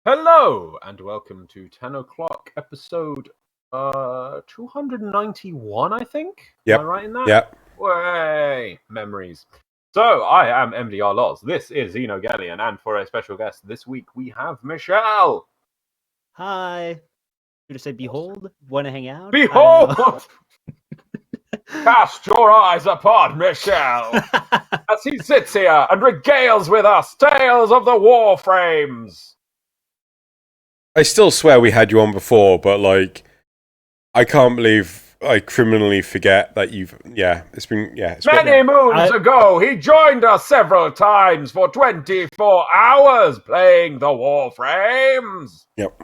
Hello and welcome to Tenno Clock, episode 291, I think. Yep. Am I right in that? Yep. Way memories. So I am MDRLOz. This is Xeno, and for a special guest this week we have Michel. Hi. Should I say behold? Want to hang out? Behold! Cast your eyes upon Michel as he sits here and regales with us tales of the Warframes. I still swear we had you on before, but I can't believe I criminally forget that you've. It's been. Many moons ago, he joined us several times for 24 hours playing the Warframes. Yep.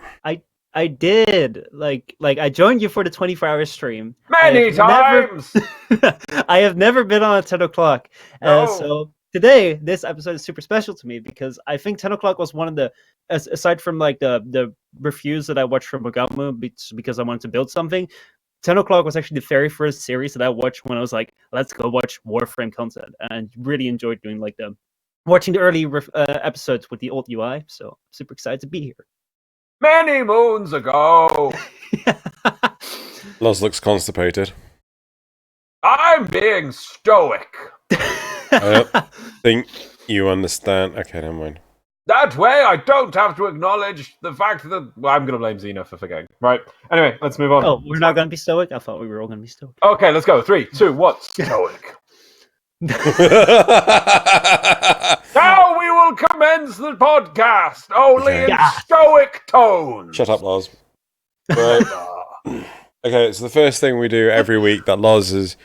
I did. I joined you for the 24-hour stream. Many times! I have never been on a 10 o'clock. No. So today, this episode is super special to me because I think 10 o'clock was one of the, aside from the reviews that I watched from Mogamu because I wanted to build something, 10 o'clock was actually the very first series that I watched when I was like, let's go watch Warframe content. And really enjoyed doing watching the early episodes with the old UI. So super excited to be here. Many moons ago. Loz looks constipated. I'm being stoic. I don't think you understand. Okay, never mind. That way I don't have to acknowledge the fact that... Well, I'm going to blame Xeno for forgetting. Right. Anyway, let's move on. Oh, we're not going to be stoic? I thought we were all going to be stoic. Okay, let's go. 3, 2, 1. Stoic. Now we will commence the podcast, only in stoic tones. Shut up, Loz. Right. Okay, so the first thing we do every week that Loz has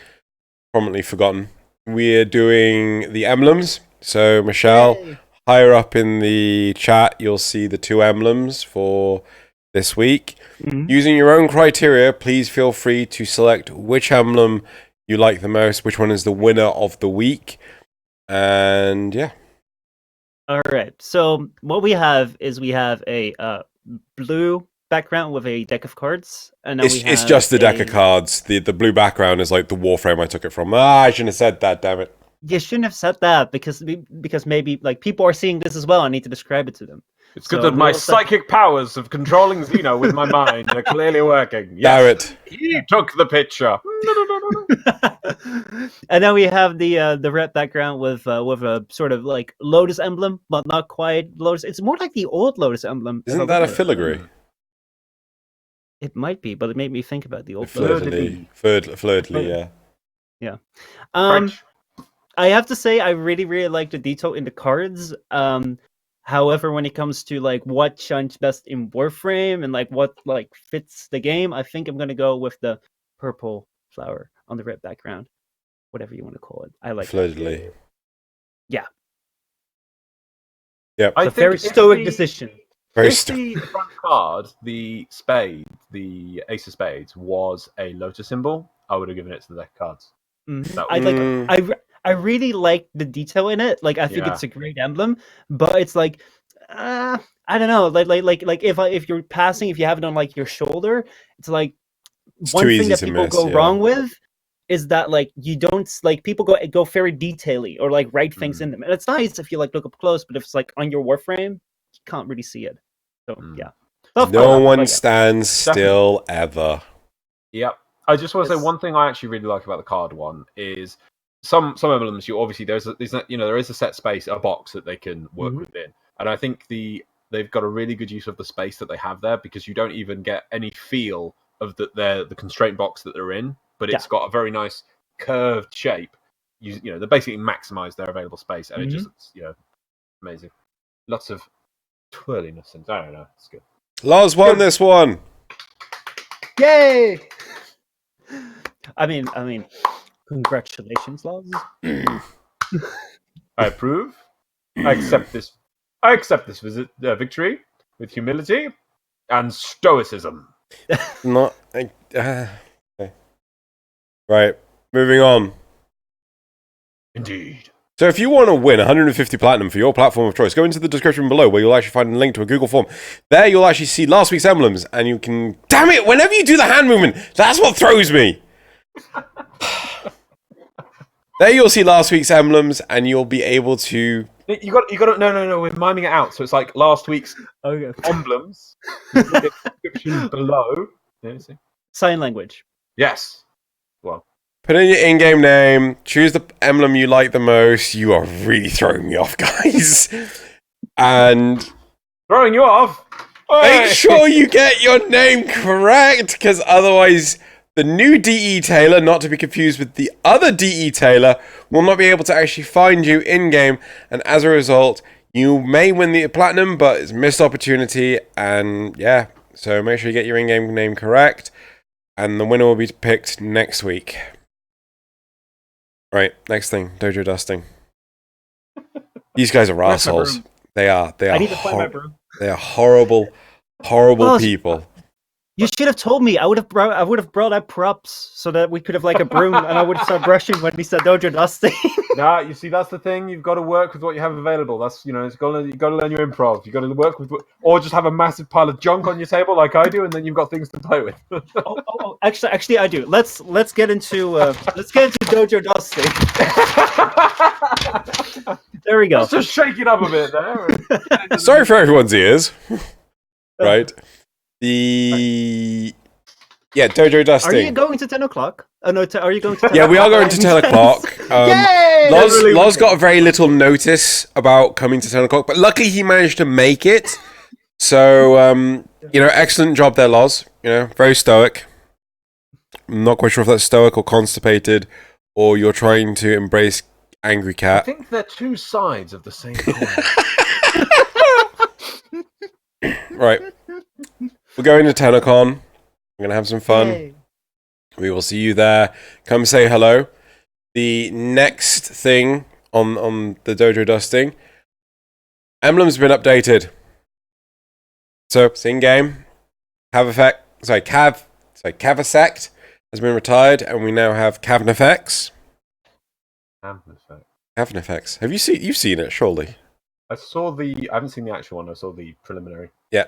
prominently forgotten, we're doing the emblems. So, Michelle, higher up in the chat, you'll see the 2 emblems for this week. Mm-hmm. Using your own criteria, please feel free to select which emblem you like the most, which one is the winner of the week. And yeah. All right. So what we have is a blue background with a deck of cards, and then it's just the deck of cards. The blue background is like the Warframe I took it from. I shouldn't have said that. Damn it. You shouldn't have said that because maybe people are seeing this as well. I need to describe it to them. It's good that my psychic powers of controlling Xeno with my mind are clearly working. Yes, damn it. He took the picture. And then we have the red background with a sort of like Lotus emblem, but not quite Lotus. It's more like the old Lotus emblem. Isn't that a filigree? It might be, but it made me think about the old fleur-de-lis, yeah. Yeah. I have to say, I really, really like the detail in the cards. However, when it comes to what shines best in Warframe and what fits the game, I think I'm gonna go with the purple flower on the red background, whatever you want to call it. I like fleur-de-lis. Yeah. Yep. It's a very stoic decision. If the front card, the spade, the ace of spades, was a lotus symbol, I would have given it to the deck of cards. Mm-hmm. I really like the detail in it. I think it's a great emblem, but it's I don't know. If you're passing, if you have it on your shoulder, it's one thing that people go wrong with is that you don't people go very detaily or write things in them, and it's nice if you look up close, but if it's on your Warframe, you can't really see it. So yeah, no one stands still ever. Yep. I just want to say one thing I actually really like about the card one is some emblems. You obviously there is a set space, a box that they can work within, and I think they've got a really good use of the space that they have there because you don't even get any feel of the constraint box that they're in, but it's got a very nice curved shape. They basically maximize their available space, and it just amazing. Lots of twirliness and I don't know. It's good. Loz won this one. Yay! I mean, congratulations, Loz. I approve. I accept this. Victory with humility and stoicism. Not. Okay. Right. Moving on. Indeed. So if you want to win 150 platinum for your platform of choice, go into the description below where you'll actually find a link to a Google form. There you'll actually see last week's emblems, and you can... Damn it! Whenever you do the hand movement, that's what throws me! There you'll see last week's emblems, and you'll be able to You got to no. We're miming it out. So it's like last week's emblems. Description below. Sign language. Yes. Well. Put in your in-game name. Choose the emblem you like the most. You are really throwing me off, guys. And throwing you off. Make sure you get your name correct, because otherwise the new DE Taylor, not to be confused with the other DE Taylor, will not be able to actually find you in-game, and as a result, you may win the platinum, but it's a missed opportunity, and yeah, so make sure you get your in-game name correct, and the winner will be picked next week. Right, next thing, dojo dusting. These guys are assholes. They are. I need to find my broom. They are horrible people. You should have told me. I would have brought out props so that we could have like a broom, and I would have started brushing when we said dojo dusting. Nah, you see, that's the thing. You've got to work with what you have available. That's you got to learn your improv. You got to work with, or just have a massive pile of junk on your table like I do, and then you've got things to play with. Actually, I do. Let's get into dojo dusting. There we go. Let's just shake it up a bit there. Sorry for everyone's ears. Right. Dojo dusting. Are you going to 10 o'clock? Oh, no, are you going to 10 Yeah, we are going to 10 o'clock. Yay! Loz got very little notice about coming to 10 o'clock, but luckily he managed to make it. So, excellent job there, Loz. Very stoic. I'm not quite sure if that's stoic or constipated, or you're trying to embrace Angry Cat. I think they're two sides of the same coin. Right. We're going to TennoCon. We're going to have some fun. Yay. We will see you there. Come say hello. The next thing on the dojo dusting, emblem's been updated. So it's in game. Cavasect has been retired, and we now have Cavnifex. Cavnifex. You've seen it, surely? I haven't seen the actual one. I saw the preliminary. Yeah.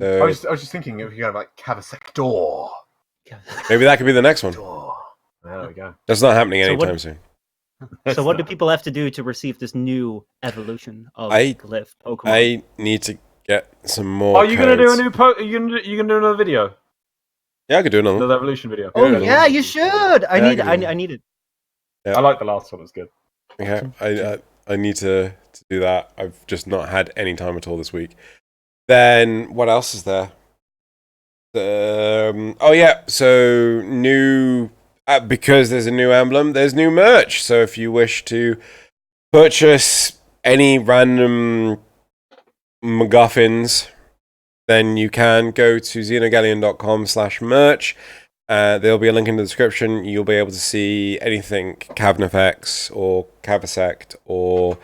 I was just thinking if you have like Cavasector. Maybe that could be the next one. There we go. That's not happening anytime soon. So what do people have to do to receive this new evolution of Glyph Pokemon? I need to get some more. Are you going to do a new Are you going to do another video? Yeah, I could do another evolution video. Oh yeah, you should. I need it. Yeah. I like the last one. It's good. Okay, I need to do that. I've just not had any time at all this week. Then what else is there? So new because there's a new emblem, there's new merch. So if you wish to purchase any random MacGuffins, then you can go to xenogalleon.com/merch. There'll be a link in the description. You'll be able to see anything Cavnifex or Cavasect or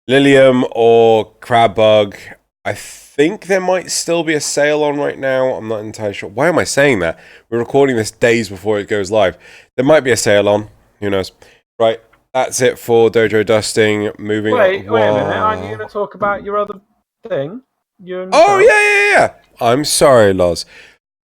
Lilium or Crabbug. I think there might still be a sale on right now. I'm not entirely sure. Why am I saying that? We're recording this days before it goes live. There might be a sale on. Who knows? Right. That's it for dojo dusting. Moving on. Wait a minute. Aren't you going to talk about your other thing? Yeah. I'm sorry, Loz.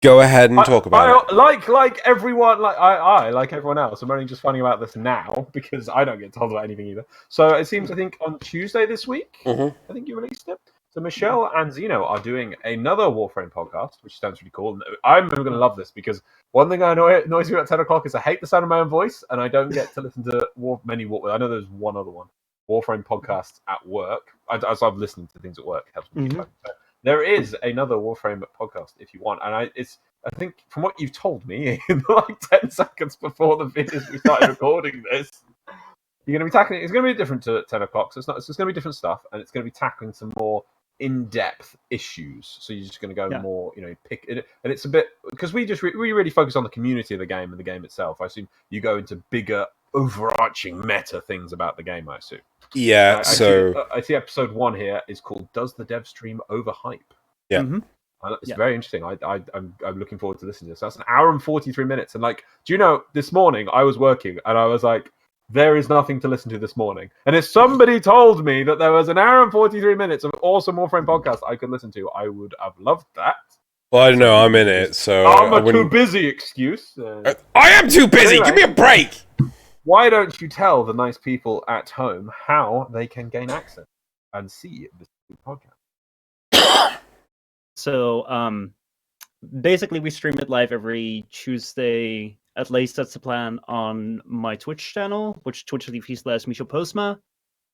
Go ahead and talk about it. Like everyone, I like everyone else. I'm only just finding out this now because I don't get told about anything either. So it seems, I think, on Tuesday this week, I think you released it. So Michel and Xeno are doing another Warframe podcast, which sounds really cool. And I'm going to love this because one thing that annoys me about 10 o'clock is I hate the sound of my own voice, and I don't get to listen to many Warframe. I know there's one other one, Warframe podcasts at work. As I've listened to things at work, it helps me keep so there is another Warframe podcast if you want, and I think from what you've told me in like 10 seconds before the videos we started recording this, you're going to be tackling. It's going to be different to 10 o'clock, so it's going to be different stuff, and it's going to be tackling some more in-depth issues. So you're just going to go more, pick it, and it's a bit because we really focus on the community of the game and the game itself. I assume you go into bigger, overarching meta things about the game. I assume. Yeah. I see episode 1 here is called "Does the Dev Stream Overhype?" Yeah. It's very interesting. I'm looking forward to listening to this. That's an hour and 43 minutes. And do you know, this morning I was working and I was like, there is nothing to listen to this morning. And if somebody told me that there was an hour and 43 minutes of awesome Warframe podcast I could listen to, I would have loved that. Well, I don't know. I'm in it, so I'm too busy excuse. I am too busy. Anyway, give me a break. why don't you tell the nice people at home how they can gain access and see this podcast? So, basically, we stream it live every Tuesday. At least that's the plan on my Twitch channel, which twitch.tv/Michel Postma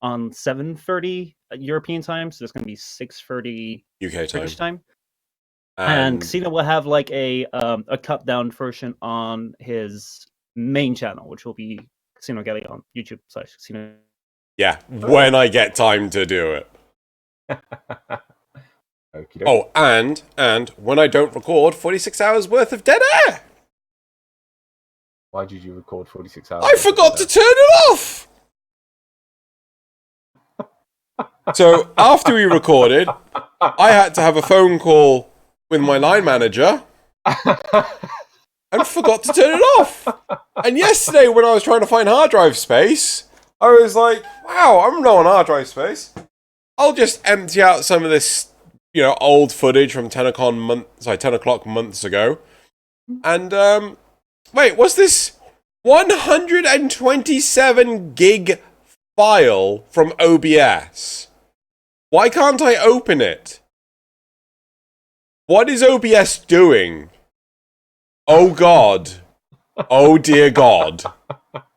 on 7:30 European time. So it's going to be 6:30 UK British time. And And Xeno will have like a cut down version on his main channel, which will be Xeno Gelly on YouTube/Xeno. yeah, when I get time to do it. Okey-doke. Oh, and when I don't record 46 hours worth of dead air. Why did you record 46 hours? I forgot to turn it off. So after we recorded, I had to have a phone call with my line manager and forgot to turn it off. And yesterday when I was trying to find hard drive space, I was like, wow, I'm low on hard drive space. I'll just empty out some of this, old footage from 10 o'clock months ago. And wait, what's this 127 gig file from OBS? Why can't I open it? What is OBS doing? Oh God. Oh dear God.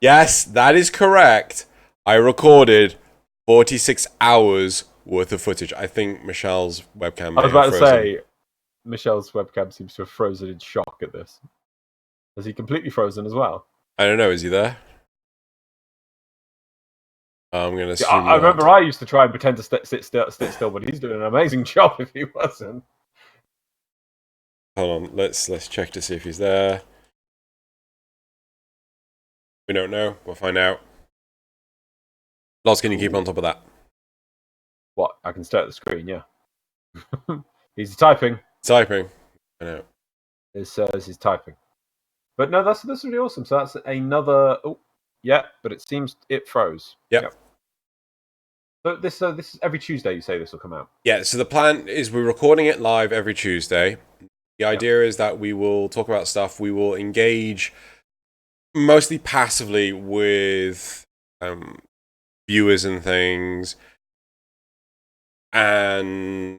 Yes, that is correct. I recorded 46 hours worth of footage. I think Michel's webcam. I was about to say, Michel's webcam seems to have frozen in shock at this. Is he completely frozen as well? I don't know. Is he there? I'm gonna. I remember I used to try and pretend to sit still, but he's doing an amazing job if he wasn't. Hold on. Let's check to see if he's there. We don't know. We'll find out. Loz, can you keep on top of that? What? I can stare at the screen, yeah. He's typing. Typing. I know. It says he's typing. But no, that's really awesome. So that's another. Oh, yeah, but it seems it froze. Yep. So this is every Tuesday. You say this will come out. Yeah. So the plan is we're recording it live every Tuesday. The idea is that we will talk about stuff. We will engage mostly passively with viewers and things, and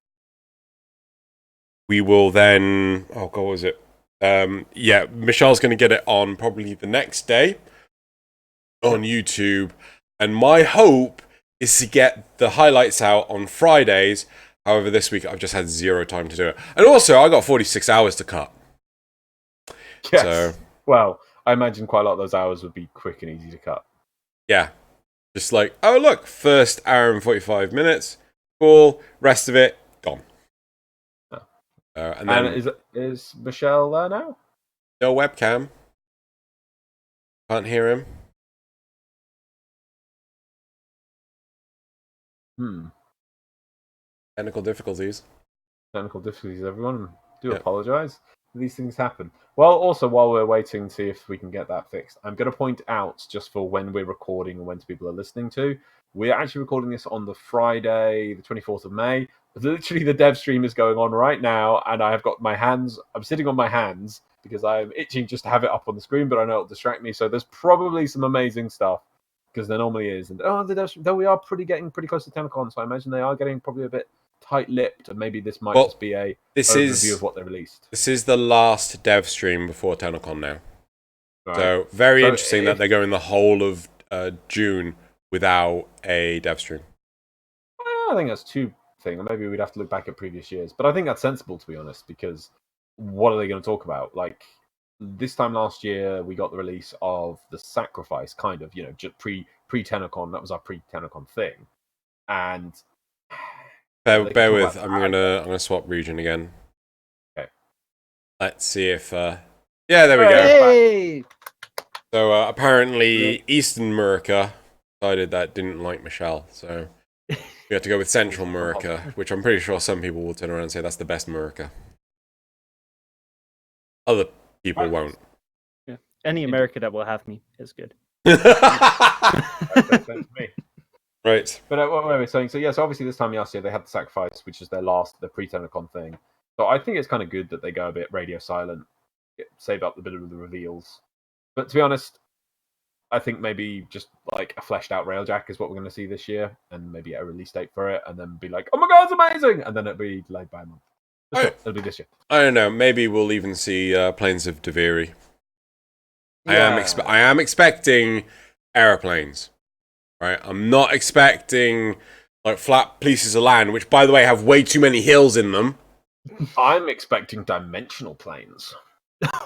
we will then. Oh God, what was it? Yeah, Michel's going to get it on probably the next day on YouTube, and my hope is to get the highlights out on Fridays. However, this week I've just had zero time to do it, and also I got 46 hours to cut. Yes. So, well, I imagine quite a lot of those hours would be quick and easy to cut. Yeah, just like, oh look, first hour and 45 minutes, cool. Rest of it gone. And then is Michel there now? no webcam. Can't hear him. Technical difficulties. Technical difficulties, everyone. Do apologise. These things happen. Well, also, while we're waiting to see if we can get that fixed, I'm going to point out, just for when we're recording and when people are listening to, we're actually recording this on the Friday, the 24th of May. Literally, the dev stream is going on right now, and I'm sitting on my hands because I'm itching just to have it up on the screen, but I know it'll distract me. So there's probably some amazing stuff, because there normally is. And though we are getting pretty close to TennoCon, so I imagine they are getting probably a bit tight-lipped, and maybe this might just be a overview of what they released. This is the last dev stream before TennoCon now. Right. So very interesting that they're going the whole of June without a dev stream. I think that's two things. Maybe we'd have to look back at previous years, but I think that's sensible, to be honest, because what are they going to talk about? Like, this time last year, we got the release of The Sacrifice, kind of, just pre-TennoCon. That was our pre-TennoCon thing. And bear with. I'm gonna swap region again. Okay. Let's see if. Yeah, there we go. Hey! So apparently, Eastern America decided that didn't like Michel, so we had to go with Central America, which I'm pretty sure some people will turn around and say that's the best America. Other people won't. Yeah. Any America that will have me is good. Right. But what were we saying? So obviously this time last year they had The Sacrifice, which is the pre-TennoCon thing. So I think it's kind of good that they go a bit radio silent, save up a bit of the reveals. But to be honest, I think maybe just like a fleshed out Railjack is what we're going to see this year, and maybe a release date for it, and then be like, oh my god, it's amazing, and then it'll be delayed by a month. It'll be this year. I don't know. Maybe we'll even see Planes of Deviri. Yeah. I am expecting aeroplanes, right? I'm not expecting like flat pieces of land, which, by the way, have way too many hills in them. I'm expecting dimensional planes.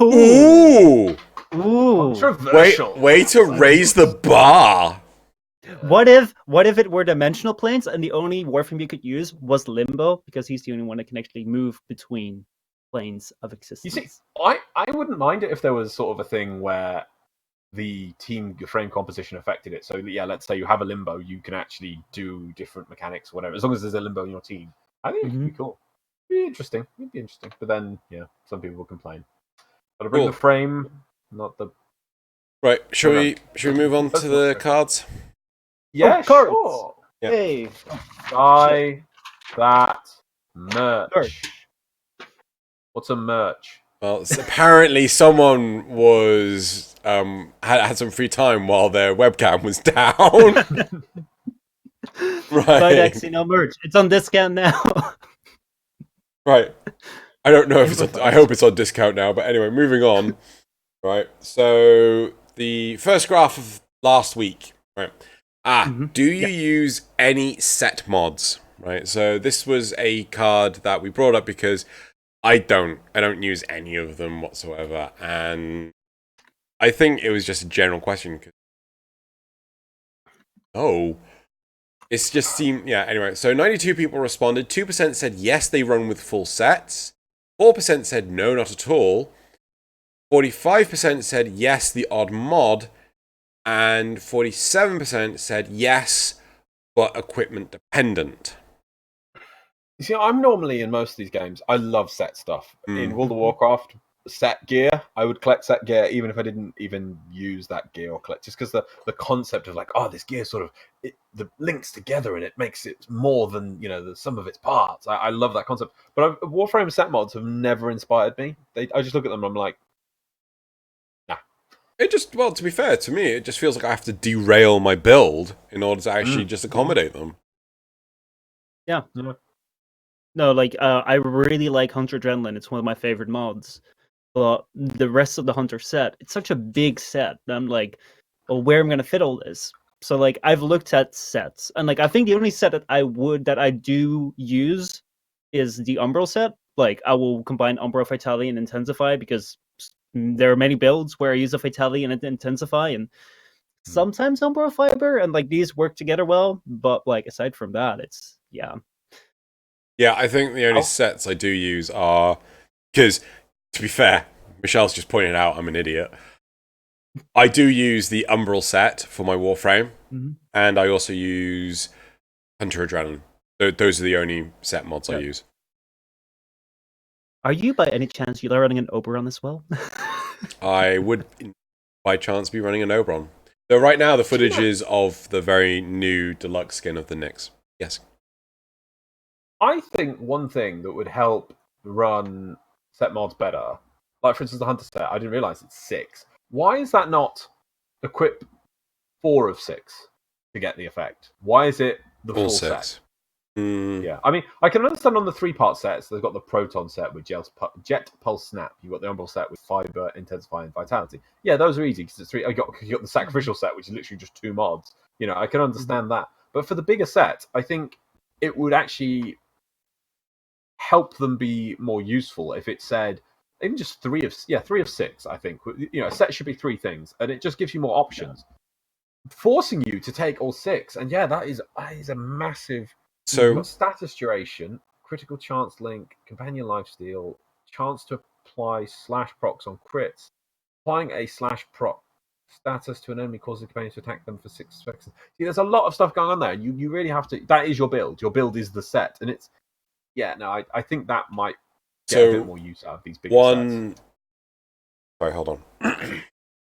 Ooh! Controversial. Way to raise the bar. What if it were dimensional planes and the only Warframe you could use was Limbo, because he's the only one that can actually move between planes of existence? You see, I wouldn't mind it if there was sort of a thing where the team frame composition affected it. So yeah, let's say you have a Limbo, you can actually do different mechanics, whatever, as long as there's a Limbo in your team. I think it'd be cool. It'd be interesting. But then, yeah, some people will complain. Gotta bring the frame, not the... Right, should we move on to the cards? Yeah, cards. sure. Yeah. Hey, Buy that merch. What's a merch? Well, apparently someone was had some free time while their webcam was down. Right. Buy that Xeno merch. It's on discount now. Right. I don't know if it's on, I hope it's on discount now, but anyway, moving on. Right. So the first graph of last week, right? Do you use any set mods? Right. So this was a card that we brought up because I don't use any of them whatsoever, and I think it was just a general question. It's just seemed, yeah, anyway. So 92 people responded. 2% said yes, they run with full sets. 4% said no, not at all. 45% said yes, the odd mod. And 47% said yes, but equipment dependent. You see, I'm normally in most of these games, I love set stuff. In World of Warcraft, set gear, I would collect set gear even if I didn't even use that gear or collect, just because the concept of like, oh, this gear sort of the links together and it makes it more than, you know, the sum of its parts. I love that concept. But Warframe set mods have never inspired me. I just look at them and I'm like, nah. It just, well, to be fair, to me, it just feels like I have to derail my build in order to actually just accommodate them. Yeah. No, like, I really like Hunter Adrenaline. It's one of my favorite mods. But the rest of the Hunter set, it's such a big set. I'm like, well, where am I going to fit all this? So, like, I've looked at sets. And, like, I think the only set that I do use is the Umbral set. Like, I will combine Umbral, Vitality, and Intensify because there are many builds where I use a Vitality and Intensify. And sometimes Umbral Fiber. And, like, these work together well. But, like, aside from that, it's, yeah. Yeah, I think the only sets I do use are... Because, to be fair, Michelle's just pointed out I'm an idiot. I do use the Umbral set for my Warframe, and I also use Hunter Adrenaline. Those are the only set mods I use. Are you, by any chance, you running an Oberon as well? I would, by chance, be running an Oberon. Though right now, the footage is of the very new deluxe skin of the Nyx. Yes. I think one thing that would help run set mods better, like for instance the Hunter set, I didn't realize it's 6. Why is that not equip 4 of 6 to get the effect? Why is it the full 6. set? Yeah, I mean, I can understand on the 3-part sets, they've got the Proton set with Jet Pulse Snap. You've got the Umbral set with Fiber, Intensify, and Vitality. Yeah, those are easy because it's 3. You got the Sacrificial set, which is literally just 2 mods. You know, I can understand that. But for the bigger set, I think it would actually help them be more useful if it said even just 3 of 6. I think, you know, a set should be 3 things, and it just gives you more options, forcing you to take all 6. And yeah, that is a massive. So you've got status duration, critical chance link, companion lifesteal, chance to apply /procs on crits, applying a /proc status to an enemy causes the companion to attack them for 6 seconds. See, there's a lot of stuff going on there. You really have to. That is your build. Your build is the set, and it's. Yeah, no, I think that might get a bit more use out of these big sets. Sorry, hold on.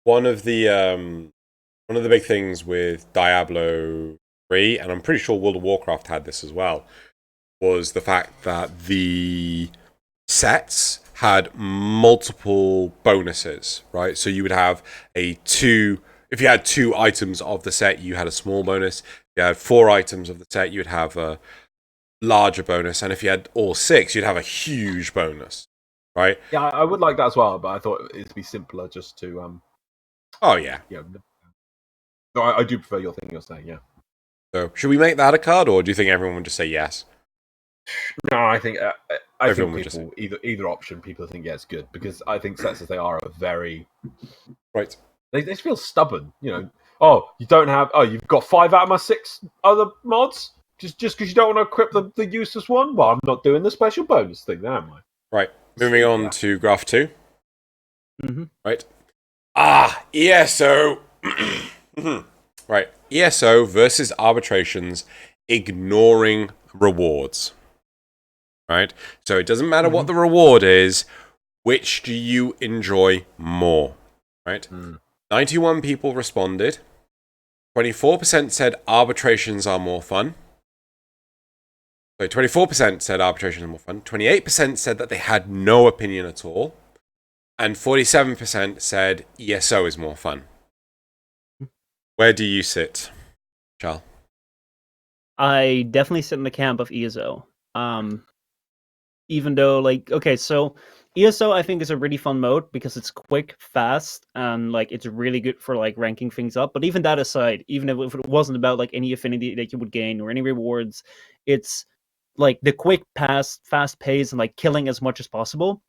One of the big things with Diablo 3, and I'm pretty sure World of Warcraft had this as well, was the fact that the sets had multiple bonuses, right? So you would have a 2 if you had 2 items of the set, you had a small bonus. If you had 4 items of the set, you'd have a larger bonus, and if you had all 6, you'd have a huge bonus, right? Yeah, I would like that as well, but I thought it'd be simpler just to Oh yeah. Yeah. So I do prefer your thing you're saying, yeah. So should we make that a card, or do you think everyone would just say yes? No, I think Everyone would people either option people think it's good, because I think sets as they are very right. They just feel stubborn, you know. Oh, you don't have. Oh, you've got 5 out of my 6 other mods. Just because you don't want to equip the useless one. Well, I'm not doing the special bonus thing, then am I? Right. Moving on to graph 2. Mm-hmm. Right. ESO. Right. ESO versus arbitrations, ignoring rewards. Right. So it doesn't matter what the reward is. Which do you enjoy more? Right. 91 people responded. 24% said arbitrations are more fun. So 24% said arbitrations are more fun. 28% said that they had no opinion at all. And 47% said ESO is more fun. Where do you sit, Charles? I definitely sit in the camp of ESO. Even though, like, okay, so ESO I think is a really fun mode because it's quick, fast, and like it's really good for like ranking things up. But even that aside, even if it wasn't about like any affinity that you would gain or any rewards, it's like the quick pass, fast pace, and like killing as much as possible.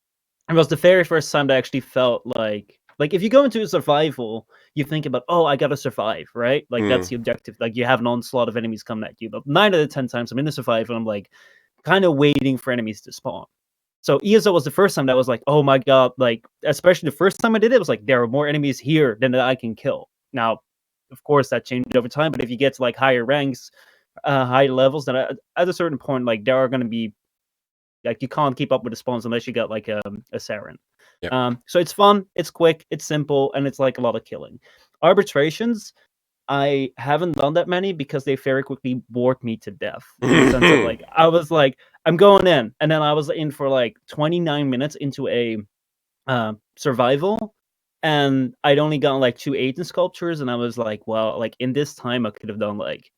It was the very first time that I actually felt like if you go into a survival, you think about, oh, I gotta survive, right? Like that's the objective. Like you have an onslaught of enemies coming at you. But 9 out of 10 times I'm in a survival, and I'm like kind of waiting for enemies to spawn. So ESO was the first time that was like, oh my god, like especially the first time I did it, it was like there are more enemies here than that I can kill. Now, of course, that changed over time, but if you get to like higher ranks, higher levels, then at a certain point, like there are going to be like you can't keep up with the spawns unless you got like a Saren. Yep. So it's fun, it's quick, it's simple, and it's like a lot of killing. Arbitrations, I haven't done that many because they very quickly bored me to death. In the sense of like, I was like, I'm going in, and then I was in for like 29 minutes into a survival, and I'd only gotten like 2 agent sculptures, and I was like, well, like in this time I could have done like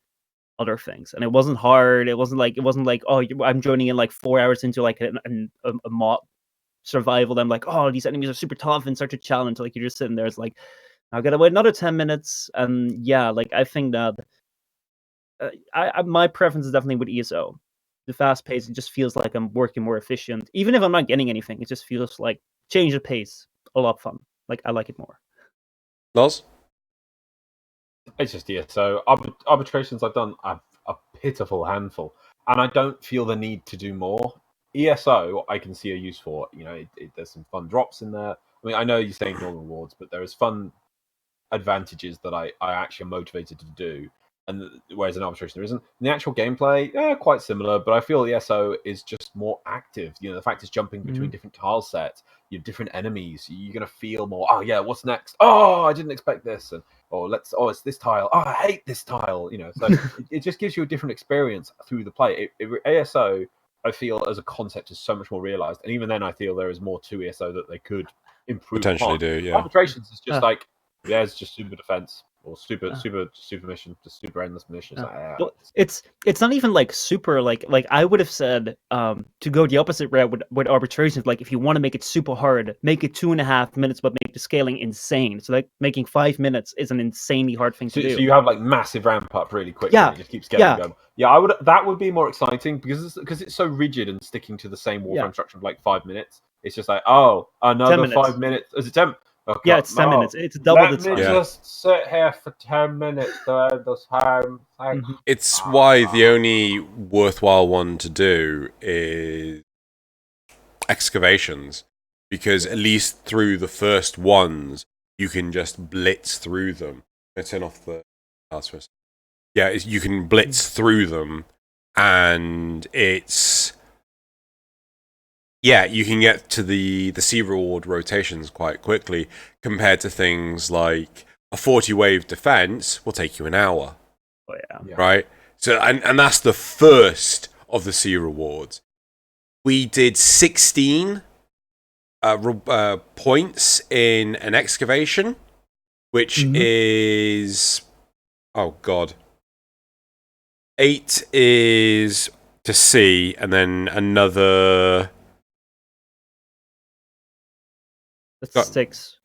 other things, and it wasn't hard. It wasn't like oh, I'm joining in like 4 hours into like a mob survival. I'm like, oh, these enemies are super tough and such a challenge. Like you're just sitting there, it's like I gotta wait another 10 minutes, and yeah, like I think that my preference is definitely with ESO. The fast pace, it just feels like I'm working more efficient, even if I'm not getting anything. It just feels like change of pace, a lot of fun. Like I like it more. Loz? It's just ESO. Arbitrations I've done a pitiful handful, and I don't feel the need to do more. ESO I can see a use for. You know, there's some fun drops in there. I mean, I know you're saying no rewards, but there is fun advantages that I actually am motivated to do, and whereas in arbitration there isn't. In the actual gameplay, quite similar, but I feel the SO is just more active. You know, the fact it's jumping between different tile sets, you have different enemies, you're gonna feel more, oh yeah, what's next? Oh, I didn't expect this, and it's this tile. Oh, I hate this tile. You know, so it just gives you a different experience through the play. ASO, I feel as a concept is so much more realized, and even then I feel there is more to ESO that they could improve Potentially upon. do, yeah. Arbitrations is just like, yeah, it's just super defense or super mission, just super endless missions. Well, it's not even like super like I would have said to go the opposite route with arbitrations. Like if you want to make it super hard, make it 2.5 minutes, but make the scaling insane. So like making 5 minutes is an insanely hard thing to do. So you have like massive ramp up really quick. Yeah, and it just keeps scaling going. Yeah, that would be more exciting because it's so rigid and sticking to the same Warframe structure of like 5 minutes. It's just like, oh, another 5 minutes. Is it 10? Oh, yeah, it's 10 minutes. It's double the time. Let me just sit here for 10 minutes to end this time. It's why the only worthwhile one to do is excavations, because at least through the first ones you can just blitz through them. Let's turn off the first. Yeah, you can blitz through them, and it's you can get to the C reward rotations quite quickly compared to things like a 40 wave defense will take you an hour. Oh yeah. Right? So and that's the first of the C rewards. We did 16 points in an excavation, which is, oh god, 8 is to C, and then another. That's 6.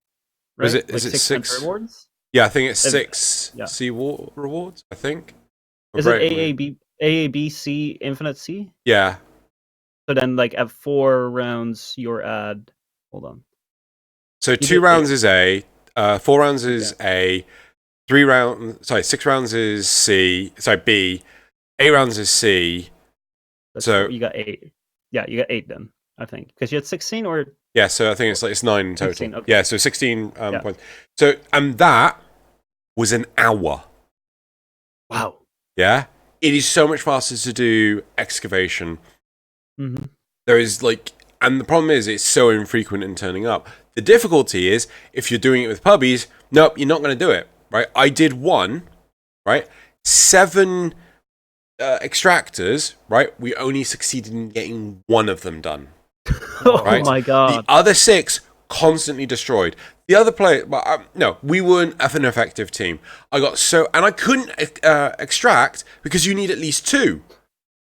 Right? Is it like 6 rewards? Yeah, I think it's 6 yeah. C rewards. I think. Is it AAB C infinite C? Yeah. So then, like at 4 rounds, you're at. Hold on. So 2 rounds is A, 4 rounds is A, 6 rounds is C. Sorry, B. 8 rounds is C. So you got 8. Yeah, you got 8 then. I think because you had 16 or. Yeah, so I think it's 9 in total. 16, okay. Yeah, so 16 points. So that was an hour. Wow. Yeah, it is so much faster to do excavation. There is and the problem is it's so infrequent in turning up. The difficulty is if you're doing it with puppies, nope, you're not going to do it, right? I did one, right? 7 extractors, right? We only succeeded in getting one of them done. Right? Oh my god! The other 6 constantly destroyed. The other player, no, we weren't an effective team. I couldn't extract because you need at least 2,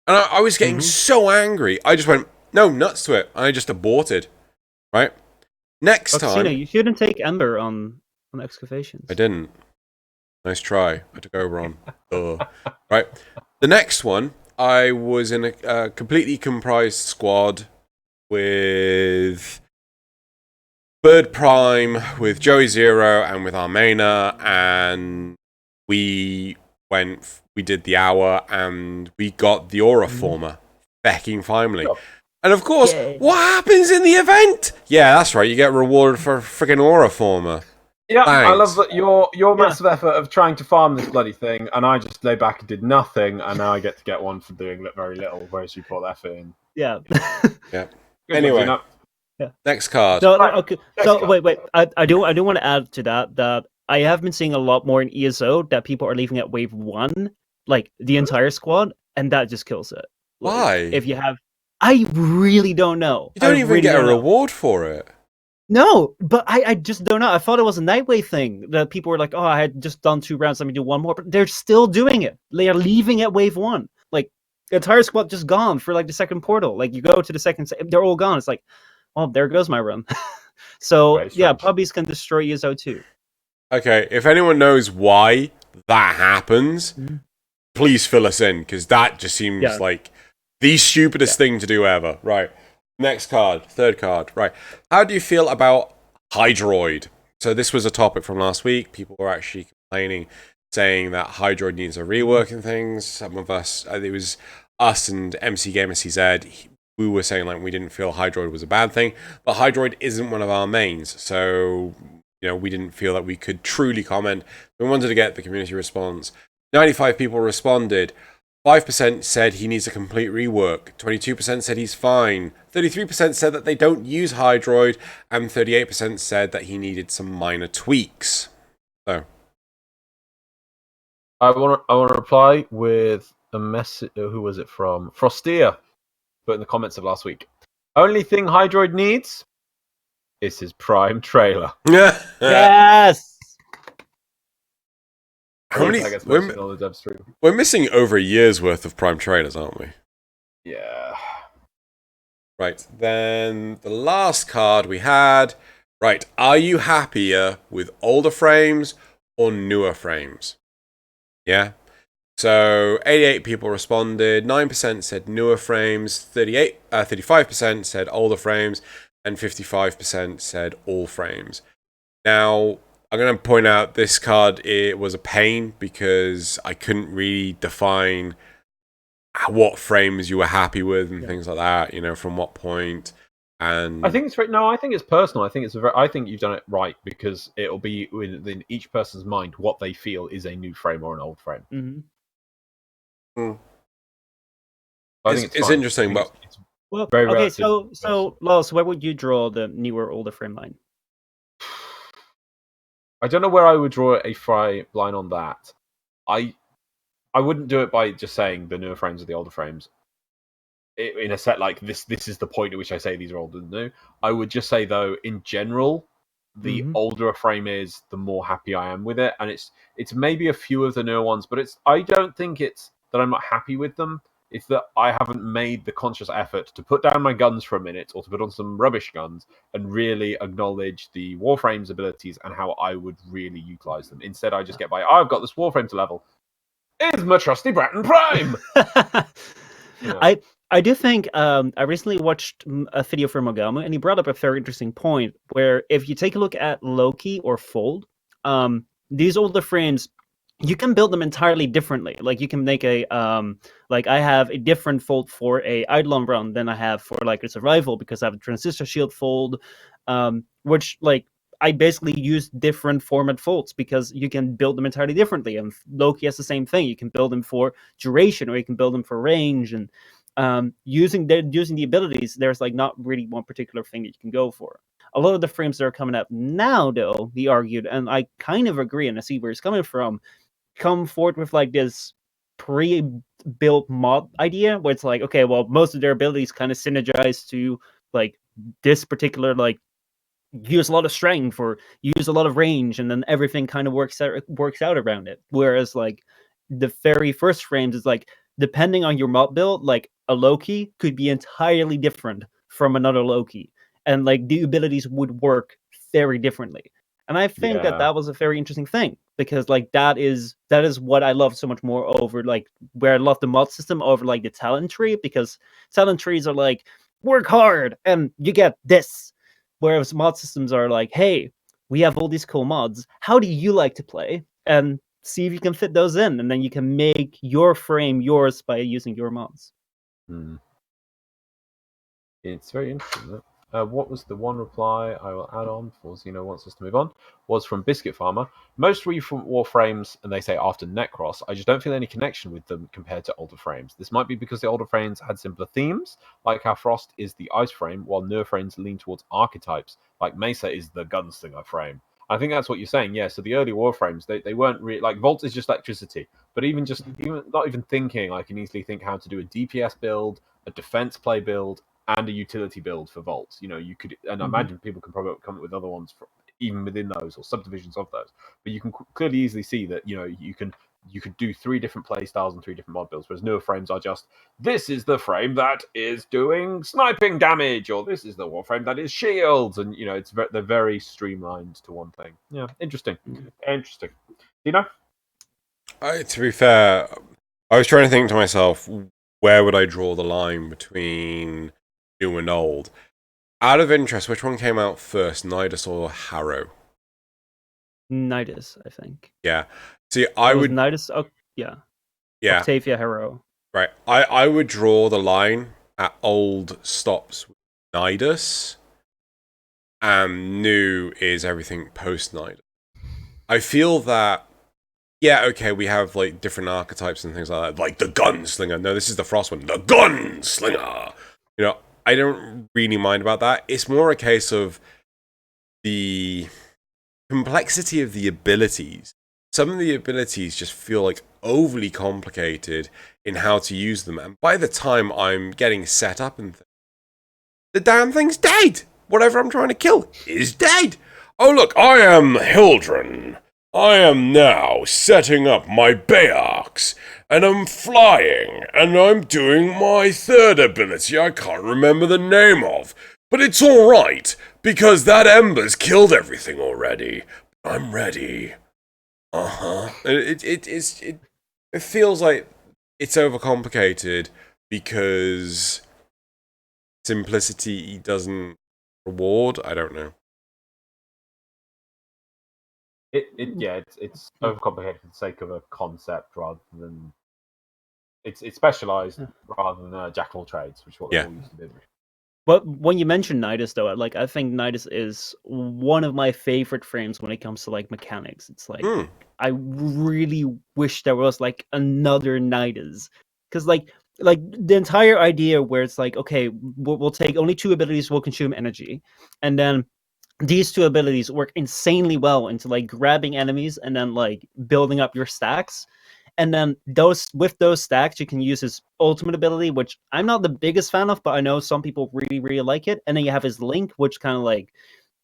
and I was getting so angry. I just went nuts to it. I just aborted. Right. Next time, Xeno, you shouldn't take Ember on excavations. I didn't. Nice try. I took over on. Right. The next one, I was in a completely comprised squad with Bird Prime, with Joey Zero, and with Armena, and we did the hour, and we got the Aura Former. Becking finally. Oh. And of course, what happens in the event? Yeah, that's right, you get rewarded for freaking Aura Former. Yeah, thanks. I love that your massive effort of trying to farm this bloody thing, and I just lay back and did nothing, and now I get one for doing very little, whereas you put effort in. Yeah. Yeah. Anyway, next card. So, okay. Wait. I do want to add to that I have been seeing a lot more in ESO that people are leaving at wave 1, like the entire squad, and that just kills it. Like, why? If you have, I really don't know. You don't even get a reward for it. No, but I just don't know. I thought it was a Nightwave thing that people were like, oh, I had just done 2 rounds, let me do one more. But they're still doing it. They are leaving at wave 1. Like, the entire squad just gone for like the second portal. Like, you go to the second, they're all gone. It's like, well, there goes my run. So, yeah, puppies can destroy ESO too. Okay, if anyone knows why that happens, please fill us in, because that just seems like the stupidest thing to do ever. Right. Next card, third card. Right. How do you feel about Hydroid? So this was a topic from last week. People were actually complaining, saying that Hydroid needs a rework and things. Some of us, it was us and MC Gamer CZ, we were saying like we didn't feel Hydroid was a bad thing, but Hydroid isn't one of our mains, so we didn't feel that we could truly comment. We wanted to get the community response. 95 people responded. 5% said he needs a complete rework. 22% said he's fine. 33% said that they don't use Hydroid, and 38% said that he needed some minor tweaks. So, I want to reply with a message. Who was it from? Frostia, put in the comments of last week. Only thing Hydroid needs is his Prime trailer. Yes. How many? We're missing over a year's worth of Prime trailers, aren't we? Yeah. Right. Then the last card we had. Right. Are you happier with older frames or newer frames? Yeah. So 88 people responded. 9% said newer frames. 35% said older frames, and 55% said all frames. Now, I'm going to point out this card, it was a pain because I couldn't really define what frames you were happy with and things like that, from what point. And I think it's I think it's personal. I think you've done it right because it'll be within each person's mind what they feel is a new frame or an old frame. Mm-hmm. I think it's interesting, but well, very okay. So Loz, where would you draw the newer, older frame line? I don't know where I would draw a fry line on that. I wouldn't do it by just saying the newer frames are the older frames. In a set like this is the point at which I say these are older than new. I would just say, though, in general, the older a frame is, the more happy I am with it. And it's maybe a few of the newer ones, but I don't think it's that I'm not happy with them. It's that I haven't made the conscious effort to put down my guns for a minute or to put on some rubbish guns and really acknowledge the Warframe's abilities and how I would really utilize them. Instead, I just get by, I've got this Warframe to level. Is my trusty Bratton Prime! I do think I recently watched a video from Mogama, and he brought up a very interesting point where if you take a look at Loki or Fold, these older frames, you can build them entirely differently. Like you can make a like I have a different fold for a Eidolon run than I have for like a survival because I have a transistor shield fold, which like I basically use different format folds because you can build them entirely differently. And Loki has the same thing. You can build them for duration or you can build them for range. And using the abilities, there's like not really one particular thing that you can go for. A lot of the frames that are coming up now, though, he argued, and I kind of agree and I see where it's coming from, come forward with like this pre-built mod idea where it's like, okay, well, most of their abilities kind of synergize to like this particular like use a lot of strength or use a lot of range, and then everything kind of works out around it. Whereas like the very first frames is like depending on your mod build, like a Loki could be entirely different from another Loki, and like the abilities would work very differently. And I think that was a very interesting thing because like that is what I love so much more over like where I love the mod system over like the talent tree, because talent trees are like work hard and you get this, whereas mod systems are like, hey, we have all these cool mods. How do you like to play? And see if you can fit those in, and then you can make your frame yours by using your mods. It's very interesting. What was the one reply I will add on before Xeno wants us to move on? Was from Biscuit Farmer. Most recent Warframes, and they say after Necros, I just don't feel any connection with them compared to older frames. This might be because the older frames had simpler themes, like how Frost is the ice frame, while newer frames lean towards archetypes, like Mesa is the gunslinger frame. I think that's what you're saying, yeah. So the early Warframes, they weren't really like Volt is just electricity, but even not even thinking, I can easily think how to do a DPS build, a defense play build, and a utility build for Volt. You know, you could, and I imagine people can probably come up with other ones even within those or subdivisions of those. But you can clearly easily see that you could do 3 different play styles and 3 different mod builds. Whereas newer frames are just, this is the frame that is doing sniping damage, or this is the Warframe that is shields, and they're very streamlined to one thing. Yeah, interesting. Interesting. You know, to be fair, I was trying to think to myself, where would I draw the line between new and old? Out of interest, which one came out first, Nidus or Harrow? Nidus, I think. Yeah. See, I would Nidus. Oh, yeah. Yeah. Octavia Harrow. Right. I would draw the line at old stops with Nidus, and new is everything post Nidus. I feel that, yeah, okay, we have like different archetypes and things like that, like the gunslinger. No, this is the Frost one, the gunslinger. I don't really mind about that. It's more a case of the complexity of the abilities. Some of the abilities just feel like overly complicated in how to use them, and by the time I'm getting set up and the damn thing's dead. Whatever I'm trying to kill is dead. Oh look, I am Hildren. I am now setting up my Bayarks, and I'm flying, and I'm doing my third ability I can't remember the name of, but it's alright, because that ember's killed everything already. I'm ready. It feels like it's overcomplicated because simplicity doesn't reward. I don't know. It's overcomplicated for the sake of a concept rather than it's specialized rather than jack of all trades, which is what they all used to do. But when you mention Nidus, though, like I think Nidus is one of my favorite frames when it comes to like mechanics. It's like I really wish there was like another Nidus, because like the entire idea where it's like, okay, we'll take only 2 abilities will consume energy, and then these 2 abilities work insanely well into like grabbing enemies and then like building up your stacks. And then with those stacks, you can use his ultimate ability, which I'm not the biggest fan of, but I know some people really, really like it. And then you have his link, which kind of like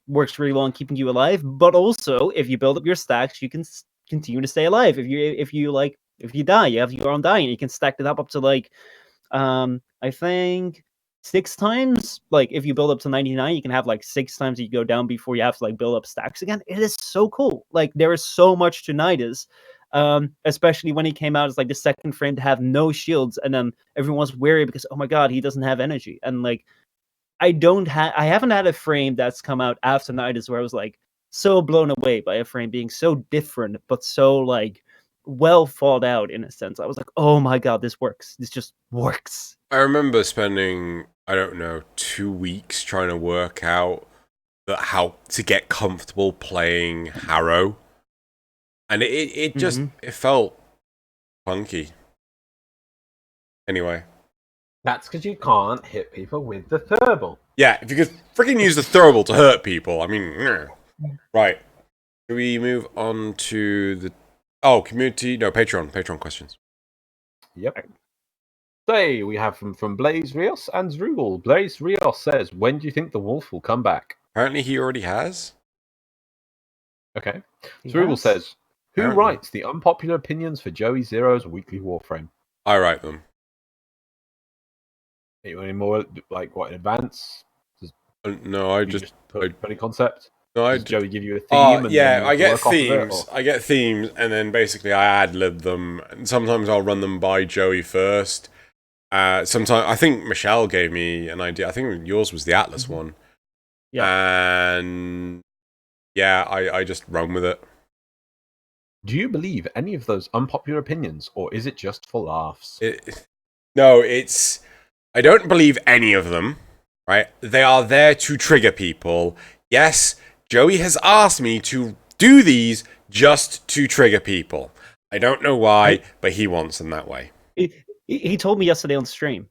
works really well in keeping you alive. But also, if you build up your stacks, you can continue to stay alive. If you die, you have your own dying. You can stack it up to like, I think 6 times. Like if you build up to 99, you can have like 6 times that you go down before you have to like build up stacks again. It is so cool. Like there is so much to Nidus. Especially when he came out as like the second frame to have no shields, and then everyone's wary because, oh my god, he doesn't have energy. And like I haven't had a frame that's come out after Nidus where I was like so blown away by a frame being so different but so like well thought out in a sense. I was like, oh my god, this works. This just works. I remember spending, I don't know, 2 weeks trying to work out how to get comfortable playing Harrow. And it just, it felt funky. Anyway. That's because you can't hit people with the thermal. Yeah, if you could freaking use the thermal to hurt people, I mean, right. Should we move on to the... Oh, Patreon questions. Yep. So we have from Blaze Rios and Zrugel. Blaze Rios says, when do you think the wolf will come back? Apparently he already has. Okay. Zrugel says, who writes the unpopular opinions for Joey Zero's weekly Warframe? I write them. Are you any more, like, what, in advance? No, I just put any concept? No, Does Joey give you a theme? Yeah, I get themes. I get themes, and then basically I ad-lib them. And sometimes I'll run them by Joey first. Sometimes I think Michel gave me an idea. I think yours was the Atlas one. Yeah. And yeah, I just run with it. Do you believe any of those unpopular opinions, or is it just for laughs? No, I don't believe any of them, right? They are there to trigger people. Yes, Joey has asked me to do these just to trigger people. I don't know why, but he wants them that way. He told me yesterday on stream.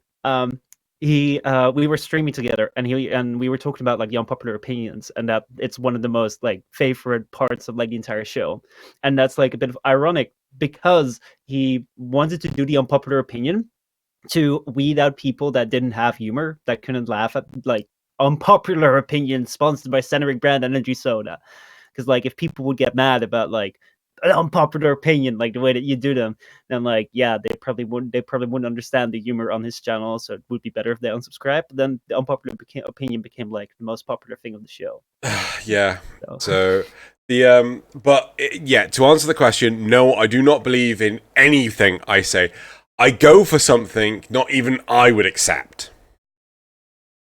We were streaming together, and we were talking about like the unpopular opinions, and that it's one of the most like favorite parts of like the entire show. And that's like a bit of ironic because he wanted to do the unpopular opinion to weed out people that didn't have humor, that couldn't laugh at like unpopular opinions sponsored by Centric Brand Energy Soda. Because like if people would get mad about like an unpopular opinion, like the way that you do them, then like they probably wouldn't understand the humor on his channel, so it would be better if they unsubscribe. But then the unpopular opinion became like the most popular thing of the show. Yeah. So the to answer the question, no, I do not believe in anything I say. I go for something not even I would accept.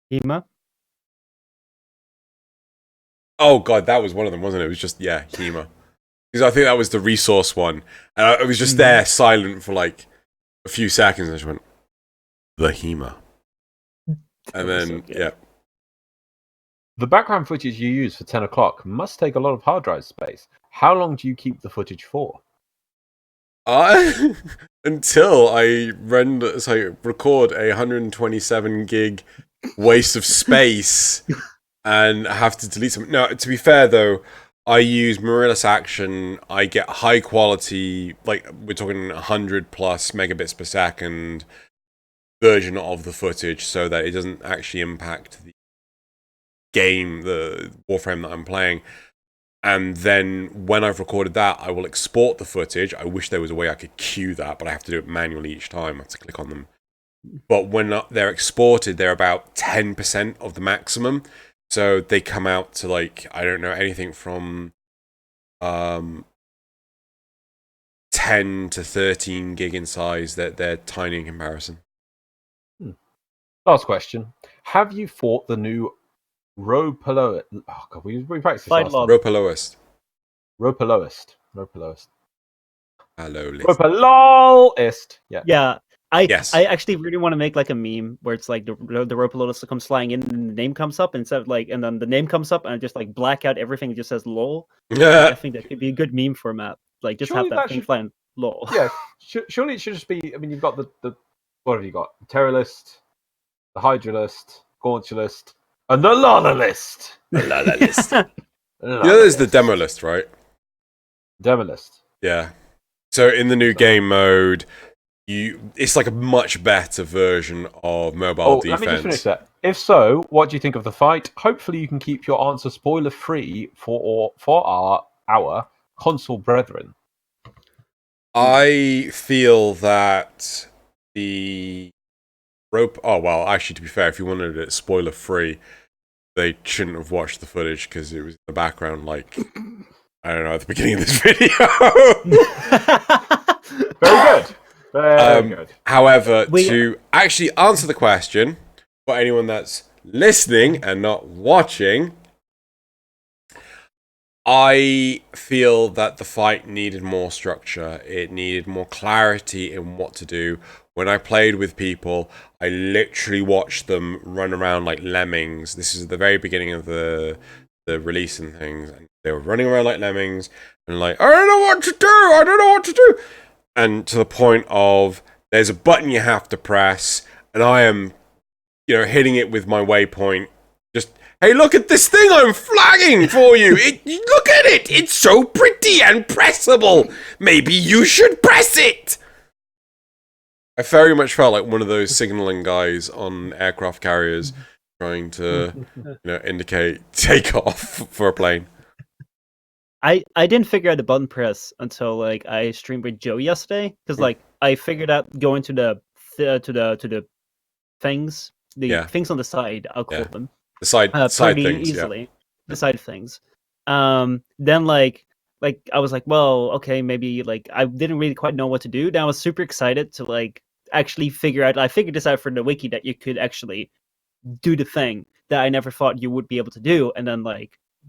Hema? Oh god, that was one of them, wasn't it? It was just, Hema. Because I think that was the resource one. And I was just there silent for like a few seconds and I just went, the Hema. And then, The background footage you use for Tenno Clock must take a lot of hard drive space. How long do you keep the footage for? Until I record a 127 gig waste of space and have to delete some. No, to be fair though, I use mirrorless action. I get high quality, like we're talking 100 plus megabits per second version of the footage, so that it doesn't actually impact the game, the Warframe that I'm playing. And then when I've recorded that, I will export the footage. I wish there was a way I could queue that, but I have to do it manually each time. I have to click on them. But when they're exported, they're about 10% of the maximum. So they come out to like, I don't know, anything from 10 to 13 gig in size. They're tiny in comparison. Last question. Have you fought the new Ropaloist? Oh god, we practiced this last time. Ropaloist. Hello, Ropaloist. Yeah. I actually really want to make like a meme where it's like the Ropaloist comes flying in and the name comes up instead of like, and then the name comes up and I just like black out everything. It just says lol. I think that could be a good meme format. Like just surely have that thing flying lol. Yeah. Surely it should just be. I mean, you've got the what have you got? The Terrorist, the Hydralist, Gauntulist, and the Lolalist. There's the demo list, right? Demo list. Yeah. So in the new game mode, it's like a much better version of mobile defense. Let me just finish that. If so, what do you think of the fight? Hopefully, you can keep your answer spoiler-free for our console brethren. I feel that the rope. Oh well, actually, to be fair, if you wanted it spoiler-free, they shouldn't have watched the footage because it was in the background, like I don't know, at the beginning of this video. Very good. Very good. However, to actually answer the question for anyone that's listening and not watching, I feel that the fight needed more structure. It needed more clarity in what to do. When I played with people, I literally watched them run around like lemmings. This is the very beginning of the release and things. And they were running around like lemmings and like, I don't know what to do. I don't know what to do. And to the point of there's a button you have to press, and I am, hitting it with my waypoint. Just, hey, look at this thing I'm flagging for you. Look at it. It's so pretty and pressable. Maybe you should press it. I very much felt like one of those signaling guys on aircraft carriers trying to, indicate takeoff for a plane. I didn't figure out the button press until I streamed with Joe yesterday because I figured out going to the things, things on the side. I'll call them the side things easily. Yeah. The side things. Then I was like, well, okay, maybe I didn't really quite know what to do. Then I was super excited to actually figure out. I figured this out for the wiki that you could actually do the thing that I never thought you would be able to do, and then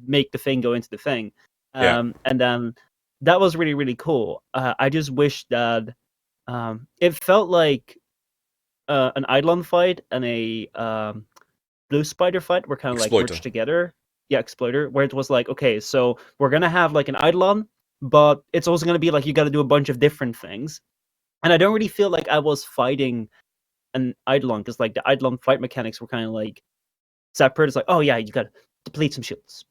make the thing go into the thing. And then that was really, really cool. I just wish that it felt like an Eidolon fight and a Blue Spider fight were kind of merged together. Yeah, Exploiter, where it was okay, so we're gonna have an Eidolon, but it's also gonna be you gotta do a bunch of different things. And I don't really feel like I was fighting an Eidolon, because the Eidolon fight mechanics were kind of separate. It's oh yeah, you gotta deplete some shields.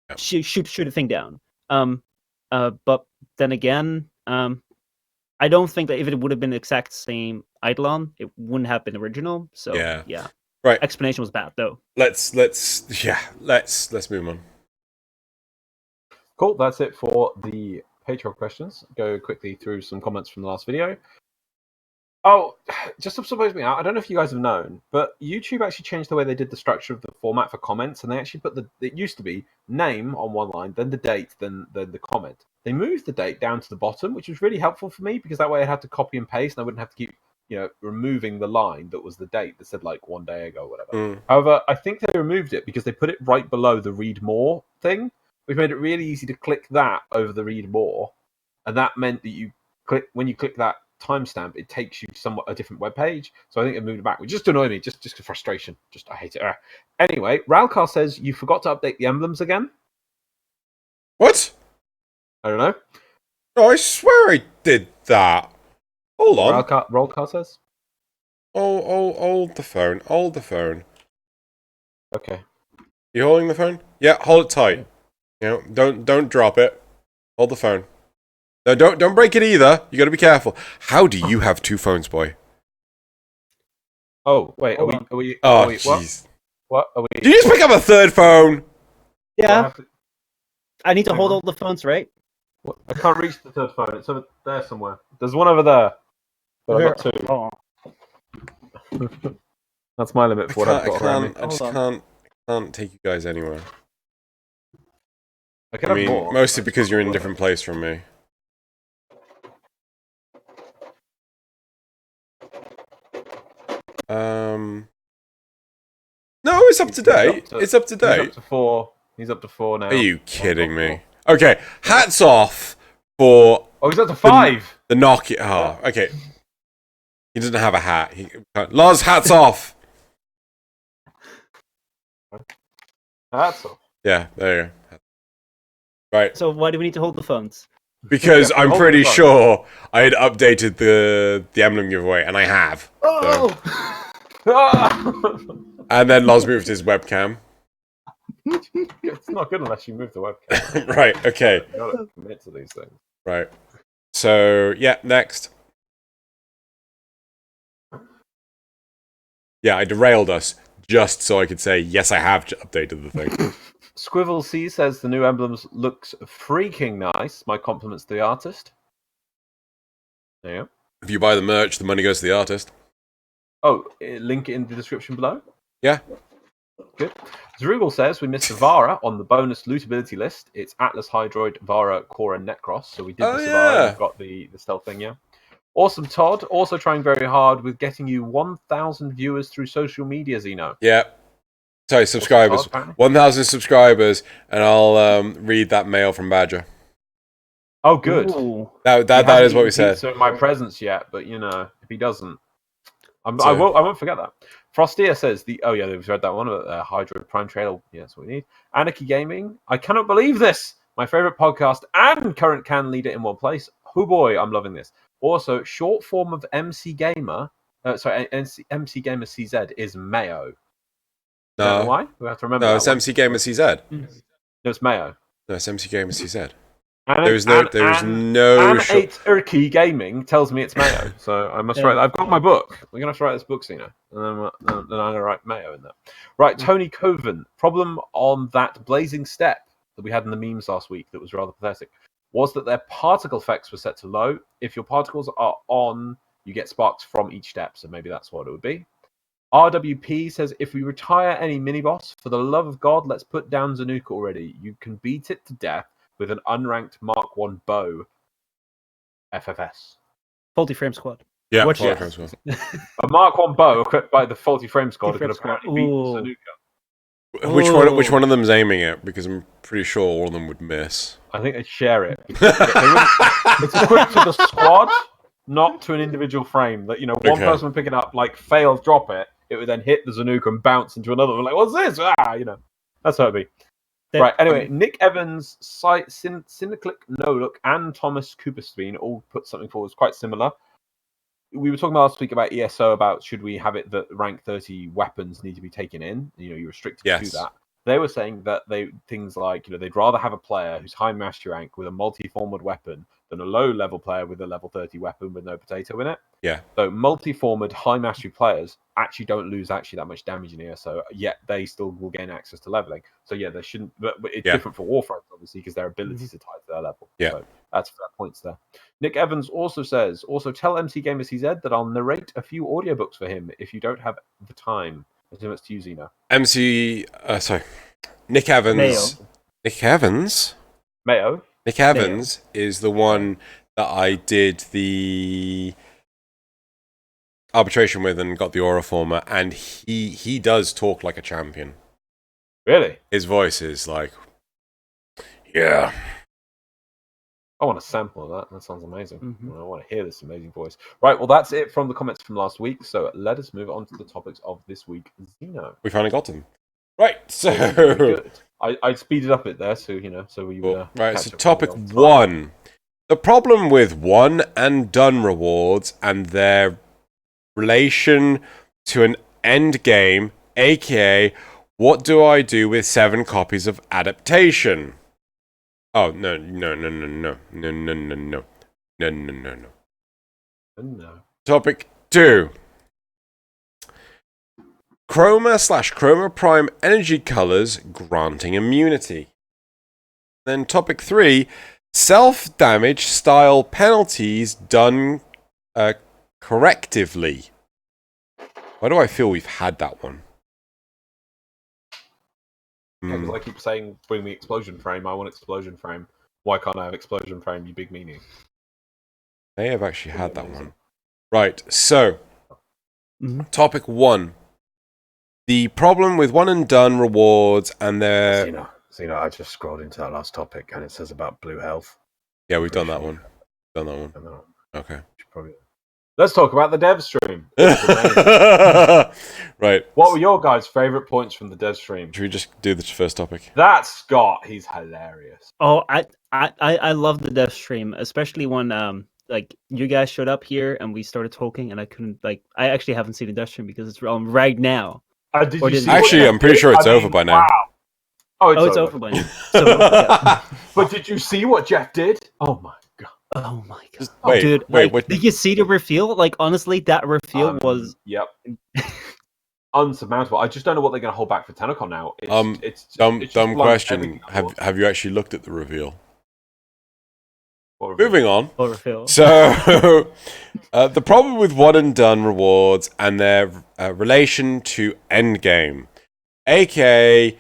Yeah. Shoot a thing down. But then again, I don't think that if it would have been the exact same Eidolon, it wouldn't have been original. So yeah. Right. Explanation was bad though. Let's move on. Cool. That's it for the Patreon questions. Go quickly through some comments from the last video. Oh, just to suppose me out, I don't know if you guys have known, but YouTube actually changed the way they did the structure of the format for comments, and they actually put it used to be name on one line, then the date, then the comment. They moved the date down to the bottom, which was really helpful for me, because that way I had to copy and paste, and I wouldn't have to keep, removing the line that was the date that said 1 day ago, or whatever. However, I think they removed it because they put it right below the read more thing, which made it really easy to click that over the read more, and that meant that when you click that timestamp, it takes you to somewhat a different web page. So I think it moved it back, which just annoyed me, just frustration. I hate it. Anyway, Ralcar says you forgot to update the emblems again. What? I don't know. No, I swear I did that. Hold on. Ralcar says. Hold the phone. Hold the phone. Okay. You holding the phone? Yeah, hold it tight. Don't drop it. Hold the phone. No, don't break it either. You got to be careful. How do you have two phones, boy? Oh wait, are we? Oh jeez. What are we? Did you just pick up a third phone? Yeah. I need to hold all the phones, right? I can't reach the third phone. It's over there somewhere. There's one over there. But I've got two. Oh. That's my limit for what I've got around me. I just can't take you guys anywhere. I mean, more. Mostly because you're in a different place from me. No, it's up to date. It's up to date. He's up to 4. He's up to 4 now. Are you kidding me? Okay, hats off for. Oh, he's up to 5. The Nokia. Oh, okay. He doesn't have a hat. Loz, hats off. Hats off. Yeah, there you go. Right. So why do we need to hold the phones? Because I'm pretty sure I had updated the emblem giveaway, and I have. Oh! So. And then Loz moved his webcam. It's not good unless you move the webcam. Right, okay. You gotta commit to these things. Right. So, yeah, next. Yeah, I derailed us just so I could say, yes, I have updated the thing. Squivel C says the new emblems looks freaking nice. My compliments to the artist. There you go. If you buy the merch, the money goes to the artist. Oh, link it in the description below. Yeah. Good. Zrugal says we missed the Vara on the bonus lootability list. It's Atlas, Hydroid, Vara, Core, and Necros. So we did the Vara. We've got the stealth thing, yeah. Awesome, Todd. Also trying very hard with getting you 1,000 viewers through social media, Xeno. Yeah. Sorry, subscribers. 1,000 subscribers, and I'll read that mail from Badger. Oh, good. That is what we said. So my presence yet, but if he doesn't, I won't forget that. Frostia says we've read that one about Hydro Prime Trail. Yeah, that's what we need. Anarchy Gaming. I cannot believe this. My favorite podcast and current can leader in one place. Oh boy, I'm loving this. Also, short form of MC Gamer. MC Gamer CZ is Mayo. No. Why? We have to remember. No, it's MC Gamer CZ. No, it's Mayo. No, it's MC Gamer CZ. There's no. Urki Gaming tells me it's Mayo, so I must write. I've got my book. We're gonna have to write this book, Xeno, and then I'm gonna write Mayo in there. Right, Tony Coven. Problem on that blazing step that we had in the memes last week that was rather pathetic was that their particle effects were set to low. If your particles are on, you get sparks from each step. So maybe that's what it would be. RWP says, if we retire any mini-boss, for the love of God, let's put down Zanuka already. You can beat it to death with an unranked Mark 1 bow. FFS. Faulty Frame Squad. Yeah, Faulty Frame Squad. A Mark 1 bow equipped by the Faulty Frame Squad could apparently beat Zanuka. Which one of them's aiming it? Because I'm pretty sure all of them would miss. I think they share it. It's equipped to the squad, not to an individual frame. That one person would pick it up, fail, drop it. It would then hit the Zanuka and bounce into another one. Like, what's this? That's how it'd be. Right. Anyway, Nick Evans, Cyniclic No Look, and Thomas Cooperstein all put something forward. It's quite similar. We were talking last week about ESO, about should we have it that rank 30 weapons need to be taken in? You're restricted to that. They were saying that things like, they'd rather have a player who's high mastery rank with a multi-formed weapon than a low-level player with a level 30 weapon with no potato in it. Yeah. So multi-formed, high mastery players actually don't lose that much damage in ESO, yet they still will gain access to leveling. So yeah, they shouldn't. But it's different for Warframe, obviously, because their abilities are tied to their level. Yeah. So that's fair points there. Nick Evans also says, tell MC Gamer CZ that I'll narrate a few audiobooks for him if you don't have the time. I assume it's to you, Xeno. Nick Evans. Mayo. Nick Evans? Mayo. Nick Evans is the one that I did the arbitration with and got the aura former, and he does talk like a champion. Really? His voice is like, yeah. I want a sample of that. That sounds amazing. Mm-hmm. I want to hear this amazing voice. Right, well, that's it from the comments from last week. So let us move on to the topics of this week. Xeno. We finally got them. Right, so good. I speeded up it there, so so we right. So topic 1: the problem with one and done rewards and their relation to an end game, aka what do I do with 7 copies of adaptation? Oh no. Topic 2. Chroma Prime energy colors granting immunity. Then topic 3, self-damage style penalties done correctively. Why do I feel we've had that one? Because I keep saying, bring me explosion frame. I want explosion frame. Why can't I have explosion frame, you big meanie? They have actually had that one. Right, so topic 1. The problem with one and done rewards and their... Xeno, I just scrolled into that last topic and it says about blue health. Yeah, we've done that one. Okay. Let's talk about the dev stream. Right. What were your guys' favourite points from the dev stream? Should we just do this first topic? That's Scott. He's hilarious. Oh, I love the dev stream, especially when you guys showed up here and we started talking and I couldn't I actually haven't seen the dev stream because it's right now. Actually, I'm pretty sure it's over by now. Wow. Oh, it's over by now. So, yeah. But did you see what Jeff did? Oh my god. Oh my god. Wait, dude, did you see the reveal? Honestly, that reveal was... Yep. unsurmountable. I just don't know what they're going to hold back for TennoCon now. It's dumb question. Have you actually looked at the reveal? Moving on. So, the problem with one and done rewards and their relation to endgame, aka,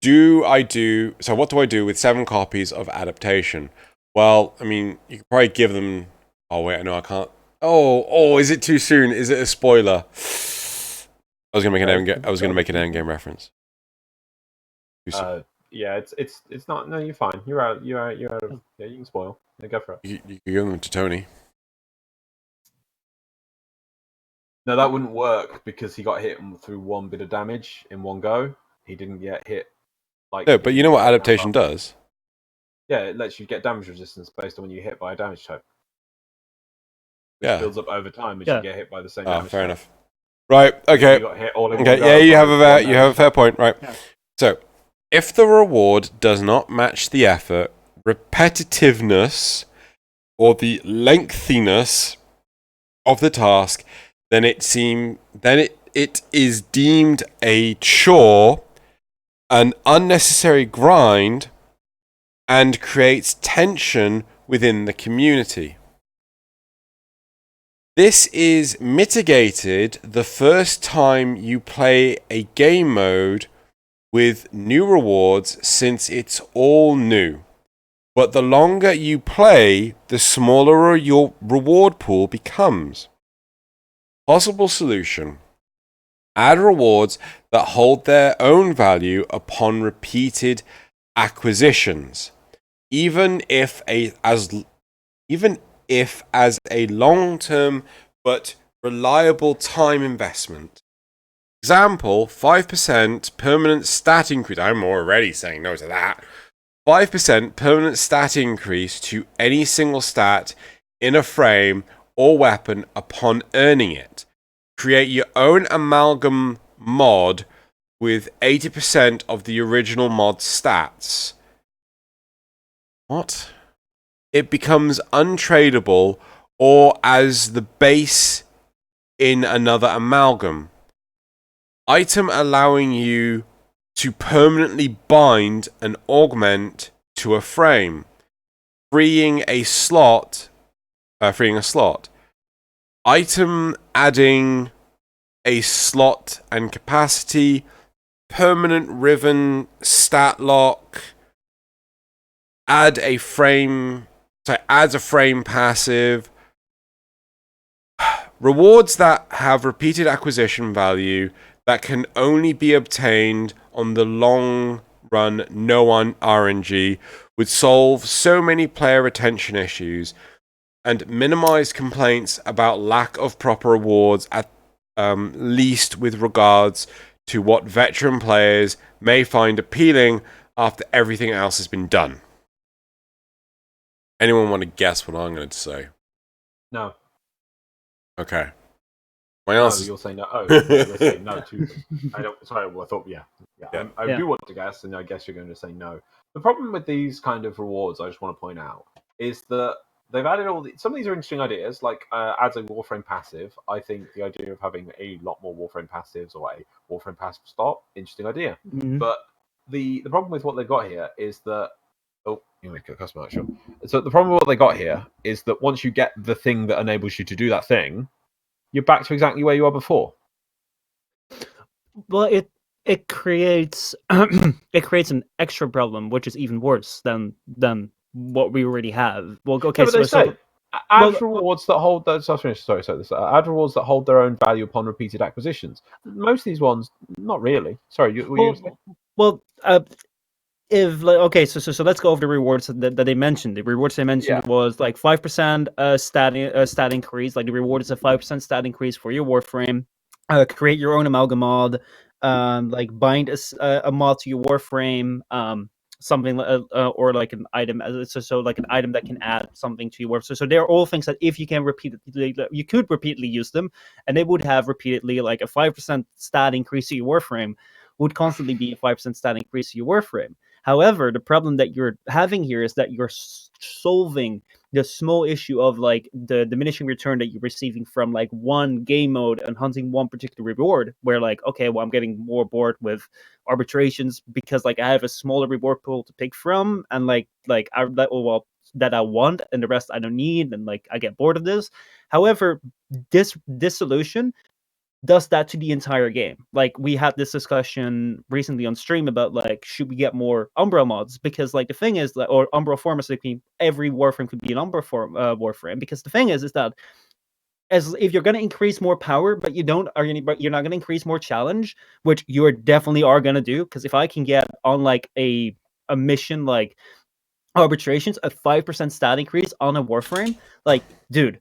so what do I do with 7 copies of Adaptation? Well, I mean, you could probably give them. Oh wait, no, I can't. Oh, is it too soon? Is it a spoiler? I was gonna make an endgame reference. Yeah, it's not. No, you're fine. You're out. Yeah, you can spoil. Yeah, go for it. You can give them to Tony. No, that wouldn't work because he got hit through 1 bit of damage in one go. He didn't get hit. No, but you know what Adaptation does? Yeah, it lets you get damage resistance based on when you hit by a damage type. It builds up over time as you get hit by the same damage. Fair enough. Right, okay. You got hit all in okay, yeah, you have a fair point, right. Yeah. So, if the reward does not match the effort, repetitiveness, or the lengthiness of the task, then it is deemed a chore, an unnecessary grind, and creates tension within the community. This is mitigated the first time you play a game mode with new rewards, since it's all new. But the longer you play, the smaller your reward pool becomes. Possible solution: add rewards that hold their own value upon repeated acquisitions, even if as a long-term but reliable time investment. Example, 5% permanent stat increase. I'm already saying no to that. 5% permanent stat increase to any single stat in a frame or weapon upon earning it. Create your own amalgam mod with 80% of the original mod stats. What? It becomes untradeable or as the base in another amalgam. Item allowing you to permanently bind and augment to a frame, freeing a slot. Item adding a slot and capacity, permanent ribbon stat lock, adds a frame passive, rewards that have repeated acquisition value that can only be obtained on the long run. No one RNG would solve so many player retention issues and minimize complaints about lack of proper rewards, at least with regards to what veteran players may find appealing after everything else has been done. Anyone want to guess what I'm going to say? No. Okay. My answer. No, you'll say no. Oh, you'll say no too. I don't. Sorry. Well, I thought yeah. I do want to guess, and I guess you're going to say no. The problem with these kind of rewards, I just want to point out, is that they've added some of these are interesting ideas, like adds a Warframe passive. I think the idea of having a lot more Warframe passives or a Warframe passive stop, interesting idea. Mm-hmm. But the problem with what they've got here is that you make a customer action. So the problem with what they got here is that once you get the thing that enables you to do that thing, you're back to exactly where you were before. Well, it creates an extra problem, which is even worse than what we already have. Well, okay, add rewards that hold those. Add rewards that hold their own value upon repeated acquisitions. Most of these ones, not really. Sorry, if so let's go over the rewards that they mentioned. The rewards they mentioned was like 5% stat increase. Like the reward is a 5% stat increase for your Warframe. Create your own amalgam mod. Like bind a mod to your Warframe. Something or like an item, so like an item that can add something to your Warframe. So they're all things that if you can you could repeatedly use them, and they would have repeatedly like a 5% stat increase to your Warframe would constantly be a 5% stat increase to your Warframe. However, the problem that you're having here is that you're solving the small issue of like the diminishing return that you're receiving from like one game mode and hunting one particular reward, where like, okay, well, I'm getting more bored with arbitrations because like I have a smaller reward pool to pick from, and like I that I want and the rest I don't need, and like I get bored of this. However, this solution does that to the entire game. Like we had this discussion recently on stream about like, should we get more Umbra mods? Because like the thing is that, or Umbra formats, like every Warframe could be an Umbra Warframe. Because the thing is that as if you're going to increase more power, but you're not going to increase more challenge, which you definitely are going to do. Because if I can get on like a mission like arbitrations, a 5% stat increase on a Warframe, like, dude,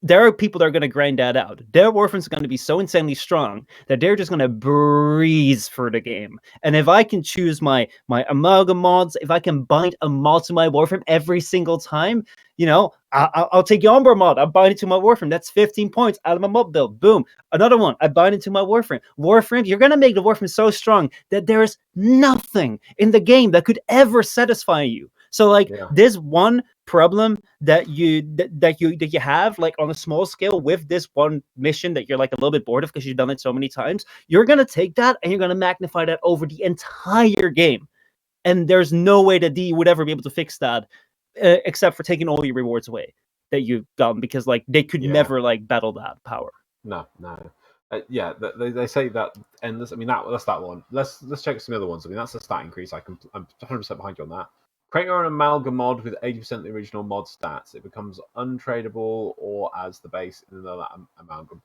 there are people that are going to grind that out. Their Warframe's going to be so insanely strong that they're just going to breeze for the game. And if I can choose my amalgam mods, if I can bind a mod to my Warframe every single time, you know, I'll take your Umbra mod. I'll bind it to my Warframe. That's 15 points out of my mob build. Boom. Another one. I bind it to my Warframe. Warframe, you're going to make the Warframe so strong that there is nothing in the game that could ever satisfy you. So like this one problem that you have like on a small scale with this one mission that you're like a little bit bored of because you've done it so many times, you're gonna take that and you're gonna magnify that over the entire game, and there's no way that D would ever be able to fix that except for taking all your rewards away that you've gotten, because like they could never like battle that power. No. They say that endless. I mean that's that one. Let's check some other ones. I mean that's a stat increase. I'm 100% behind you on that. Create your own amalgam mod with 80% of the original mod stats. It becomes untradeable or as the base in another amalgam.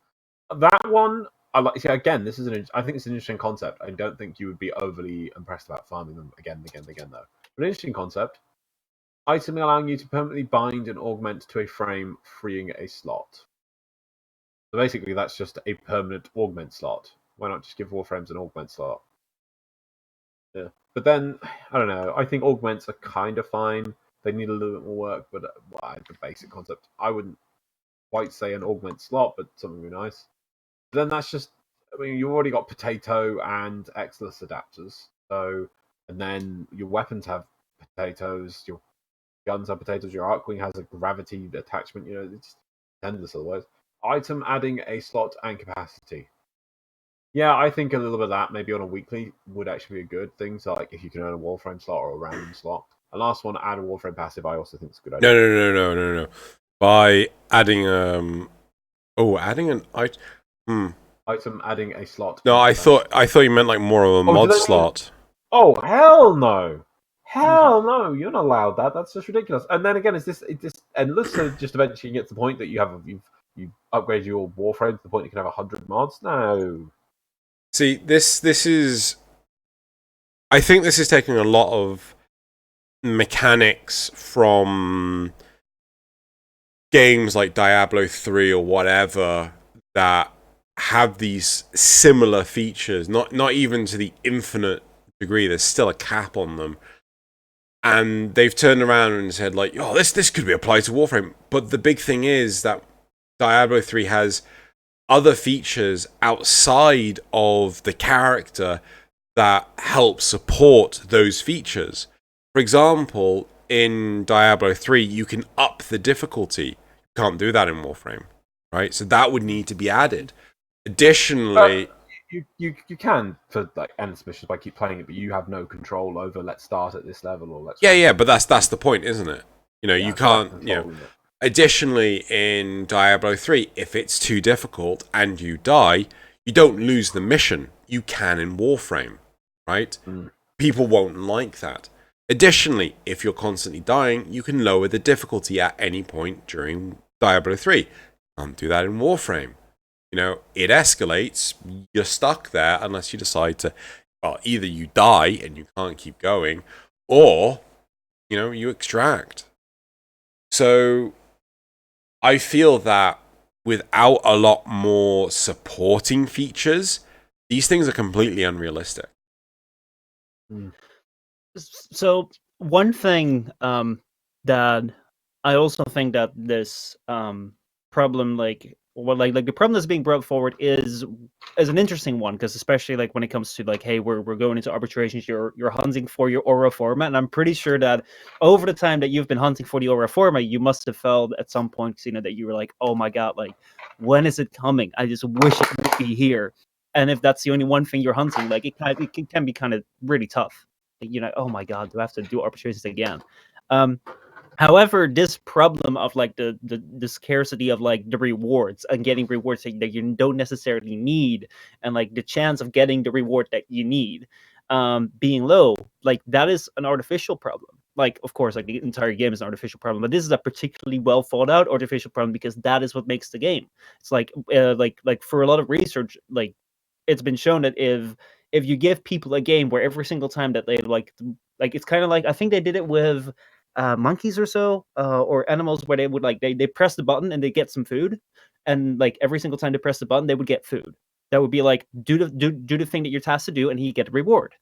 That one, I like. See, again, I think it's an interesting concept. I don't think you would be overly impressed about farming them again, though. But an interesting concept. Item allowing you to permanently bind and augment to a frame, freeing a slot. So basically, that's just a permanent augment slot. Why not just give Warframes an augment slot? Yeah. But then, I don't know, I think augments are kind of fine. They need a little bit more work, but the basic concept, I wouldn't quite say an augment slot, but something really nice. But then that's just, I mean, you've already got potato and Xless adapters. So, and then your weapons have potatoes, your guns have potatoes, your Arcwing has a gravity attachment, you know, it's just endless otherwise. Item adding a slot and capacity. Yeah, I think a little bit of that, maybe on a weekly, would actually be a good thing. So, like, if you can earn a Warframe slot or a random slot. And last one, add a Warframe passive, I also think it's a good idea. No. By adding adding an item. Item adding a slot. No, I thought you meant like more of a mod slot. Oh, hell no. Hell no, you're not allowed that. That's just ridiculous. And then again, it's this endless, so just eventually you get to the point that you've upgraded your Warframe to the point you can have 100 mods? No. See, this is... I think this is taking a lot of mechanics from games like Diablo 3 or whatever that have these similar features, not even to the infinite degree. There's still a cap on them. And they've turned around and said, like, oh, this could be applied to Warframe. But the big thing is that Diablo 3 has other features outside of the character that help support those features. For example, in Diablo 3, you can up the difficulty. You can't do that in Warframe, right? So that would need to be added. Additionally... You can for like endless missions by keep playing it, but you have no control over let's start at this level or let's... Yeah, but that's the point, isn't it? You know, you can't... You know, additionally, in Diablo 3, if it's too difficult and you die, you don't lose the mission. You can in Warframe, right? People won't like that. Additionally, if you're constantly dying, you can lower the difficulty at any point during Diablo 3. Can't do that in Warframe. You know, it escalates, you're stuck there unless you decide to, well, either you die and you can't keep going, or, you know, you extract. So, I feel that without a lot more supporting features, these things are completely unrealistic. So, one thing that I also think that this problem, like, like the problem that's being brought forward is an interesting one, because especially like when it comes to like, hey, we're going into arbitrations, you're hunting for your aura format, and I'm pretty sure that over the time that you've been hunting for the aura format, you must have felt at some point, you know, that you were like, oh my god, like when is it coming? I just wish it would be here. And if that's the only one thing you're hunting, like it can be kind of really tough. You know, oh my god, do I have to do arbitrations again? However, this problem of like the scarcity of like the rewards and getting rewards that you don't necessarily need, and like the chance of getting the reward that you need being low, like that is an artificial problem. Like, of course, like the entire game is an artificial problem, but this is a particularly well thought out artificial problem because that is what makes the game. It's like for a lot of research, like it's been shown that if you give people a game where every single time that they like it's kind of like, I think they did it with monkeys or so, or animals, where they would like they press the button and they get some food, and like every single time they press the button they would get food. That would be like, do the thing that you're tasked to do and you get a reward.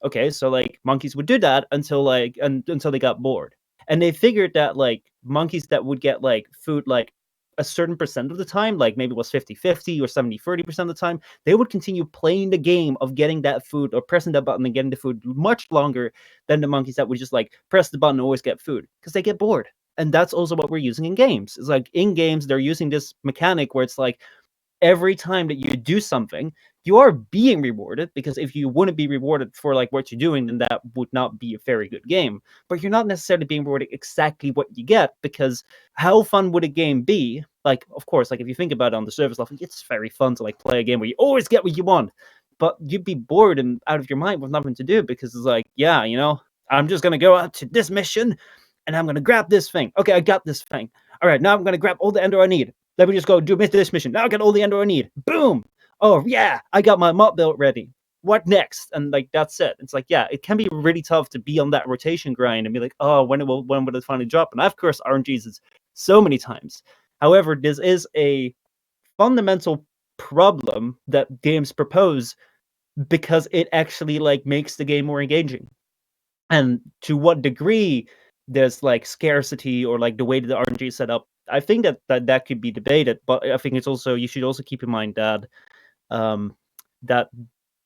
Okay, so like monkeys would do that until until they got bored, and they figured that like monkeys that would get like food like a certain percent of the time, like maybe it was 50-50 or 70-30% of the time, they would continue playing the game of getting that food or pressing that button and getting the food much longer than the monkeys that would just like press the button and always get food, because they get bored. And that's also what we're using in games. It's like in games they're using this mechanic where it's like every time that you do something, you are being rewarded, because if you wouldn't be rewarded for like what you're doing, then that would not be a very good game. But you're not necessarily being rewarded exactly what you get, because how fun would a game be? Like, of course, like if you think about it on the surface level, it's very fun to like play a game where you always get what you want, but you'd be bored and out of your mind with nothing to do, because it's like, yeah, you know, I'm just gonna go out to this mission and I'm gonna grab this thing. Okay, I got this thing. All right, now I'm gonna grab all the ender I need. Let me just go do this mission. Now I got all the ender I need. Boom! Oh yeah, I got my mob built ready. What next? And like that's it. It's like, yeah, it can be really tough to be on that rotation grind and be like, oh, when will it finally drop? And I've cursed RNGs so many times. However, this is a fundamental problem that games propose, because it actually like makes the game more engaging. And to what degree there's like scarcity or like the way that the RNG is set up, I think that could be debated. But I think it's also, you should also keep in mind that that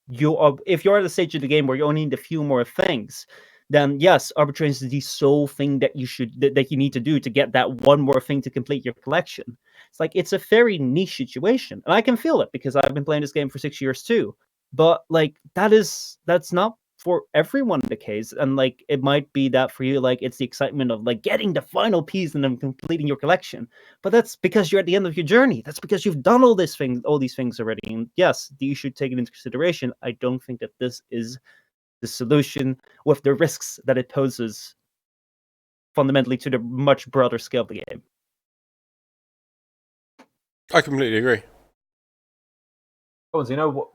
you are, if you're at a stage of the game where you only need a few more things, then yes, arbitration is the sole thing that you need to do to get that one more thing to complete your collection. It's like, it's a very niche situation, and I can feel it because I've been playing this game for 6 years too. But like that's not for everyone the case, and like it might be that for you, like it's the excitement of like getting the final piece and then completing your collection, but that's because you're at the end of your journey. That's because you've done all these things already. And yes, you should take it into consideration. I don't think that this is the solution, with the risks that it poses fundamentally to the much broader scale of the game. I completely agree. Oh, do you know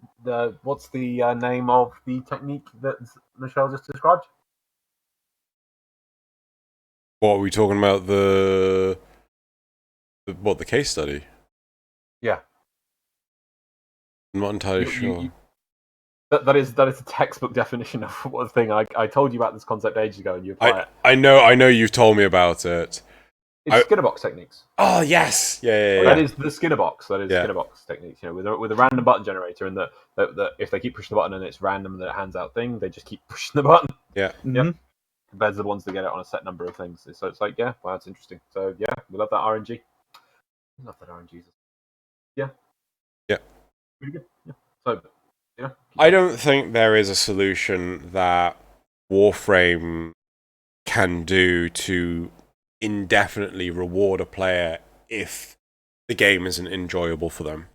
what's the name of the technique that Michel just described? What are we talking about? The case study? Yeah. I'm not entirely sure. That is a textbook definition of one thing. I told you about this concept ages ago, and you apply it. I know you've told me about it. It's Skinnerbox techniques. Oh yes, yeah. That is the Skinnerbox. That is Skinnerbox techniques. You know, with a random button generator, and that if they keep pushing the button and it's random and it hands out thing, they just keep pushing the button. Yeah. Mm-hmm. Yep. Compared to the ones that get it on a set number of things. So it's like, yeah, wow, that's interesting. So yeah, we love that RNG. We love that RNG. Yeah. Yeah. Pretty good. Yeah. So yeah. I don't think there is a solution that Warframe can do to indefinitely reward a player if the game isn't enjoyable for them.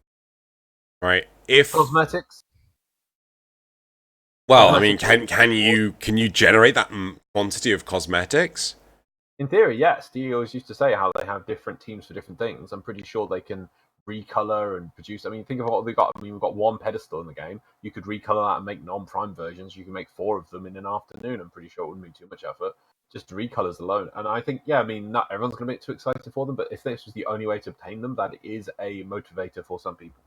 Right? If cosmetics. Well, I mean, can you generate that quantity of cosmetics? In theory, yes. DE always used to say how they have different teams for different things. I'm pretty sure they can recolor and produce. I mean, think of what we've got. I mean, we've got one pedestal in the game. You could recolor that and make non-prime versions. You can make 4 of them in an afternoon. I'm pretty sure it wouldn't be too much effort. Just recolors alone. And I think, yeah, I mean, not everyone's going to be too excited for them, but if this was the only way to obtain them, that is a motivator for some people.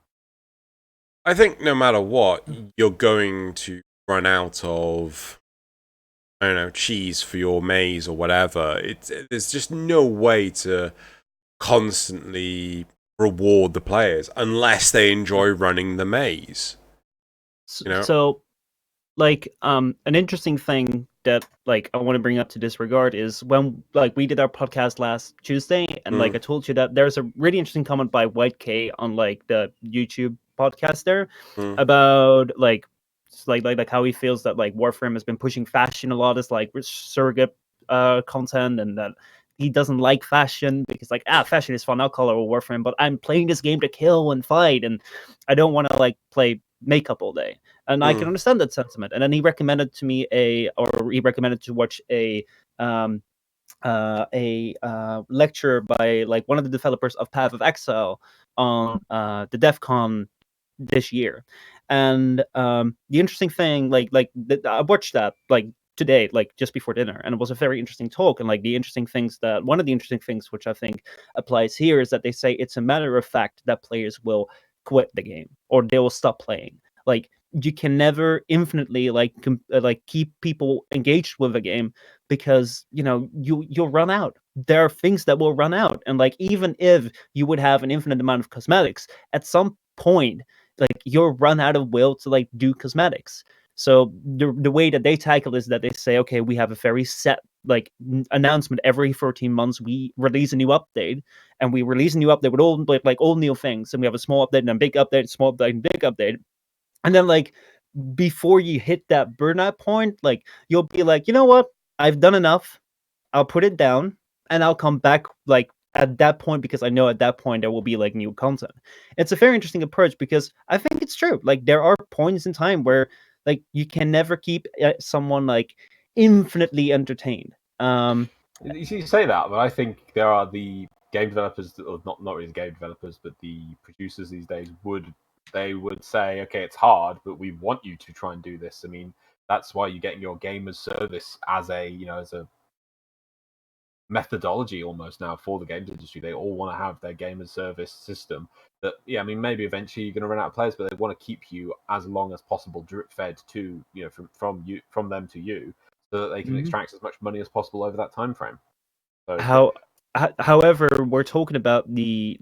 I think no matter what, you're going to run out of, I don't know, cheese for your maize or whatever. There's just no way to constantly reward the players unless they enjoy running the maze. You know? So, like, an interesting thing that like I want to bring up to this regard is when like we did our podcast last Tuesday, and like I told you that there's a really interesting comment by White K on like the YouTube podcast there about like how he feels that like Warframe has been pushing fashion a lot as like surrogate content, and that he doesn't like fashion because like fashion is fun, I'll color a Warframe, but I'm playing this game to kill and fight, and I don't want to like play makeup all day. And I can understand that sentiment. And then he recommended to me to watch a lecture by like one of the developers of Path of Exile on the DEF CON this year. And the interesting thing, I watched that like today, like just before dinner, and it was a very interesting talk. And like one of the interesting things which I think applies here is that they say it's a matter of fact that players will quit the game or they will stop playing. Like, you can never infinitely like keep people engaged with a game, because you'll run out. There are things that will run out, and like even if you would have an infinite amount of cosmetics, at some point like you'll run out of will to like do cosmetics. So the way that they tackle is that they say, okay, we have a very set like announcement every 14 months. We release a new update, and we release a new update with all new things, and we have a small update and a big update, small update and big update. And then like before you hit that burnout point, like you'll be like, you know what? I've done enough. I'll put it down and I'll come back like at that point, because I know at that point there will be like new content. It's a very interesting approach, because I think it's true. Like there are points in time where like you can never keep someone like infinitely entertained. You say that, but I think there are the game developers, or not really the game developers, but the producers these days would say, okay, it's hard, but we want you to try and do this. I mean, that's why you're getting your game as service as a methodology almost now for the games industry. They all want to have their game as service system. That I mean, maybe eventually you're going to run out of players, but they want to keep you as long as possible drip fed to from them to you, so that they can extract as much money as possible over that time frame. So, However, we're talking about the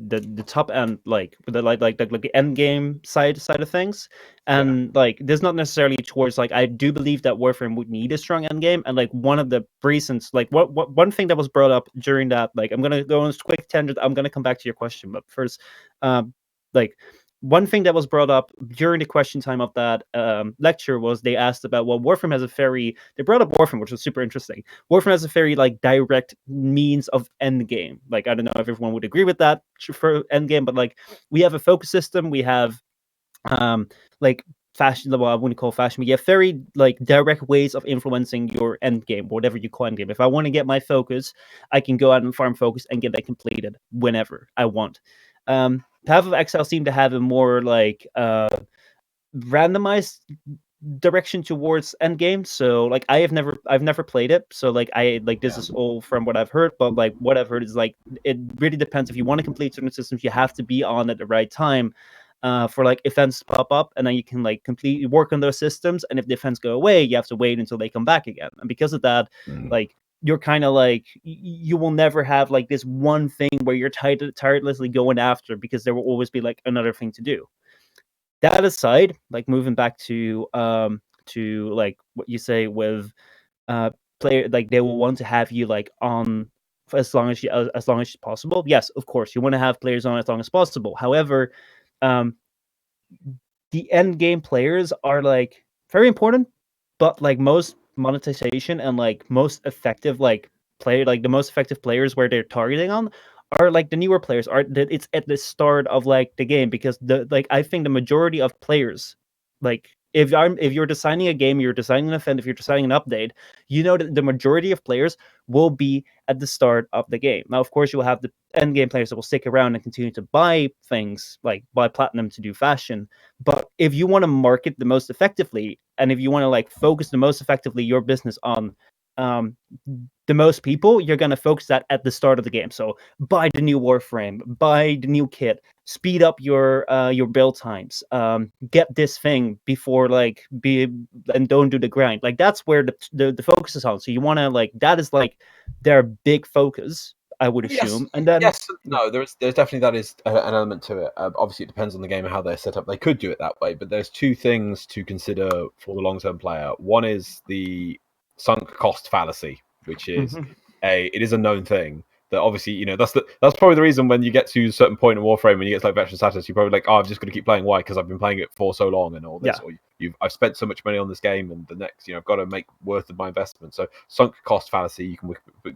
top end, like the end game side of things, and like there's not necessarily towards like I do believe that Warframe would need a strong end game, and like one of the reasons, like what one thing that was brought up during that, like I'm gonna go on a quick tangent. I'm gonna come back to your question, but first, like one thing that was brought up during the question time of that lecture was they asked about, well, Warframe has they brought up Warframe, which was super interesting. Warframe has a very like direct means of end game. Like I don't know if everyone would agree with that for end game, but like we have a focus system, we have like fashion, well, I wouldn't call fashion, but you have very like direct ways of influencing your end game, whatever you call end game. If I want to get my focus, I can go out and farm focus and get that completed whenever I want. Path of Exile seemed to have a more like randomized direction towards endgame. So like I've never played it. So like this is all from what I've heard, but like what I've heard is like it really depends. If you want to complete certain systems, you have to be on at the right time for like events to pop up, and then you can like completely work on those systems. And if the events go away, you have to wait until they come back again. And because of that, like you're kind of like you will never have like this one thing where you're tirelessly going after, because there will always be like another thing to do. That aside, like moving back to like what you say with player, like they will want to have you like on for as long as possible. Yes, of course, you want to have players on as long as possible. However, the end game players are like very important, but like most monetization and like most effective like the most effective players where they're targeting on are like the newer players. It's at the start of like the game, because I think the majority of players, like if you're designing a game, you're designing an event, if you're designing an update, you know that the majority of players will be at the start of the game. Now, of course, you will have the end game players that will stick around and continue to buy things, like buy platinum to do fashion. But if you want to market the most effectively, and if you want to like focus the most effectively your business on the most people, you're going to focus that at the start of the game. So buy the new Warframe, buy the new kit, speed up your build times, get this thing before and don't do the grind. Like that's where the focus is on. So you want to like, that is like their big focus. I would assume. And then no, there's definitely that is an element to it. Obviously, it depends on the game and how they're set up. They could do it that way, but there's two things to consider for the long-term player. One is the sunk cost fallacy, which is it is a known thing. That obviously, that's probably the reason when you get to a certain point in Warframe, when you get to like veteran status, you're probably like, oh, I've just got to keep playing. Why? Because I've been playing it for so long and all this. Yeah. Or I've spent so much money on this game, and the next, I've got to make worth of my investment. So sunk cost fallacy, you can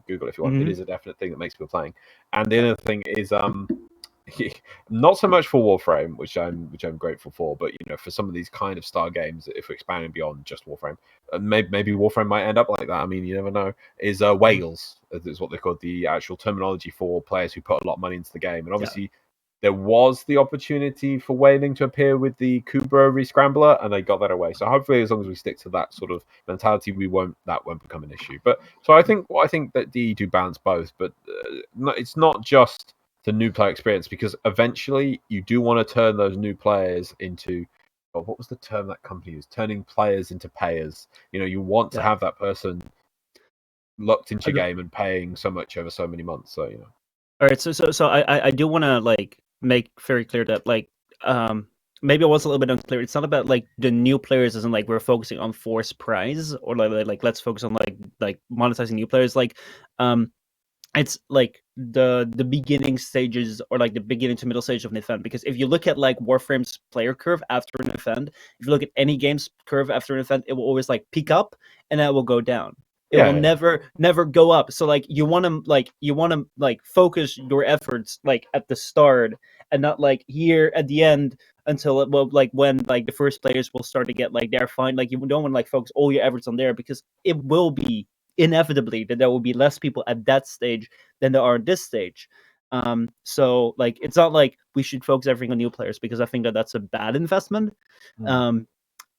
Google if you want. It is a definite thing that makes people playing. And the other thing is not so much for Warframe, which I'm grateful for, but for some of these kind of star games, if we're expanding beyond just Warframe, maybe Warframe might end up like that. I mean, you never know. Is whales is what they call the actual terminology for players who put a lot of money into the game, and obviously there was the opportunity for whaling to appear with the Kubra rescrambler, and they got that away. So hopefully, as long as we stick to that sort of mentality, that won't become an issue. But so I think that DE do balance both, but it's not just the new player experience, because eventually you do want to turn those new players into what was the term that company used? Turning players into payers. You want to have that person locked into your game and paying so much over so many months. So All right, so I do want to make very clear that maybe I was a little bit unclear. It's not about the new players, isn't we're focusing on force prize or let's focus on like monetizing new players. It's the beginning stages or the beginning to middle stage of an event, because if you look at Warframe's player curve after an event, if you look at any game's curve after an event, it will always peak up and then it will go down. It will never go up. So you want to focus your efforts at the start and not here at the end until when the first players will start to get they're fine. You don't want to focus all your efforts on there, because it will be inevitably that there will be less people at that stage than there are at this stage. So it's not we should focus everything on new players, because I think that that's a bad investment.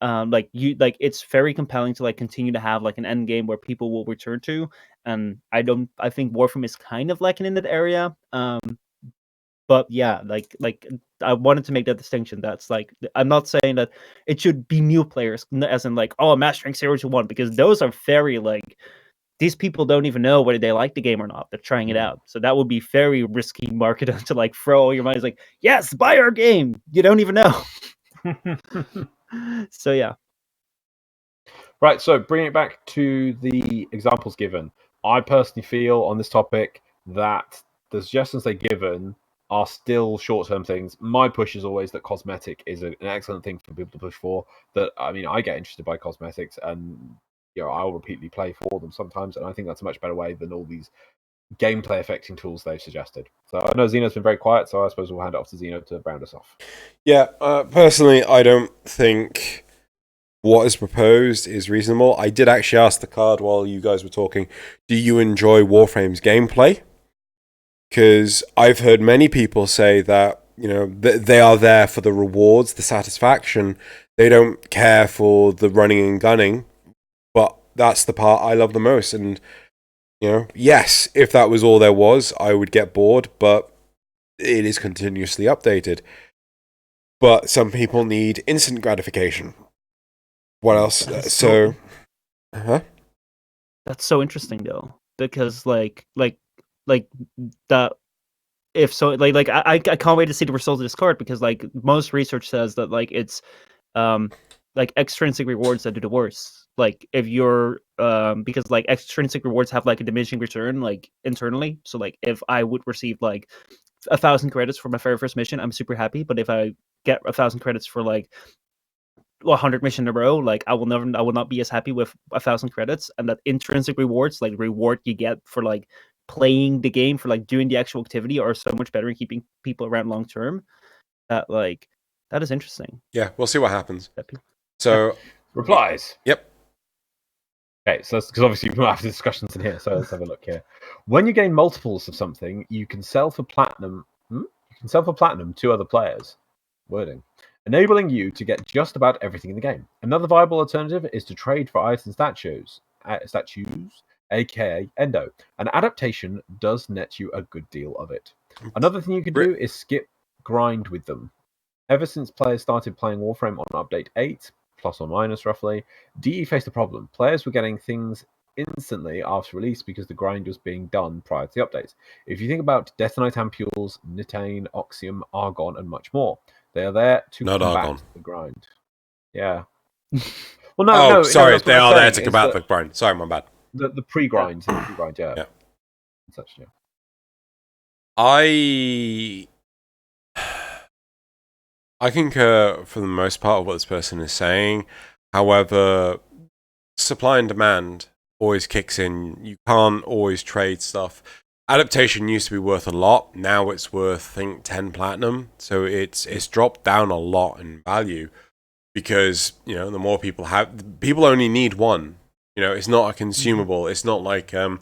It's very compelling to continue to have an end game where people will return to, and I think Warframe is kind of lacking in that area. But yeah, I wanted to make that distinction. That's I'm not saying that it should be new players, as in mastering 0 to 1, because those are very these people don't even know whether they like the game or not. They're trying it out, so that would be very risky marketing to throw all your money. It's yes, buy our game. You don't even know. So yeah. Right, so bringing it back to the examples given, I personally feel on this topic that the suggestions they've given are still short-term things. My push is always that cosmetic is an excellent thing for people to push for. That I get interested by cosmetics, and I'll repeatedly play for them sometimes, and I think that's a much better way than all these gameplay affecting tools they've suggested. So I know Xeno's been very quiet, so I suppose we'll hand it off to Xeno to round us off. Yeah, personally, I don't think what is proposed is reasonable. I did actually ask the card while you guys were talking, do you enjoy Warframe's gameplay? Because I've heard many people say that, they are there for the rewards, the satisfaction. They don't care for the running and gunning, but that's the part I love the most. And, yes, if that was all there was, I would get bored, but it is continuously updated. But some people need instant gratification. What else? That's so interesting though, because that if so I can't wait to see the results of this card, because most research says that it's extrinsic rewards that do the worst. If you're because extrinsic rewards have a diminishing return internally. So if I would receive 1,000 credits for my very first mission, I'm super happy. But if I get 1,000 credits for 100 mission in a row, I will not be as happy with 1,000 credits. And that intrinsic rewards, reward you get for playing the game, for doing the actual activity, are so much better in keeping people around long term. That that is interesting. Yeah, we'll see what happens. So replies. Yep. Okay, so because obviously we might have discussions in here, so let's have a look here. When you gain multiples of something, you can sell for platinum. You can sell for platinum to other players. Wording. Enabling you to get just about everything in the game. Another viable alternative is to trade for item statues, aka Endo. An adaptation does net you a good deal of it. Another thing you can do is skip grind with them. Ever since players started playing Warframe on update 8, plus or minus roughly, DE faced a problem. Players were getting things instantly after release because the grind was being done prior to the updates. If you think about Detonite Ampules, Nitane, Oxium, Argon, and much more, they are there to Not combat Argon. the grind. Yeah. Well, no, sorry, that's they are there to combat the grind. Sorry, my bad. The pre-grind, yeah. Such, yeah. I concur for the most part of what this person is saying. However, supply and demand always kicks in. You can't always trade stuff. Adaptation used to be worth a lot. Now it's worth, I think, 10 platinum. So it's dropped down a lot in value because, you know, the more people have, people only need one. You know, it's not a consumable. It's not like one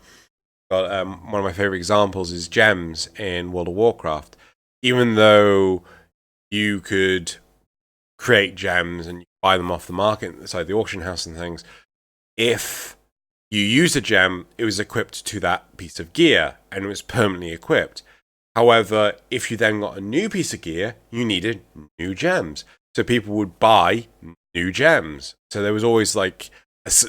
of my favorite examples is gems in World of Warcraft. Even though you could create gems and buy them off the market inside the auction house and things, if you use a gem, it was equipped to that piece of gear and it was permanently equipped. However, if you then got a new piece of gear, you needed new gems. So people would buy new gems. So there was always like,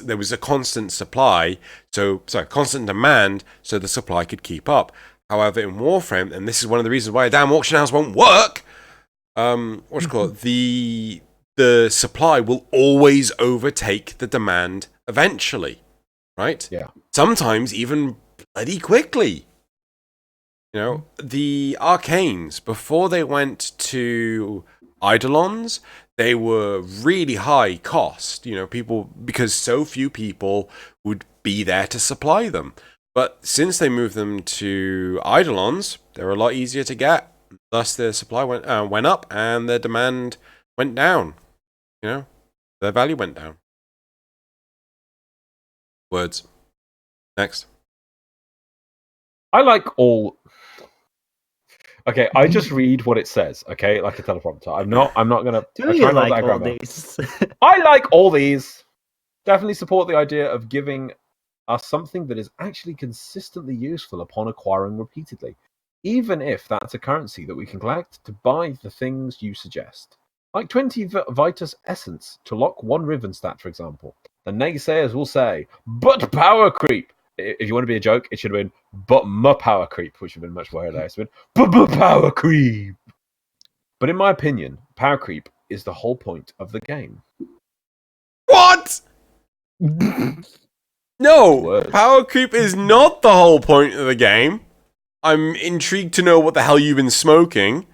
there was a constant supply, constant demand, so the supply could keep up. However, in Warframe, and this is one of the reasons why a damn auction house won't work, the supply will always overtake the demand eventually, right? Yeah. Sometimes even bloody quickly. You know, the arcanes, before they went to Eidolons, they were really high cost, you know, because so few people would be there to supply them. But since they moved them to Eidolons, they're a lot easier to get. Thus, their supply went up and their demand went down. You know, their value went down. Words. Next. I like all. Okay, I just read what it says. Okay, like a teleprompter. I'm not gonna. Do you like all these? I like all these. Definitely support the idea of giving us something that is actually consistently useful upon acquiring repeatedly, even if that's a currency that we can collect to buy the things you suggest. Like 20 Vitus Essence to lock one Riven stat, for example. The naysayers will say, but power creep. If you want to be a joke, it should have been, but my power creep, which would have been much more hilarious. But power creep. But in my opinion, power creep is the whole point of the game. What? No, power creep is not the whole point of the game. I'm intrigued to know what the hell you've been smoking.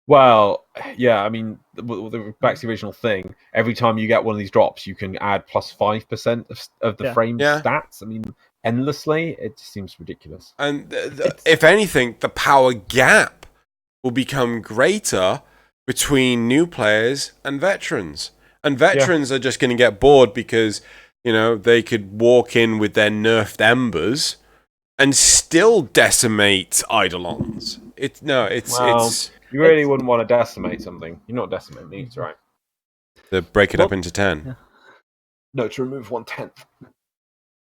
Well, yeah, I mean, back to the original thing. Every time you get one of these drops, you can add plus 5% of the frame stats. I mean, endlessly. It just seems ridiculous. And if anything, the power gap will become greater between new players and veterans. And veterans are just going to get bored because, you know, they could walk in with their nerfed embers and still decimate Eidolons. You really wouldn't want to decimate something. You're not decimating it, right? To break it up into 10. Yeah. No, to remove 1/10.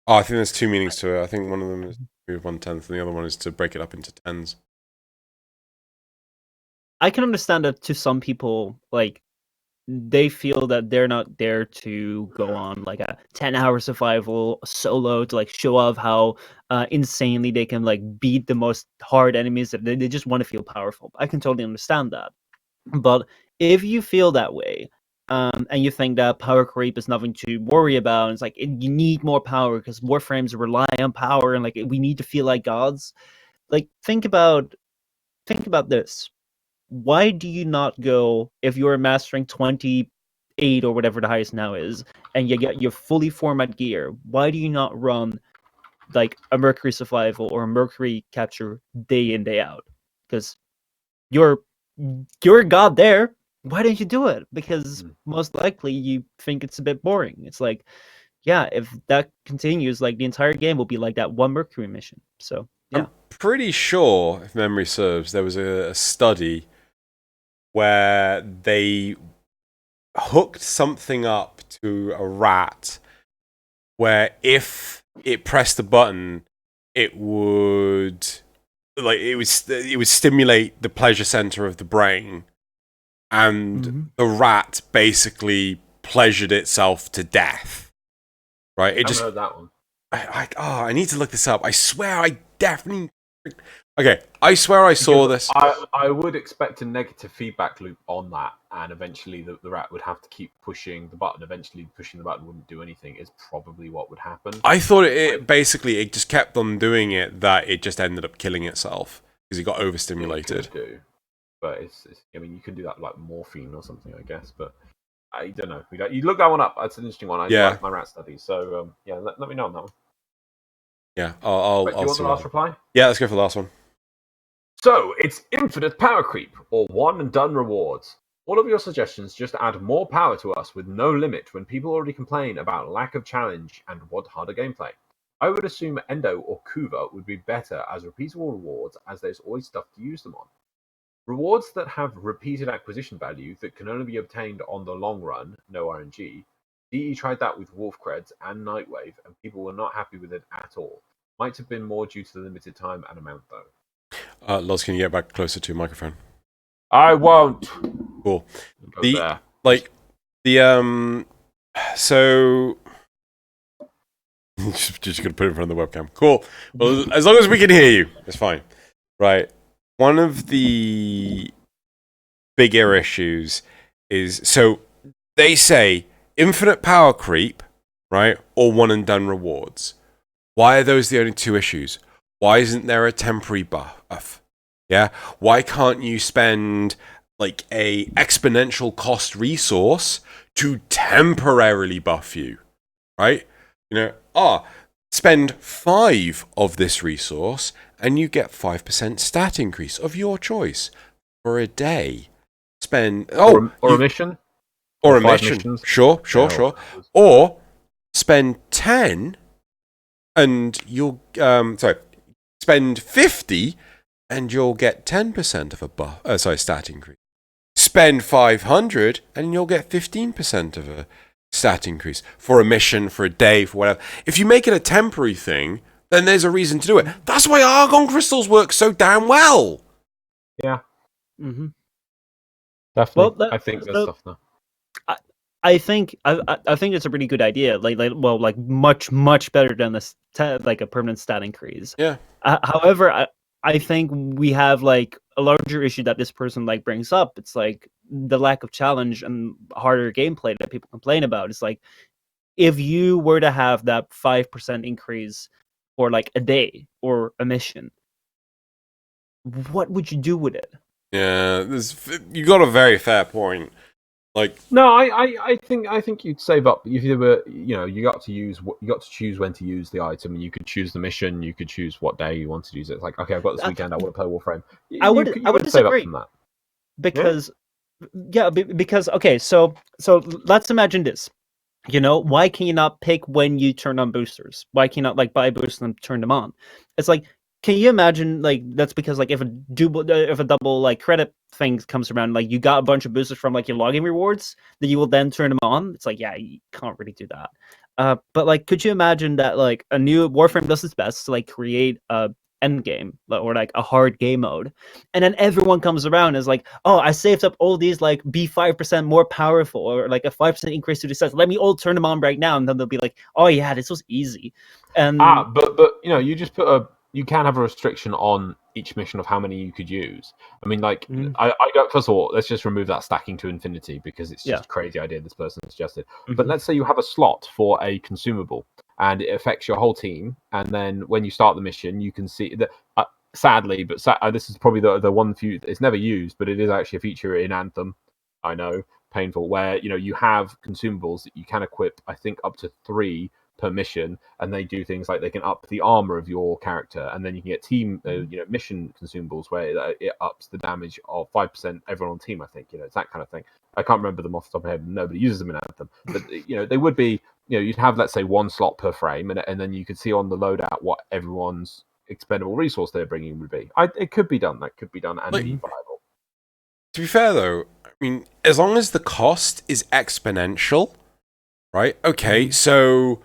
Oh, I think there's two meanings to it. I think one of them is to remove 1/10, and the other one is to break it up into 10s. I can understand that to some people, like, they feel that they're not there to go on like a 10-hour survival solo to like show off how insanely they can like beat the most hard enemies. That they just want to feel powerful. I can totally understand that. But if you feel that way, and you think that power creep is nothing to worry about, and it's like you need more power because Warframes rely on power, and like we need to feel like gods. Like think about this. Why do you not go, if you're mastering 28 or whatever the highest now is, and you get your fully format gear, why do you not run like a Mercury survival or a Mercury capture day in, day out? Because you're a god there. Why don't you do it? Because most likely you think it's a bit boring. It's like, yeah, if that continues, like the entire game will be like that one Mercury mission. So, yeah. I'm pretty sure, if memory serves, there was a study where they hooked something up to a rat where if it pressed a button, it would stimulate the pleasure center of the brain, and the rat basically pleasured itself to death. Right? I've heard that one. I need to look this up. I swear I definitely... Okay, I swear I saw this. I would expect a negative feedback loop on that, and eventually the rat would have to keep pushing the button. Eventually, pushing the button wouldn't do anything, is probably what would happen. I thought it basically, it just kept on doing it, that it just ended up killing itself because it got overstimulated. It could do, but it's I mean, you can do that like morphine or something, I guess, but I don't know. You look that one up. It's an interesting one. I like my rat studies, so yeah, let me know on that one. Yeah, I'll do you want the last reply? Yeah, let's go for the last one. So, it's infinite power creep, or one and done rewards. All of your suggestions just add more power to us with no limit when people already complain about lack of challenge and want harder gameplay. I would assume Endo or Kuva would be better as repeatable rewards, as there's always stuff to use them on. Rewards that have repeated acquisition value that can only be obtained on the long run, no RNG. DE tried that with Wolf Creds and Nightwave, and people were not happy with it at all. Might have been more due to the limited time and amount, though. Loz, can you get back closer to your microphone? I won't. Cool. So just gonna put it in front of the webcam. Cool. Well, as long as we can hear you, it's fine. Right. One of the bigger issues is, so they say infinite power creep, right, or one and done rewards. Why are those the only two issues? Why isn't there a temporary buff? Yeah? Why can't you spend like a exponential cost resource to temporarily buff you? Right? You know, spend 5 of this resource and you get 5% stat increase of your choice for a day. Spend or a mission? Or a mission. Missions. Sure. Or spend 10 and you'll spend 50 and you'll get 10% of a stat increase. Spend 500 and you'll get 15% of a stat increase for a mission, for a day, for whatever. If you make it a temporary thing, then there's a reason to do it. That's why Argon crystals work so damn well. Yeah. Mm-hmm. Definitely. Well, I think there's stuff now. I think it's a really good idea. Like much better than this like a permanent stat increase. Yeah. However, I think we have like a larger issue that this person like brings up. It's like the lack of challenge and harder gameplay that people complain about. It's like if you were to have that 5% increase for like a day or a mission, what would you do with it? Yeah, you got a very fair point. Like no, I think you'd save up if you were, you got to choose when to use the item, and you could choose the mission, you could choose what day you want to use it. It's like, okay, I've got this weekend, I want to play Warframe. I would disagree from that. Because because okay, so let's imagine this. Why can you not pick when you turn on boosters? Why can you not like buy boosters and turn them on? It's like, can you imagine like that's because like if a double like credit thing comes around, like you got a bunch of boosters from like your login rewards, that you will then turn them on. It's like, yeah, you can't really do that. But like, could you imagine that like a new Warframe does its best to like create a end game or like a hard game mode, and then everyone comes around and is like, oh, I saved up all these like be 5% more powerful or like a 5% increase to the stats. Let me all turn them on right now, and then they'll be like, oh yeah, this was easy. And but you just put you can have a restriction on each mission of how many you could use. I mean, like, I don't. First of all, let's just remove that stacking to infinity because it's just a crazy idea this person suggested. But let's say you have a slot for a consumable and it affects your whole team, and then when you start the mission, you can see that. Sadly, but this is probably the one few. It's never used, but it is actually a feature in Anthem. I know, painful. Where you have consumables that you can equip. I think up to 3 per mission, and they do things like they can up the armor of your character, and then you can get team mission consumables where it ups the damage of 5% everyone on team. I think it's that kind of thing. I can't remember them off the top of my head. Nobody uses them in Anthem, but they would be you'd have, let's say, 1 slot per frame, and then you could see on the loadout what everyone's expendable resource they're bringing would be. It could be done. That could be done and be viable. To be fair though, I mean, as long as the cost is exponential, right? Okay, so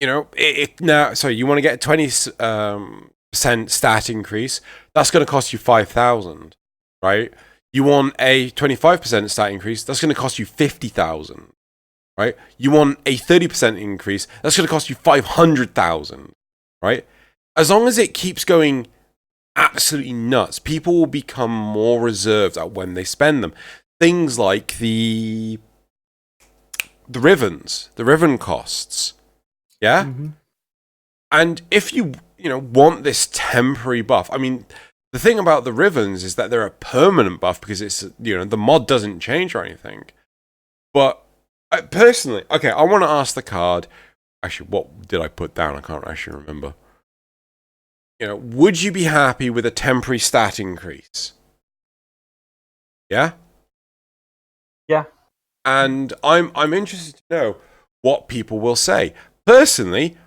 now, so you want to get a 20% stat increase, that's going to cost you 5,000, right? You want a 25% stat increase, that's going to cost you 50,000, right? You want a 30% increase. That's going to cost you 500,000, right? As long as it keeps going absolutely nuts, people will become more reserved at when they spend them. Things like the ribbon costs, yeah. Mm-hmm. And if you want this temporary buff, I mean, the thing about the ribbons is that they're a permanent buff because it's the mod doesn't change or anything. But personally, okay, I want to ask the card. Actually, what did I put down? I can't actually remember. Would you be happy with a temporary stat increase? Yeah? Yeah. And I'm interested to know what people will say. Personally,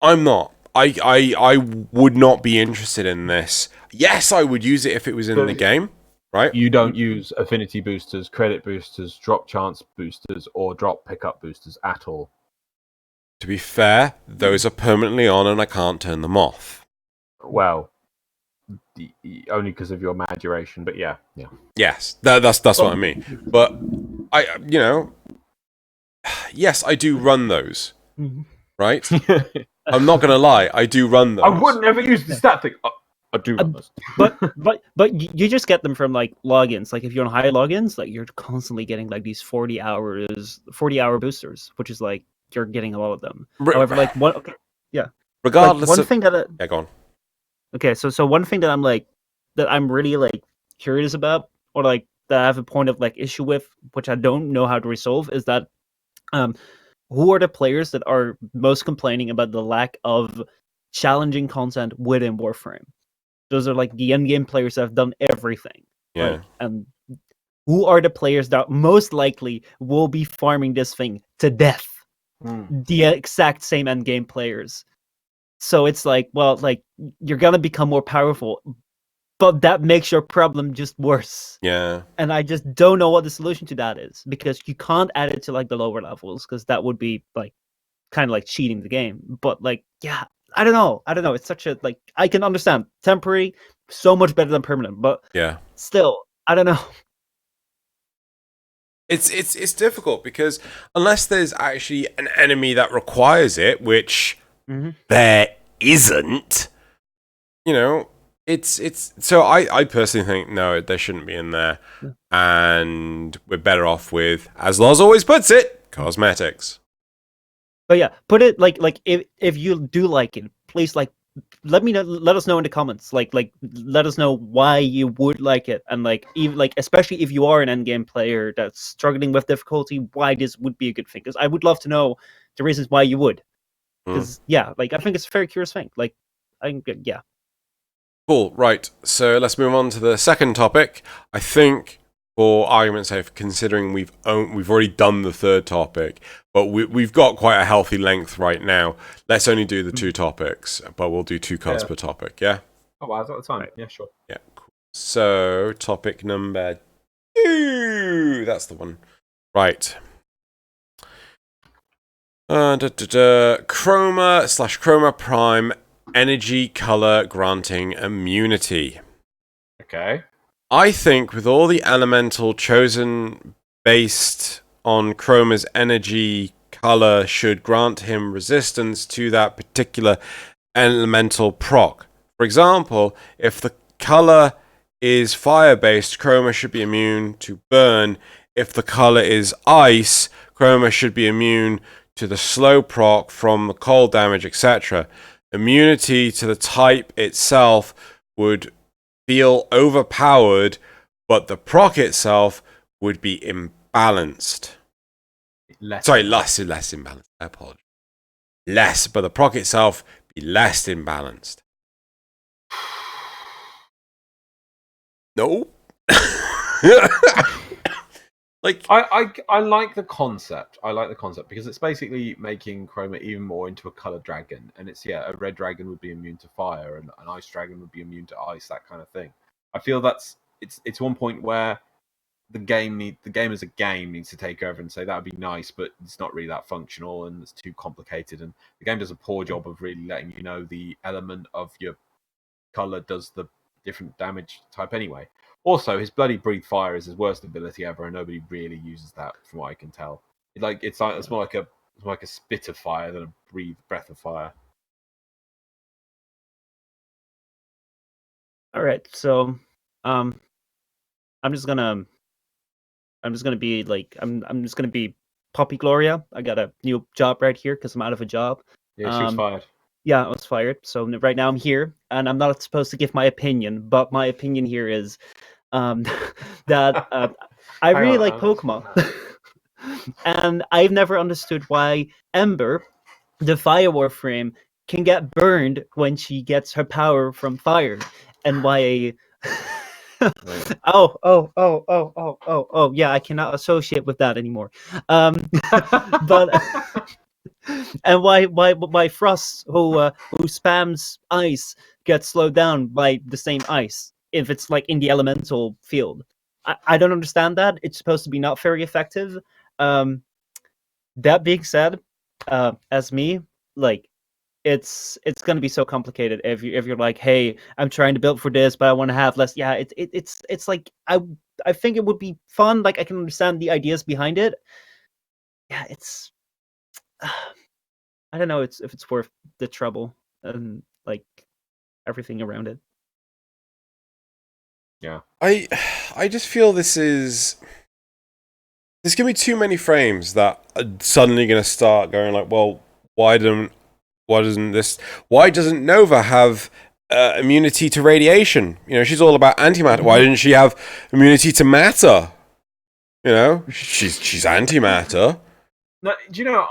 I'm not. I would not be interested in this. Yes, I would use it if it was in the game, right? You don't use affinity boosters, credit boosters, drop chance boosters, or drop pickup boosters at all. To be fair, those are permanently on and I can't turn them off. Well, only because of your maduration, but yeah. Yes, that's what I mean. But yes, I do run those, right? I'm not gonna lie, I do run those. I would never use the stat thing. I do run those. but you just get them from like logins. Like if you're on high logins, like you're constantly getting like these 40-hour boosters, which is like you're getting a lot of them. However, like regardless like, of thing that yeah, go on. Okay, so one thing that I'm really like curious about, or like that I have a point of like issue with, which I don't know how to resolve, is that who are the players that are most complaining about the lack of challenging content within Warframe? Those are like the endgame players that have done everything. Yeah. Right? And who are the players that most likely will be farming this thing to death? The exact same endgame players. So it's like, well, like you're gonna become more powerful, but that makes your problem just worse. Yeah. And I just don't know what the solution to that is, because you can't add it to like the lower levels, because that would be like kind of like cheating the game. But like, yeah, I don't know. It's such a like I can understand temporary, so much better than permanent, but yeah, still, I don't know. It's difficult because unless there's actually an enemy that requires it, which there isn't, it's so I personally think no, there shouldn't be in there, and we're better off with, as Loz always puts it, cosmetics. But yeah, put it like if you do like it, please like let us know in the comments. Like let us know why you would like it, and like even like especially if you are an endgame player that's struggling with difficulty, why this would be a good thing. Because I would love to know the reasons why you would. Because yeah, like I think it's a very curious thing. Like yeah. Cool. Right. So let's move on to the second topic. I think, for argument's sake, considering we've already done the third topic, but we've got quite a healthy length right now. Let's only do the two topics, but we'll do 2 cards per topic. Yeah. Oh, wow, that's fine. Right. Yeah, sure. Yeah. Cool. So topic number 2. That's the one. Right. Chroma Prime energy color granting immunity. Okay. I think with all the elemental chosen based on Chroma's energy color should grant him resistance to that particular elemental proc. For example, if the color is fire based, Chroma should be immune to burn. If the color is ice, Chroma should be immune to the slow proc from the cold damage, etc. Immunity to the type itself would feel overpowered, but the proc itself would be imbalanced. Less imbalanced. I apologize. Less, but the proc itself be less imbalanced. No. Like I like the concept. I like the concept because it's basically making Chroma even more into a color dragon, and it's a red dragon would be immune to fire, and an ice dragon would be immune to ice, that kind of thing. I feel it's one point where the game as a game needs to take over and say that would be nice, but it's not really that functional and it's too complicated, and the game does a poor job of really letting you know the element of your color does the different damage type anyway. Also, his bloody breathe fire is his worst ability ever, and nobody really uses that from what I can tell. It's more like a spit of fire than a breath of fire. All right, so I'm just gonna be like I'm just gonna be Poppy Gloria. I got a new job right here because I'm out of a job. Yeah, she was fired. Yeah, I was fired. So right now I'm here, and I'm not supposed to give my opinion, but my opinion here is that I really like Pokemon, and I've never understood why Ember, the Fire Warframe, can get burned when she gets her power from fire, and why. Oh, yeah, I cannot associate with that anymore. But and why Frost, who spams ice, gets slowed down by the same ice if it's like in the elemental field. I don't understand that. It's supposed to be not very effective. That being said, as me, like it's going to be so complicated if you're like, hey, I'm trying to build for this, but I want to have less. Yeah, it's like I think it would be fun. Like I can understand the ideas behind it. Yeah, it's I don't know. If it's worth the trouble and like everything around it. Yeah, I just feel there's gonna be too many frames that are suddenly gonna start going like, well, why doesn't Nova have immunity to radiation? You know, she's all about antimatter. Why didn't she have immunity to matter? You know, she's antimatter. No, do you know?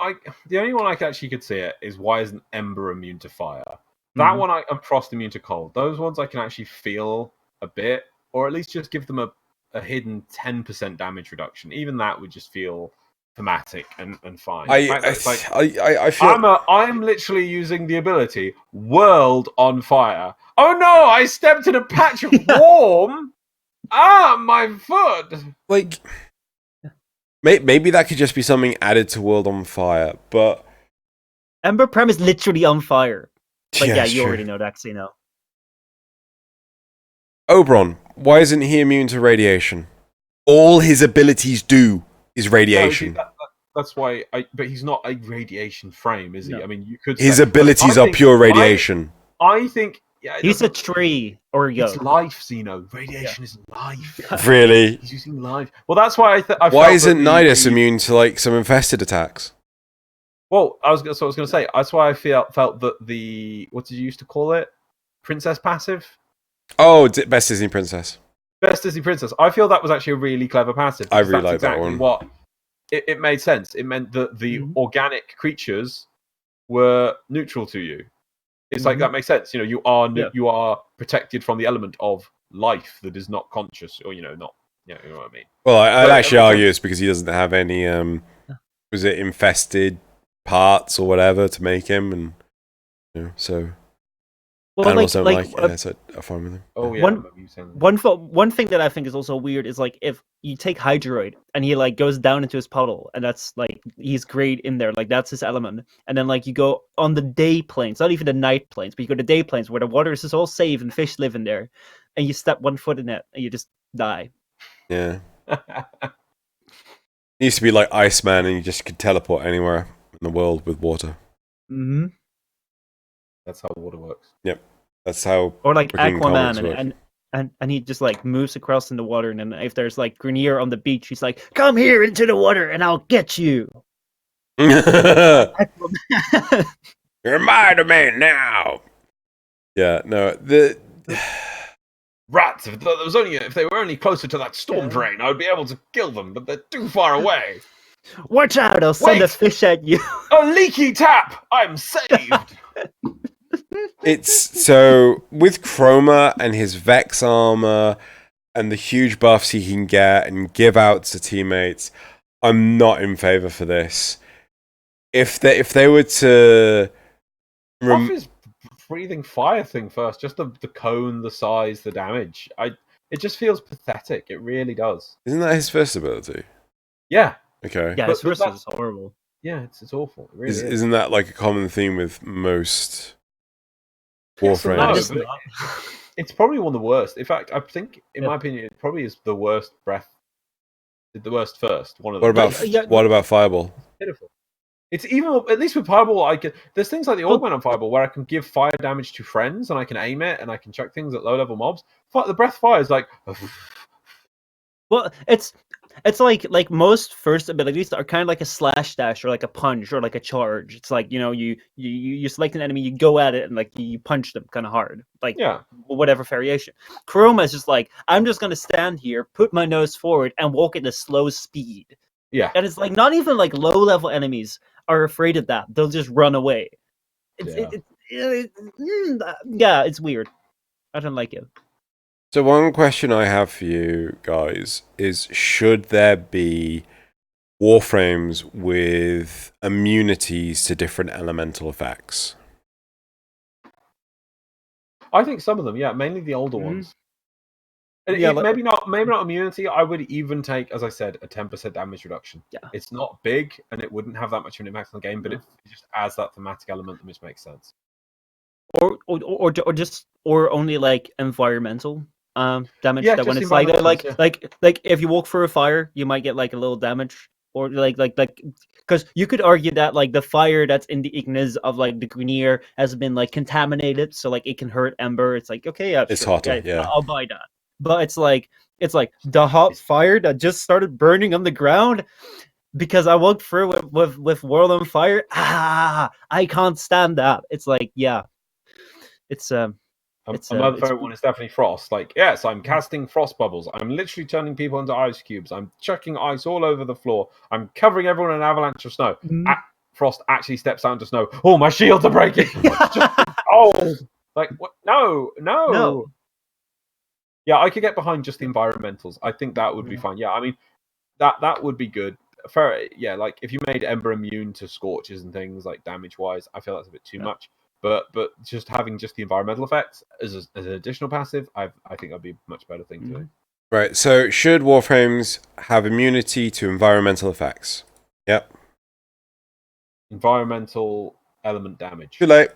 The only one I actually could see it is why isn't Ember immune to fire? That one and Frost immune to cold. Those ones I can actually feel a bit, or at least just give them a hidden 10% damage reduction. Even that would just feel thematic and fine. I feel I'm literally using the ability World on Fire. Oh no! I stepped in a patch of warm. My foot. Like, maybe that could just be something added to World on Fire, but Ember Prem is literally on fire. But yeah, you true. already know that, Xeno. Oberon, why isn't he immune to radiation? All his abilities do is radiation. No, that's why. But he's not a radiation frame, is he? No. I mean, you could. His abilities are pure radiation. I think. Yeah, he's a tree or a It's life, Xeno. Radiation is life. Really? He's using life. Well, that's why why isn't Nidus immune to like some infested attacks? Well, I was going to say. That's why I felt that what did you used to call it? Princess passive. Oh, Best Disney Princess. Best Disney Princess. I feel that was actually a really clever passive. I really like that one. What it made sense. It meant that the organic creatures were neutral to you. It's like that makes sense. You know, you are protected from the element of life that is not conscious, or you know what I mean. Well, I'd actually argue it's because he doesn't have any was it infested parts or whatever to make him, and you know, so. Well, animals don't like it, so I'm fine with them. Oh yeah. One thing that I think is also weird is like if you take Hydroid and he like goes down into his puddle, and that's like he's great in there, like that's his element. And then like you go on the day plains, not even the night plains, but you go to day plains where the water is just all safe and fish live in there, and you step one foot in it and you just die. Yeah. It used to be like Iceman, and you just could teleport anywhere in the world with water. Mm-hmm. That's how water works. Yep, that's how. Or like Aquaman, and he just like moves across in the water, and then if there's like Grenier on the beach, he's like, "Come here into the water, and I'll get you." You're my domain now. Yeah, no, rats. If they were only closer to that storm drain, I would be able to kill them, but they're too far away. Watch out! I'll send a fish at you. A leaky tap. I'm saved. It's so with Chroma and his Vex armor and the huge buffs he can get and give out to teammates, I'm not in favor for this. If they were to off his breathing fire thing first, just the cone, the size, the damage. It just feels pathetic. It really does. Isn't that his first ability? Yeah. Okay. Yeah, his first is horrible. Yeah, it's awful. It really is. Isn't that like a common theme with most Warframes? No, it's probably one of the worst. In fact, I think, in my opinion, it probably is the worst breath did the worst first. One of What them. about Fireball? Pitiful. It's even, at least with Fireball, there's things like the Augment on Fireball where I can give fire damage to friends and I can aim it and I can chuck things at low level mobs. The breath fire is like. Well, it's like most first abilities are kind of like a slash dash or like a punch or like a charge. It's like, you select an enemy, you go at it and like you punch them kind of hard, like whatever variation. Chroma is just like, I'm just gonna stand here, put my nose forward, and walk at a slow speed. Yeah, and it's like not even like low level enemies are afraid of that. They'll just run away. It's weird. I don't like it. So one question I have for you guys is, should there be Warframes with immunities to different elemental effects? I think some of them, mainly the older ones. And maybe not immunity. I would even take, as I said, a 10% damage reduction. Yeah, it's not big, and it wouldn't have that much of an impact on the game, but it just adds that thematic element, which makes sense. Or only like environmental damage. Yeah, that when just it's like if you walk through a fire, you might get like a little damage, or like because you could argue that like the fire that's in the ignis of like the Grenier has been like contaminated, so like it can hurt Ember. It's like, okay, yeah, it's sure, hotter, yeah, I'll buy that. But it's like the hot fire that just started burning on the ground because I walked through with World on Fire. I can't stand that. It's like, it's another favorite one is definitely Frost. Like, yes, I'm casting frost bubbles. I'm literally turning people into ice cubes. I'm chucking ice all over the floor. I'm covering everyone in an avalanche of snow. Frost actually steps out into snow. Oh, my shields are breaking. Like, what? No. Yeah, I could get behind just the environmentals. I think that would be fine. Yeah, I mean, that would be good. Like if you made Ember immune to scorches and things like damage-wise, I feel that's a bit too much. But just having just the environmental effects as an additional passive, I think that'd be a much better thing to do. Right. So should Warframes have immunity to environmental effects? Yep. Environmental element damage. Too late.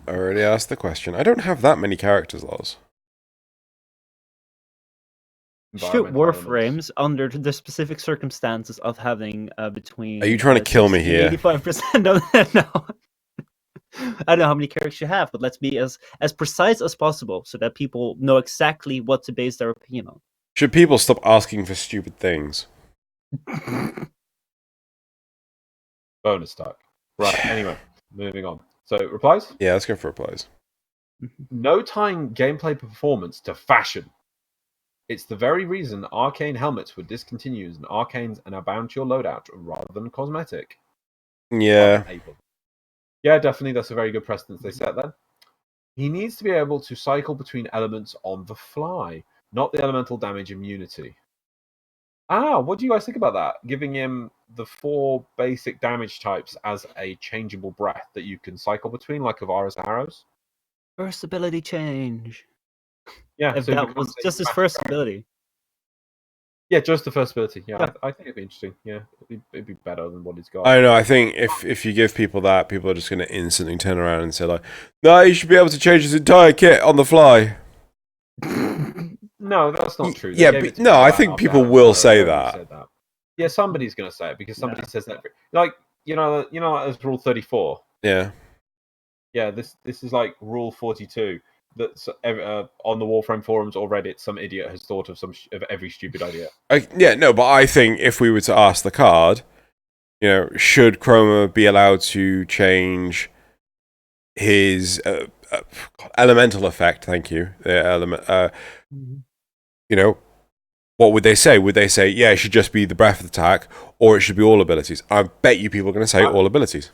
I already asked the question. I don't have that many characters, Loz. Shoot Warframes under the specific circumstances of having between. Are you trying to kill me here? 85% of that. No. I don't know how many characters you have, but let's be as precise as possible so that people know exactly what to base their opinion on. Should people stop asking for stupid things? Bonus talk. Right, anyway, moving on. So, replies? Yeah, let's go for replies. No tying gameplay performance to fashion. It's the very reason arcane helmets were discontinued and arcanes are now bound to your loadout rather than cosmetic. Yeah. Yeah, definitely. That's a very good precedence they set there. He needs to be able to cycle between elements on the fly, not the elemental damage immunity. What do you guys think about that? Giving him the 4 basic damage types as a changeable breath that you can cycle between, like Avara's arrows? First ability change. Yeah, if that was just his first ability. Yeah, just the first ability. Yeah. I think it'd be interesting. Yeah, it'd be better than what he's got. I don't know. I think if you give people that, people are just going to instantly turn around and say like, "No, you should be able to change his entire kit on the fly." No, that's not true. Yeah, but no, I think people will say that. Yeah, somebody's going to say it because somebody says that. Like as Rule 34. Yeah. Yeah, this is like Rule 42. That's on the Warframe forums or Reddit, some idiot has thought of of every stupid idea. But I think if we were to ask the card, should Chroma be allowed to change his elemental effect? Thank you. What would they say? Would they say, yeah, it should just be the breath attack, or it should be all abilities? I bet you people are going to say all abilities.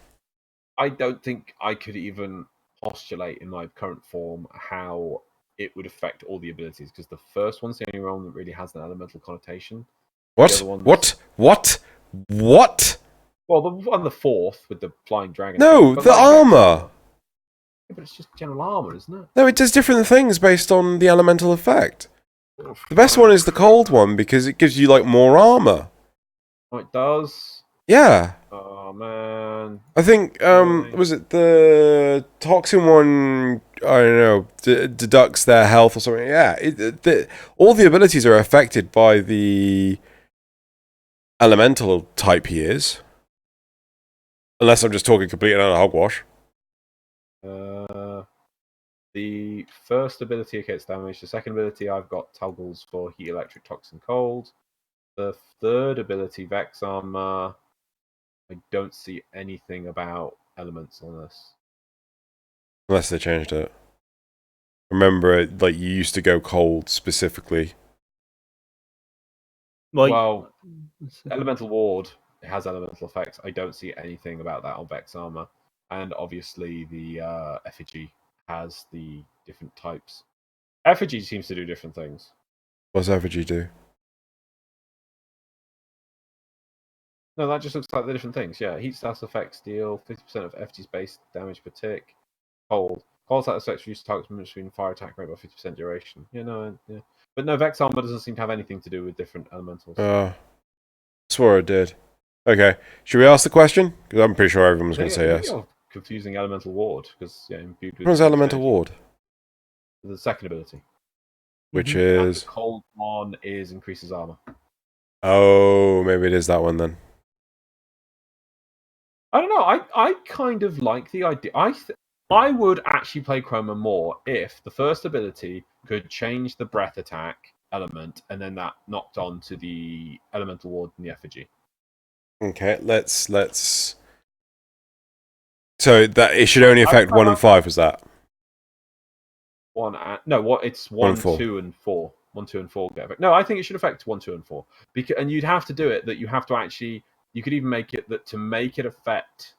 I don't think I could even postulate in my current form how it would affect all the abilities, because the first one's the only one that really has an elemental connotation. What? What? Well, the one, the fourth with the flying dragon. No, the armor. Yeah, but it's just general armor, isn't it? No, it does different things based on the elemental effect. The best one is the cold one because it gives you like more armor. Oh, it does. Yeah. Oh man. I think was it the toxin one? I don't know. Deducts their health or something. Yeah. All the abilities are affected by the elemental type he is. Unless I'm just talking completely out of hogwash. The first ability gets damage. The second ability, I've got toggles for heat, electric, toxin, cold. The third ability, Vex Armor, I don't see anything about elements on this. Unless they changed it. Remember, like, you used to go cold specifically. Well, Elemental Ward has elemental effects. I don't see anything about that on Vex Armor. And obviously the effigy has the different types. Effigy seems to do different things. What does effigy do? No, that just looks like the different things. Yeah, heat status effects deal 50% of effigy's base damage per tick. Cold. Cold status effects reduce target's between fire attack rate by 50% duration. Yeah. But no, Vex Armor doesn't seem to have anything to do with different elementals. Swore it did. Okay, should we ask the question? Because I'm pretty sure everyone's going to say yes. You're confusing Elemental Ward because imbued with. What's Elemental Ward? The second ability, which and is the cold one is increases armor. Oh, maybe it is that one then. I don't know. I kind of like the idea. I would actually play Chroma more if the first ability could change the breath attack element, and then that knocked on to the Elemental Ward and the effigy. Okay, let's. So that it should only affect 1 and 5. Was that? It's 1, 2, and 4. 1, 2, and 4 get effect. No, I think it should affect 1, 2, and 4. And you'd have to do it that you have to actually. You could even make it that to make it affect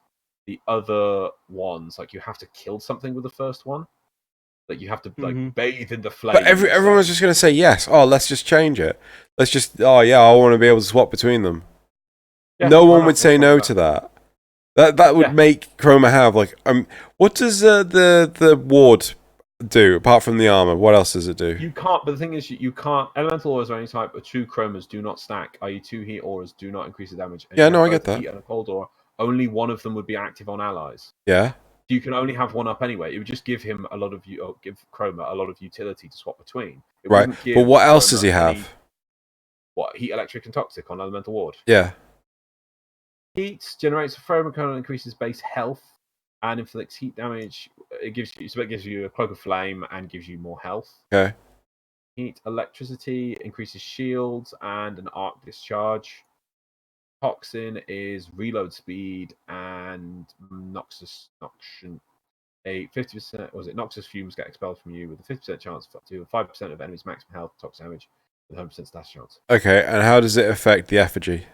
the other ones, like you have to kill something with the first one. Like you have to like bathe in the flame. But everyone's just going to say yes. Oh, let's just change it. Let's just. Oh yeah, I want to be able to swap between them. Yeah, no one would say no to that. That would make Chroma have like what does the ward do apart from the armor? What else does it do? You can't. But the thing is, you can't. Elemental auras are any type, but 2 chromas do not stack. I.e., 2 heat auras do not increase the damage. And yeah, no, I get that. Heat and a cold aura. Only one of them would be active on allies. Yeah. You can only have one up anyway. It would just give him a lot of give Chroma a lot of utility to swap between. Right. But what else does he have? What heat, electric, and toxic on Elemental Ward? Yeah. Heat generates a thermal cone and increases base health and inflicts heat damage. It gives you a cloak of flame and gives you more health. Okay. Heat, electricity increases shields and an arc discharge. Toxin is reload speed and noxious a 50%. Was it noxious fumes get expelled from you with a 50% chance for up to 5% of enemies' maximum health, toxic damage, with 100% status chance. Okay, and how does it affect the effigy?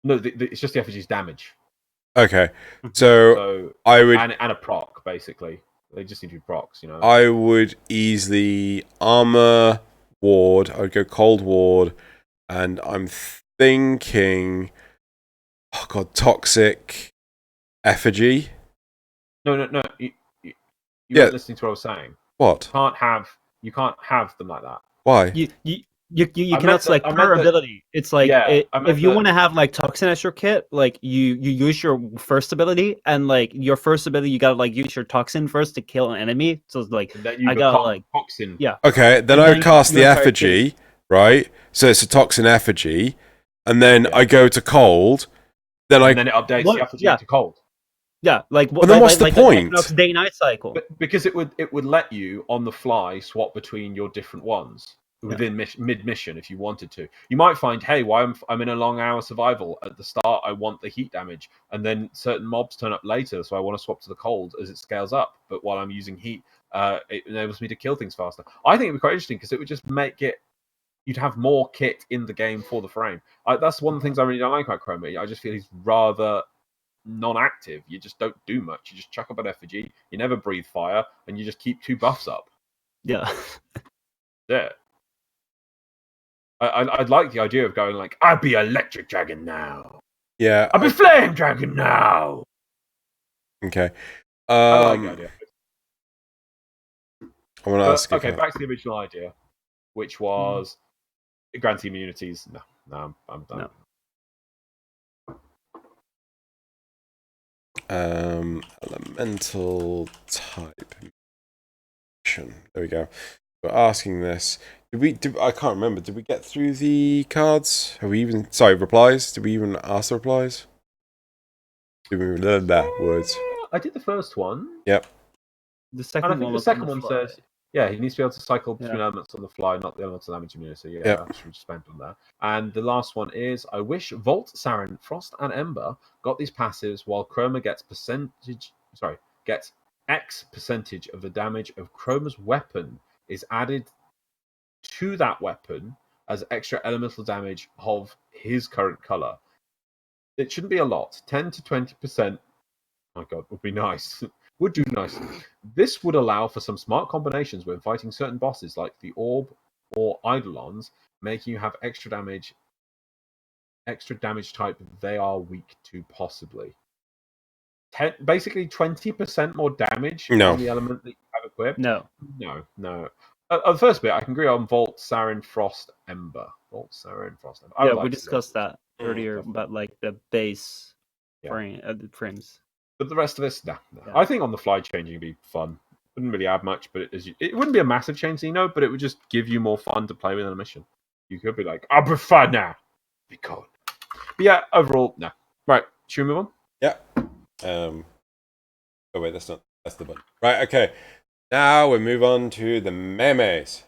No, it's just the effigy's damage. Okay, so I would and a proc basically. They just need to be procs, you know. I would easily armor ward. I would go cold ward, and I'm thinking, oh god, toxic effigy. No. You weren't listening to what I was saying. What? You can't have them like that. Why? You cannot select per ability. It's like if you want to have like toxin as your kit, like you use your first ability, and like your first ability you gotta like use your toxin first to kill an enemy. So it's like I gotta like toxin. Yeah. Okay, then I cast the effigy, right? So it's a toxin effigy, and then I go to cold. Then it updates the effigy to cold. Yeah, like then what's the point? Day-night cycle. Because it would let you on the fly swap between your different ones within mid-mission if you wanted to. You might find, hey, why I'm in a long-hour survival. At the start, I want the heat damage, and then certain mobs turn up later, so I want to swap to the cold as it scales up. But while I'm using heat, it enables me to kill things faster. I think it'd be quite interesting because it would just make it. You'd have more kit in the game for the frame. That's one of the things I really don't like about Chroma. I just feel he's rather non-active. You just don't do much. You just chuck up an effigy. You never breathe fire, and you just keep 2 buffs up. Yeah. Yeah. I'd like the idea of going like, I'd be electric dragon now. Yeah. I'd be flame dragon now. Okay. I like the idea. I want to ask. Okay, back to the original idea, which was granting immunities. No, I'm done. No. Elemental type. There we go. We're asking this. I can't remember. Did we get through the cards? Have we even... Sorry, replies? Did we even ask the replies? Did we learn that words? I did the first one. Yep. The second And I one think the was second on the one fly. says, yeah, he needs to be able to cycle between Yeah. elements on the fly, not the elements of damage immunity. So yeah, Yep. that's what spent on that. And the last one is, I wish Volt, Saren, Frost, and Ember got these passives while Chroma gets X percentage of the damage of Chroma's weapon is added to that weapon as extra elemental damage of his current color. It shouldn't be a lot. 10 to 20%. My God, would be nice. Would do nice. This would allow for some smart combinations when fighting certain bosses like the Orb or Eidolons, making you have extra damage type they are weak to, possibly. Basically 20% more damage on the element that you have equipped. No. The first bit, I can agree on Volt, Saren, Frost, Ember. Volt, Saren, Frost, Ember. Yeah, we discussed that earlier about like the base frames. But the rest of this, nah. Yeah. I think on the fly changing would be fun. Wouldn't really add much, but it wouldn't be a massive change, Xeno, but it would just give you more fun to play with in a mission. You could be like, I prefer now. Be cool. But yeah, overall, no. Right, should we move on? Yeah. Oh wait, that's the button. Right, okay. Now we move on to the memes.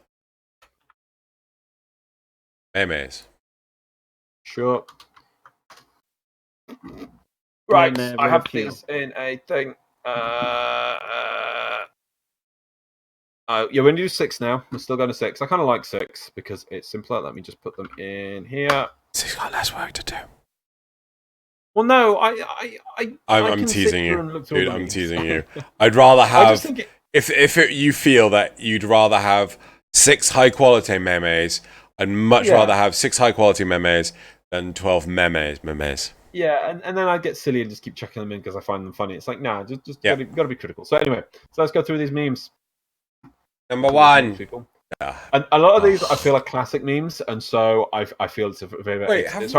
Memes. Sure. Right, I have these in a thing. Yeah, we're going to do 6 now. We're still going to 6. I kind of like 6 because it's simpler. Let me just put them in here. 6 got less work to do. Well, no, I'm teasing you, dude. I'm teasing you. I'd rather have you feel that you'd rather have 6 high quality memes and much rather have 6 high quality memes than 12 memes. Yeah, and then I get silly and just keep checking them in because I find them funny. It's like, nah, just gotta be critical. So anyway, let's go through these memes. Number 1. And a lot of these I feel are classic memes, and so I feel it's a very. Wait, as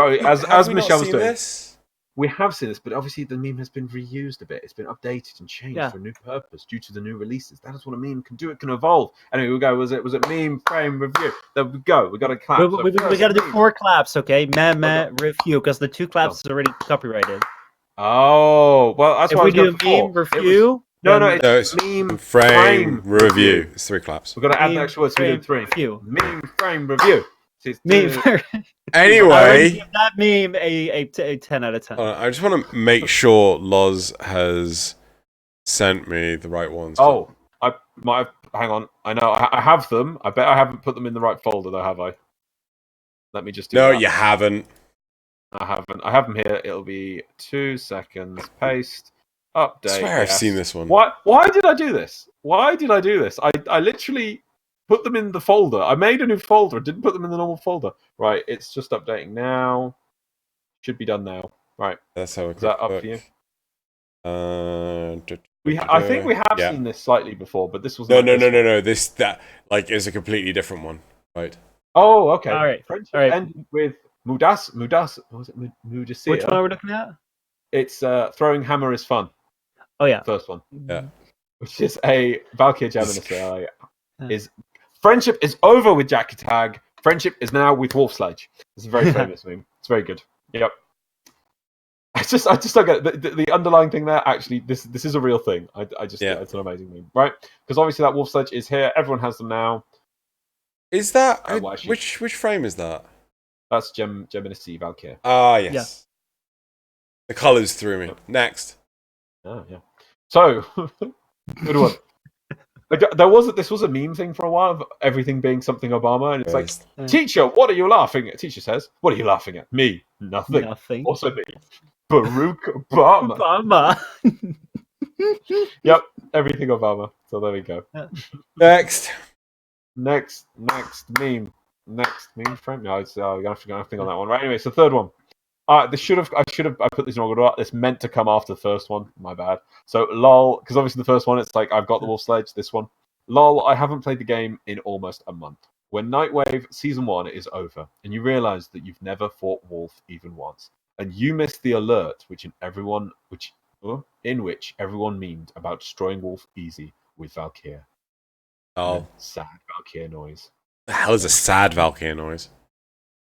Michel was doing. This? We have seen this, but obviously the meme has been reused a bit. It's been updated and changed for a new purpose due to the new releases. That is what a meme can do. It can evolve. Anyway, we go. Was it meme frame review? There we go. We got a clap. We got to do 4 claps, okay? Meme review, because the 2 claps is already copyrighted. Oh, well, that's if what we I was do meme review. No, it's meme frame review. It's 3 claps. We've got to add the extra words. We did 3. Review. Meme frame review. Meme. Anyway, give that meme a 10 out of 10. I just want to make sure Loz has sent me the right ones. Oh, I might have. Hang on. I know I have them. I bet I haven't put them in the right folder, though, have I? Let me just do that. No, you haven't. I haven't. I have them here. It'll be 2 seconds. Paste. Update. I swear I've seen this one. Why did I do this? I literally put them in the folder. I made a new folder. I didn't put them in the normal folder. Right, it's just updating now. Should be done now. Right. That's how. Is that up for you? I think we have seen this slightly before, but this was no. That is a completely different one, right? Oh, okay. All right. And with Mudas. What was it? Mudasia. Which one are we looking at? It's throwing hammer is fun. Oh yeah, first one. Yeah, which is a Valkyrie Gemini. Is friendship is over with Jackie Tag. Friendship is now with Wolf Sledge. It's a very famous meme. It's very good. Yep. I just don't get it. The underlying thing there. Actually, this is a real thing. It's an amazing meme, right? Because obviously that Wolf Sledge is here. Everyone has them now. Is that which frame is that? That's Gemini Valkyrie. Ah, yes. Yeah. The colours threw me. Next. Oh yeah. So good one. This was a meme thing for a while of everything being something Obama, and it's like, teacher, what are you laughing at? Teacher says, what are you laughing at? Me, nothing. Also me, Barack Obama. Yep, everything Obama. So there we go. Next meme. Next meme frame. No, it's I'm gonna think on that one. Right. Anyway, so third one. I put this in order. This meant to come after the first one. My bad. So lol, because obviously the first one, it's like I've got the Wolf Sledge. This one, lol. I haven't played the game in almost a month. When Nightwave Season 1 is over, and you realise that you've never fought Wolf even once, and you missed the alert, in which everyone memed about destroying Wolf easy with Valkyrie. Oh, sad Valkyrie noise. The hell is a sad Valkyrie noise?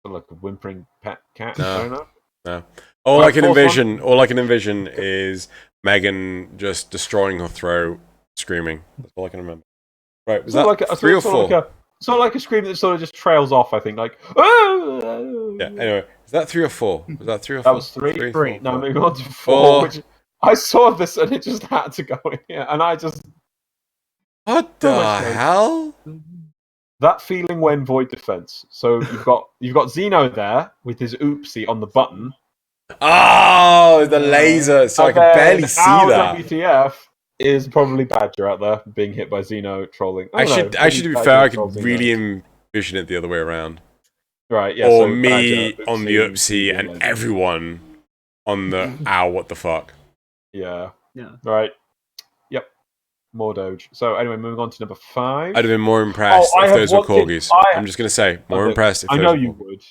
Like a whimpering pet cat. No. I don't know. No. All I can envision is Megan just destroying her throat, screaming. That's all I can remember. Right, was that like 3 or 4? It's not like a scream that sort of just trails off, I think. Like, yeah, anyway. Is that 3 or 4? Was that 3 or 4? That was 3. 3. No, moving on to 4. Which I saw this and it just had to go in here. And I just... What the hell? That feeling when void defense. So you've got Xeno there with his oopsie on the button. Oh, the laser. So I can barely see that. WTF is probably Badger out there being hit by Xeno trolling. Actually, to be fair, I could really envision it the other way around. Right, yeah. Or so me Badger, on the oopsie and everyone on the ow, what the fuck. Yeah. Yeah. Right. Yep. More Doge. So anyway, moving on to number 5. I'd have been more impressed if those were corgis. I'm just going to say, more impressed if those were I know you would.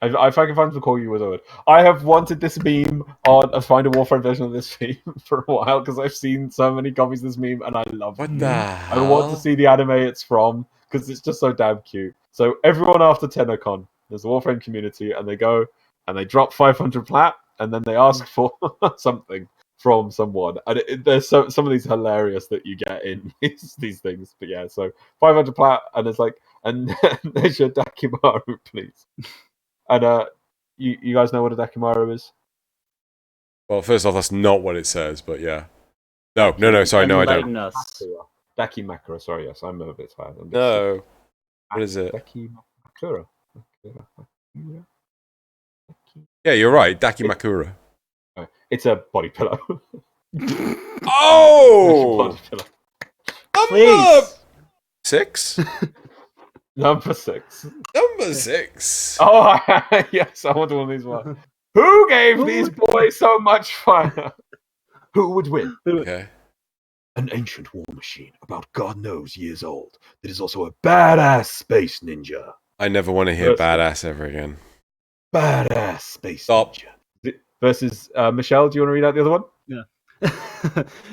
If I can find the corgi, I would. I have wanted this meme find a Warframe version of this meme for a while because I've seen so many copies of this meme and I love it. What the hell? I want to see the anime it's from because it's just so damn cute. So everyone after TennoCon, there's a Warframe community and they go and they drop 500 plat and then they ask for something from someone. And there's some of these hilarious that you get in these things. But yeah, so 500 plat and it's like, and there's your Dakimaru, please. And you guys know what a Dakimaru is? Well, first off, that's not what it says, but yeah. No, sorry, no, I don't. Dakimakura, sorry, yes, I'm a bit tired. No. What is it? Dakimakura. Yeah, you're right, Dakimakura. It's a body pillow. Oh! Please. 6? Number 6. Number 6. Oh, yes, I want one of these ones. Who gave these boys so much fire? Who would win? Okay. An ancient war machine, about God knows years old, that is also a badass space ninja. I never want to hear badass ever again. Badass space ninja. Versus Michelle, do you want to read out the other one? Yeah.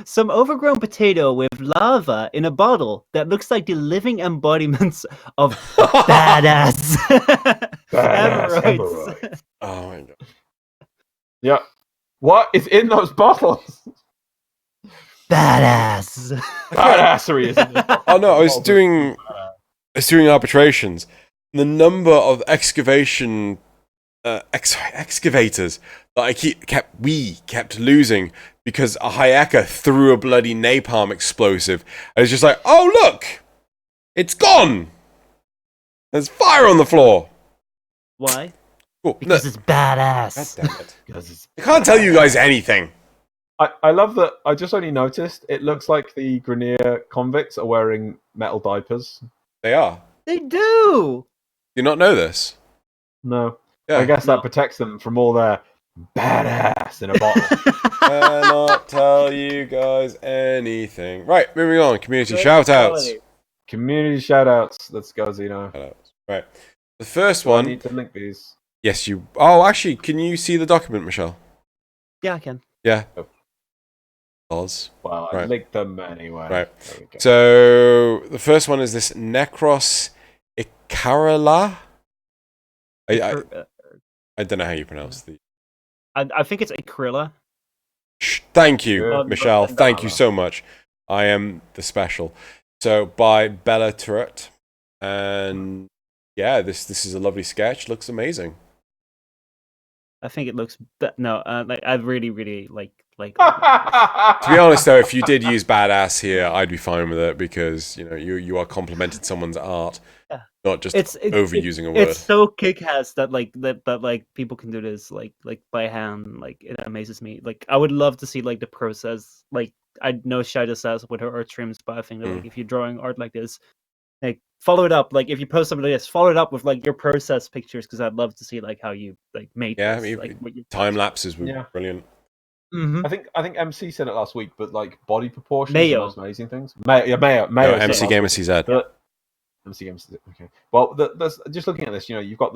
Some overgrown potato with lava in a bottle that looks like the living embodiments of badass hemorrhoids. Oh my god. Yeah. What is in those bottles? Badass. Badassery, isn't it? Oh no, I was doing arbitrations. The number of excavators that we kept losing because a Hayaka threw a bloody napalm explosive. And it's just like, oh look, it's gone. There's fire on the floor. Why? Cool. Because it's badass. God damn it. I can't tell you guys anything. I love that. I just only noticed it looks like the Grenier convicts are wearing metal diapers. They are. They do. Do you not know this? No. Yeah. I guess that protects them from all their badass in a bottle. Cannot tell you guys anything. Right, moving on. Community shoutouts. Community shoutouts. Let's go, Xeno. Shoutouts. Right. The first one. I need to link these. Yes, you. Oh, actually, can you see the document, Michelle? Yeah, I can. Yeah. Oh. Oz. Well, I linked them anyway. Right. So the first one is this Necros Icarala. I don't know how you pronounce the. I think it's Akrilla. Thank you, Michelle. Thank you so much. I am the special. So by Bella Turret, and yeah, this is a lovely sketch. Looks amazing. I think it looks. Like I really like. To be honest, though, if you did use badass here, I'd be fine with it because you are complimenting someone's art, not just overusing a word. It's so kick-ass that like people can do this like by hand. Like it amazes me. Like I would love to see like the process. Like I know Shoutout says with her art streams, but I think that like if you're drawing art like this, like follow it up. Like if you post something like this, follow it up with like your process pictures because I'd love to see like how you like made. Yeah, this, time lapses were brilliant. Mm-hmm. I think MC said it last week, but like body proportions Mayo. are the most amazing things. Mayo. No, MC Gamer CZ. MC Gamer CZ. Okay. Well, just looking at this, you've got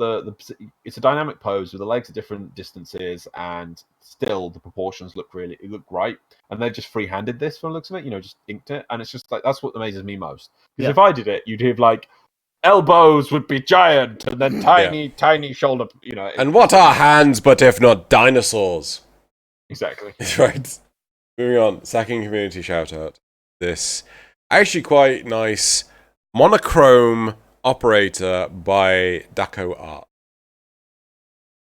it's a dynamic pose with the legs at different distances, and still the proportions look great. And they just freehanded this from the looks of it. Just inked it, and it's just like that's what amazes me most. Because if I did it, you'd have like elbows would be giant, and then tiny shoulder. You know. And what are hands but if not dinosaurs? Exactly. Right. Moving on. Second community shout out. This actually quite nice monochrome operator by Daco Art.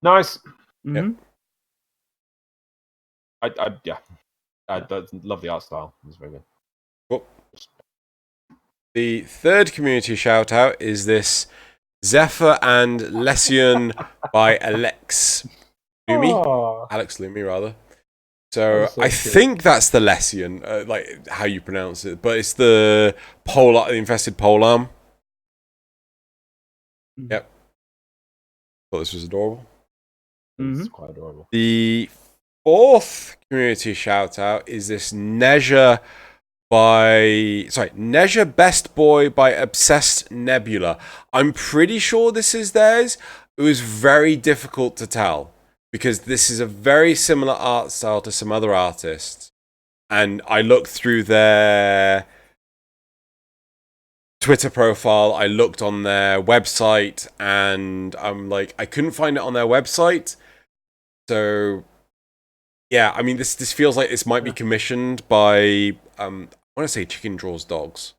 Nice. Mhm. I love the art style. It's very good. Cool. The third community shout out is this Zephyr and Lesion by Alex Lumi. Oh. Alex Lumi, rather. So so I cute. think that's the Lesion, like how you pronounce it, but it's the infested polearm. Yep. Thought this was adorable. It's quite adorable. The fourth community shout out is this Neja Best Boy by Obsessed Nebula. I'm pretty sure this is theirs. It was very difficult to tell because this is a very similar art style to some other artists. And I looked through their Twitter profile, I looked on their website, and I'm like, I couldn't find it on their website. So yeah, I mean, this feels like this might be commissioned by I want to say Chicken Draws Dogs.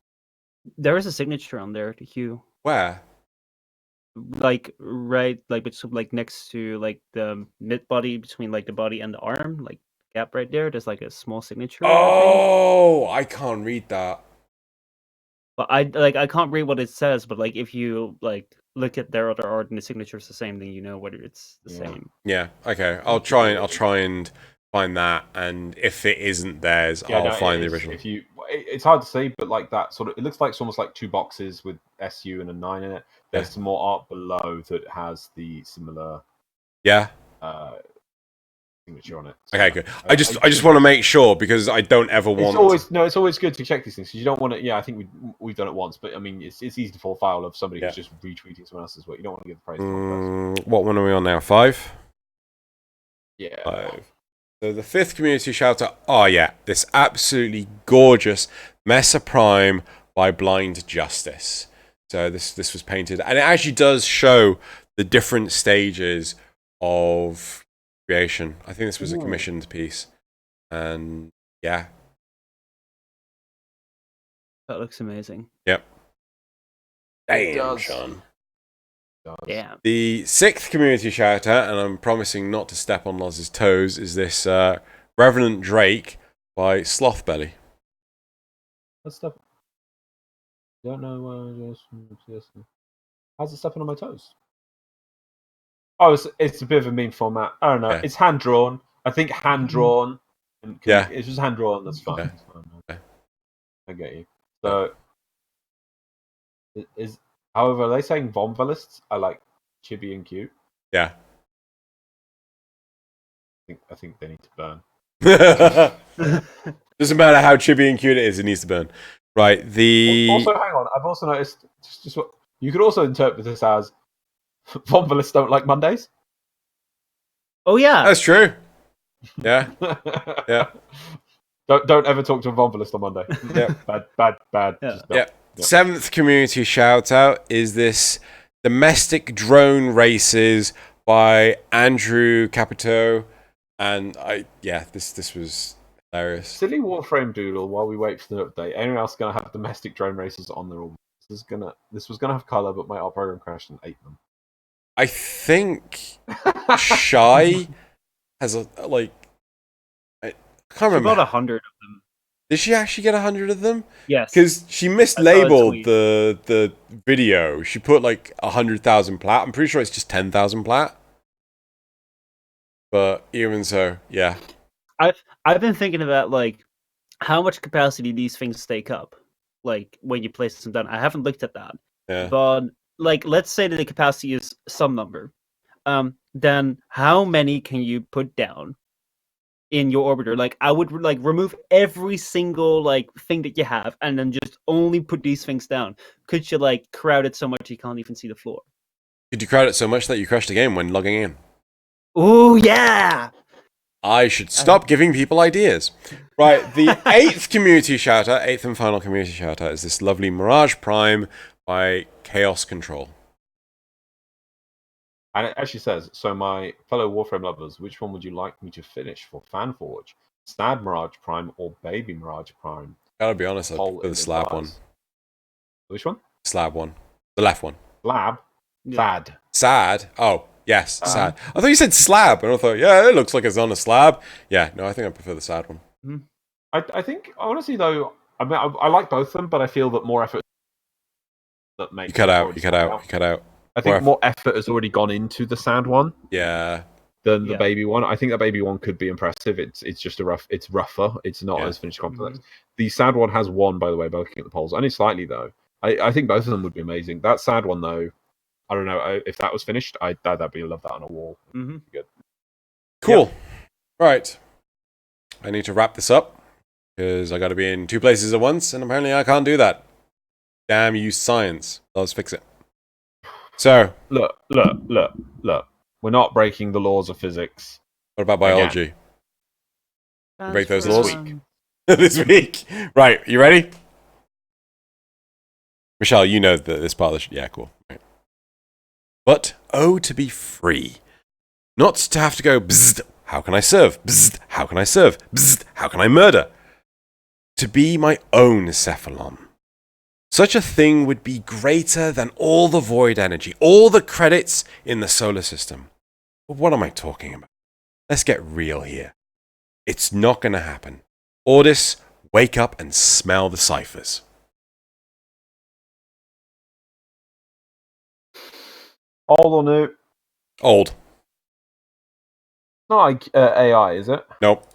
There is a signature on there to Hugh. Where? Like like next to like the mid body between like the body and the arm, like gap right there. There's like a small signature. Oh, I can't read that. But I can't read what it says. But like if you like look at their other art and the signature is the same, then you know whether it's the same. Yeah. Okay. I'll try and find that, and if it isn't theirs, I'll find the original. It's hard to say, but like that sort of, it looks like it's almost like two boxes with SU and a 9 in it. There's some more art below that has the similar signature on it. So, okay, good. I just want to make sure because I don't ever want. It's always good to check these things because you don't want to. Yeah, I think we've done it once, but I mean, it's easy to fall foul of somebody who's just retweeting someone else's work. You don't want to give the praise to one person. What one are we on now? 5. Yeah. 5. So the fifth community shout out. Oh yeah, this absolutely gorgeous Mesa Prime by Blind Justice. So this was painted, and it actually does show the different stages of creation. I think this was a commissioned piece, and yeah, That looks amazing. Yep. Damn, Sean. Yeah. The sixth community shout out, and I'm promising not to step on Loz's toes, is this Revenant Drake by Slothbelly. That's stuff. I don't know how's it stepping on my toes? Oh, it's a bit of a meme format. I don't know. Yeah. It's hand drawn. I think hand drawn. Yeah. It's just hand drawn. That's fine. Yeah. I get you. So, however, are they saying Vonvelists are like chibi and cute? Yeah. I think they need to burn. Doesn't matter how chibi and cute it is, it needs to burn. Right. Also, hang on. I've also noticed just what you could also interpret this as Vonvelists don't like Mondays. Oh yeah, that's true. Yeah. Yeah. Don't ever talk to a Vonvelist on Monday. Yeah. Bad. Yeah. Seventh community shout out is this Domestic Drone Races by Andrew Capito, and this was hilarious. Silly Warframe doodle while we wait for the update. Anyone else gonna have domestic drone races on their own? This was gonna have color, but my art program crashed and ate them. I think Shy has I can't remember. About 100 of them. Did she actually get 100 of them? Yes. Because she mislabeled the video. She put like 100,000 plat. I'm pretty sure it's just 10,000 plat. But even so, yeah. I've been thinking about like how much capacity these things take up, like when you place them down. I haven't looked at that. Yeah. But like, let's say that the capacity is some number. Then how many can you put down in your orbiter? Like, I would like remove every single like thing that you have, and then just only put these things down. Could you like crowd it so much you can't even see the floor? Could you crowd it so much that you crashed the game when logging in? Oh yeah. I should stop giving people ideas. Right, the eighth and final community shout out is this lovely Mirage Prime by chaos control. And it actually says, so my fellow Warframe lovers, which one would you like me to finish for FanForge? Sad Mirage Prime or Baby Mirage Prime? Gotta be honest, I'd Poll prefer in the slab one. advice. Which one? Slab one. The left one. Slab? Sad. Sad? Oh, yes, sad. I thought you said slab, and I thought, yeah, it looks like it's on a slab. Yeah, no, I think I prefer the sad one. I think, honestly, though, I mean, I like both of them, but I feel that more effort that makes... You cut out. I think more effort has already gone into the sad one. Yeah. Than the baby one. I think the baby one could be impressive. It's just it's rougher. It's not as finished complex. The sad one has won, by the way, by looking at the polls. Only slightly, though. I think both of them would be amazing. That sad one, though, I don't know. If that was finished, I'd be love that on a wall. Good. Cool. Right. I need to wrap this up because I got to be in 2 places at once, and apparently I can't do that. Damn you, science. Let's fix it. So look. We're not breaking the laws of physics. What about biology? Break those laws this week. Right, you ready? Michelle, you know that this part of the yeah, cool. Right. But oh, to be free, not to have to go. Bzzzt, how can I serve? Bzzzt, how can I serve? Bzzzt, how can I murder? To be my own cephalon. Such a thing would be greater than all the void energy, all the credits in the solar system. But what am I talking about? Let's get real here. It's not going to happen. Ordis, wake up and smell the ciphers. Old or new? Old. Not like AI, is it? Nope.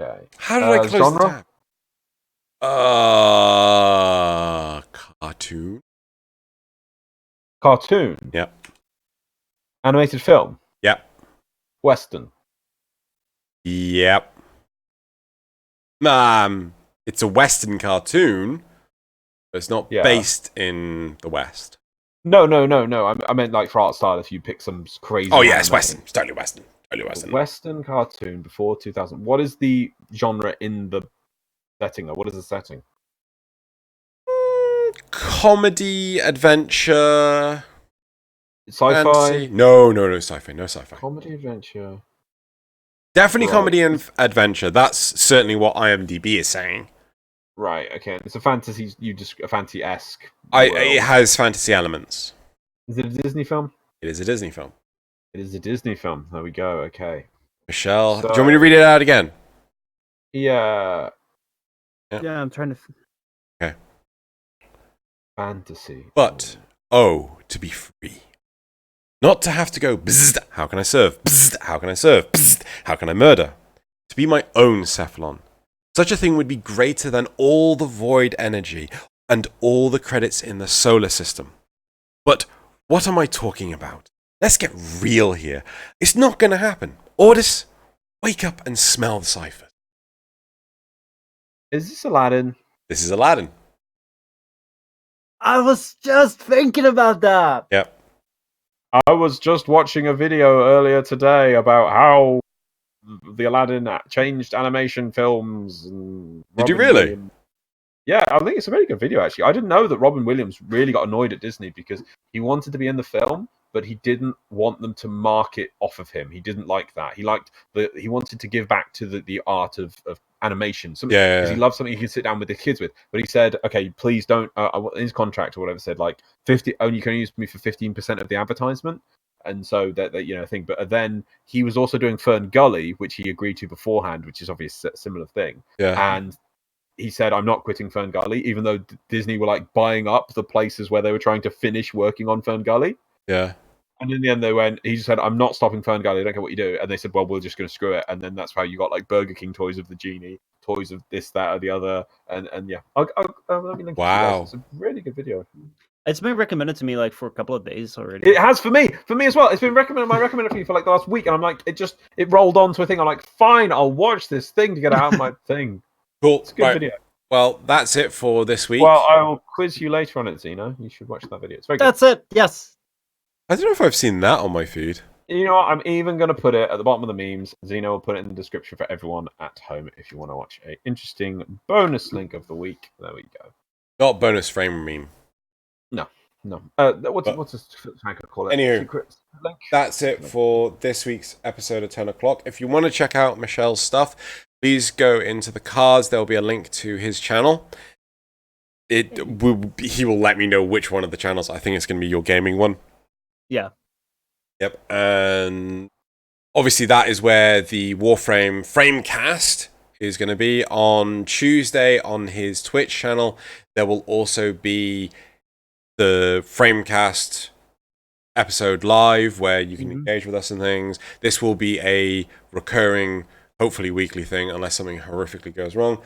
Okay. How did I close genre? the tab? Cartoon. Cartoon? Yep. Animated film? Yep. Western? Yep. It's a Western cartoon, but it's not based in the West. No. I meant like for art style. If you pick some crazy. Oh yeah, it's Western. It's totally Western. Western cartoon before 2000. What is the genre in the setting? Or what is the setting? Comedy, adventure, sci-fi. Fantasy. No, sci-fi. No sci-fi. Comedy, adventure. Definitely comedy and adventure. That's certainly what IMDb is saying. Right. Okay. It's a fantasy. A fantasy-esque. It has fantasy elements. Is it a Disney film? It is a Disney film. It is a Disney film. There we go. Okay. Michelle, do you want me to read it out again? Yeah. Yeah, I'm trying to. Okay. Fantasy. But oh, to be free. Not to have to go, bzzzt, how can I serve? Bzzzt, how can I serve? Bzzzt, how can I murder? To be my own cephalon. Such a thing would be greater than all the void energy and all the credits in the solar system. But what am I talking about? Let's get real here. It's not going to happen. Ordis, wake up and smell the ciphers. Is this Aladdin? This is Aladdin. I was just thinking about that. Yep. I was just watching a video earlier today about how the Aladdin changed animation films. And Did you really? Williams. Yeah, I think it's a very good video, actually. I didn't know that Robin Williams really got annoyed at Disney because he wanted to be in the film, but he didn't want them to mark it off of him. He didn't like that. He wanted to give back to the art of animation. Because he loved something he could sit down with the kids with. But he said, okay, please don't, in his contract or whatever said, like, 50, only you can use me for 15% of the advertisement. And so that thing. But then he was also doing Fern Gully, which he agreed to beforehand, which is obviously a similar thing. Yeah. And he said, I'm not quitting Fern Gully, even though Disney were like buying up the places where they were trying to finish working on Fern Gully. Yeah. And in the end, he just said, I'm not stopping Fern Gully. I don't care what you do. And they said, well, we're just going to screw it. And then that's how you got like Burger King toys of the genie, toys of this, that, or the other. And yeah. Let me link wow. It's a really good video. It's been recommended to me like for a couple of days already. It has for me as well. It's been recommended for you for like the last week. And I'm like, it rolled on to a thing. I'm like, fine, I'll watch this thing to get out of my thing. Cool. It's a good video. Well, that's it for this week. Well, I will quiz you later on it, Xeno. You should watch that video. It's very good. That's it. Yes. I don't know if I've seen that on my feed. You know what? I'm even going to put it at the bottom of the memes. Xeno will put it in the description for everyone at home if you want to watch an interesting bonus link of the week. There we go. Not bonus frame meme. No. What's this tanker call it? Anywho, Secret link? That's it for this week's episode of 10 o'clock. If you want to check out Michel's stuff, please go into the cards. There'll be a link to his channel. He will let me know which one of the channels. I think it's going to be your gaming one. Yeah. Yep. And obviously that is where the Warframe Framecast is going to be on Tuesday on his Twitch channel. There will also be the Framecast episode live where you can engage with us and things. This will be a recurring, hopefully weekly thing, unless something horrifically goes wrong.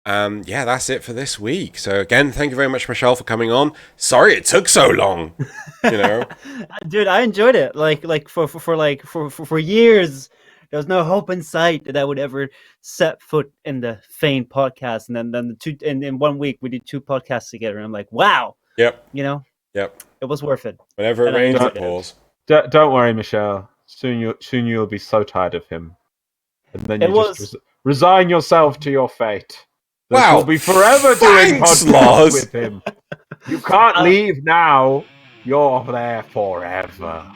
Yeah, that's it for this week. So again, thank you very much, Michel, for coming on. Sorry it took so long. Dude, I enjoyed it. For years, there was no hope in sight that I would ever set foot in the Fane podcast, and then in 1 week we did 2 podcasts together, and I'm like, wow. Yep. It was worth it. Whenever it rains, it pours. Don't worry, Michel. Soon you'll be so tired of him, and then you just resign yourself to your fate. Wow! You'll be forever doing podcasts with him. You can't leave now. You're there forever.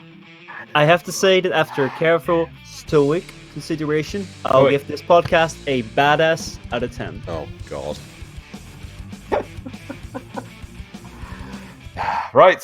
I have to say that after careful, stoic consideration, I'll give this podcast a badass out of 10. Oh God. Right,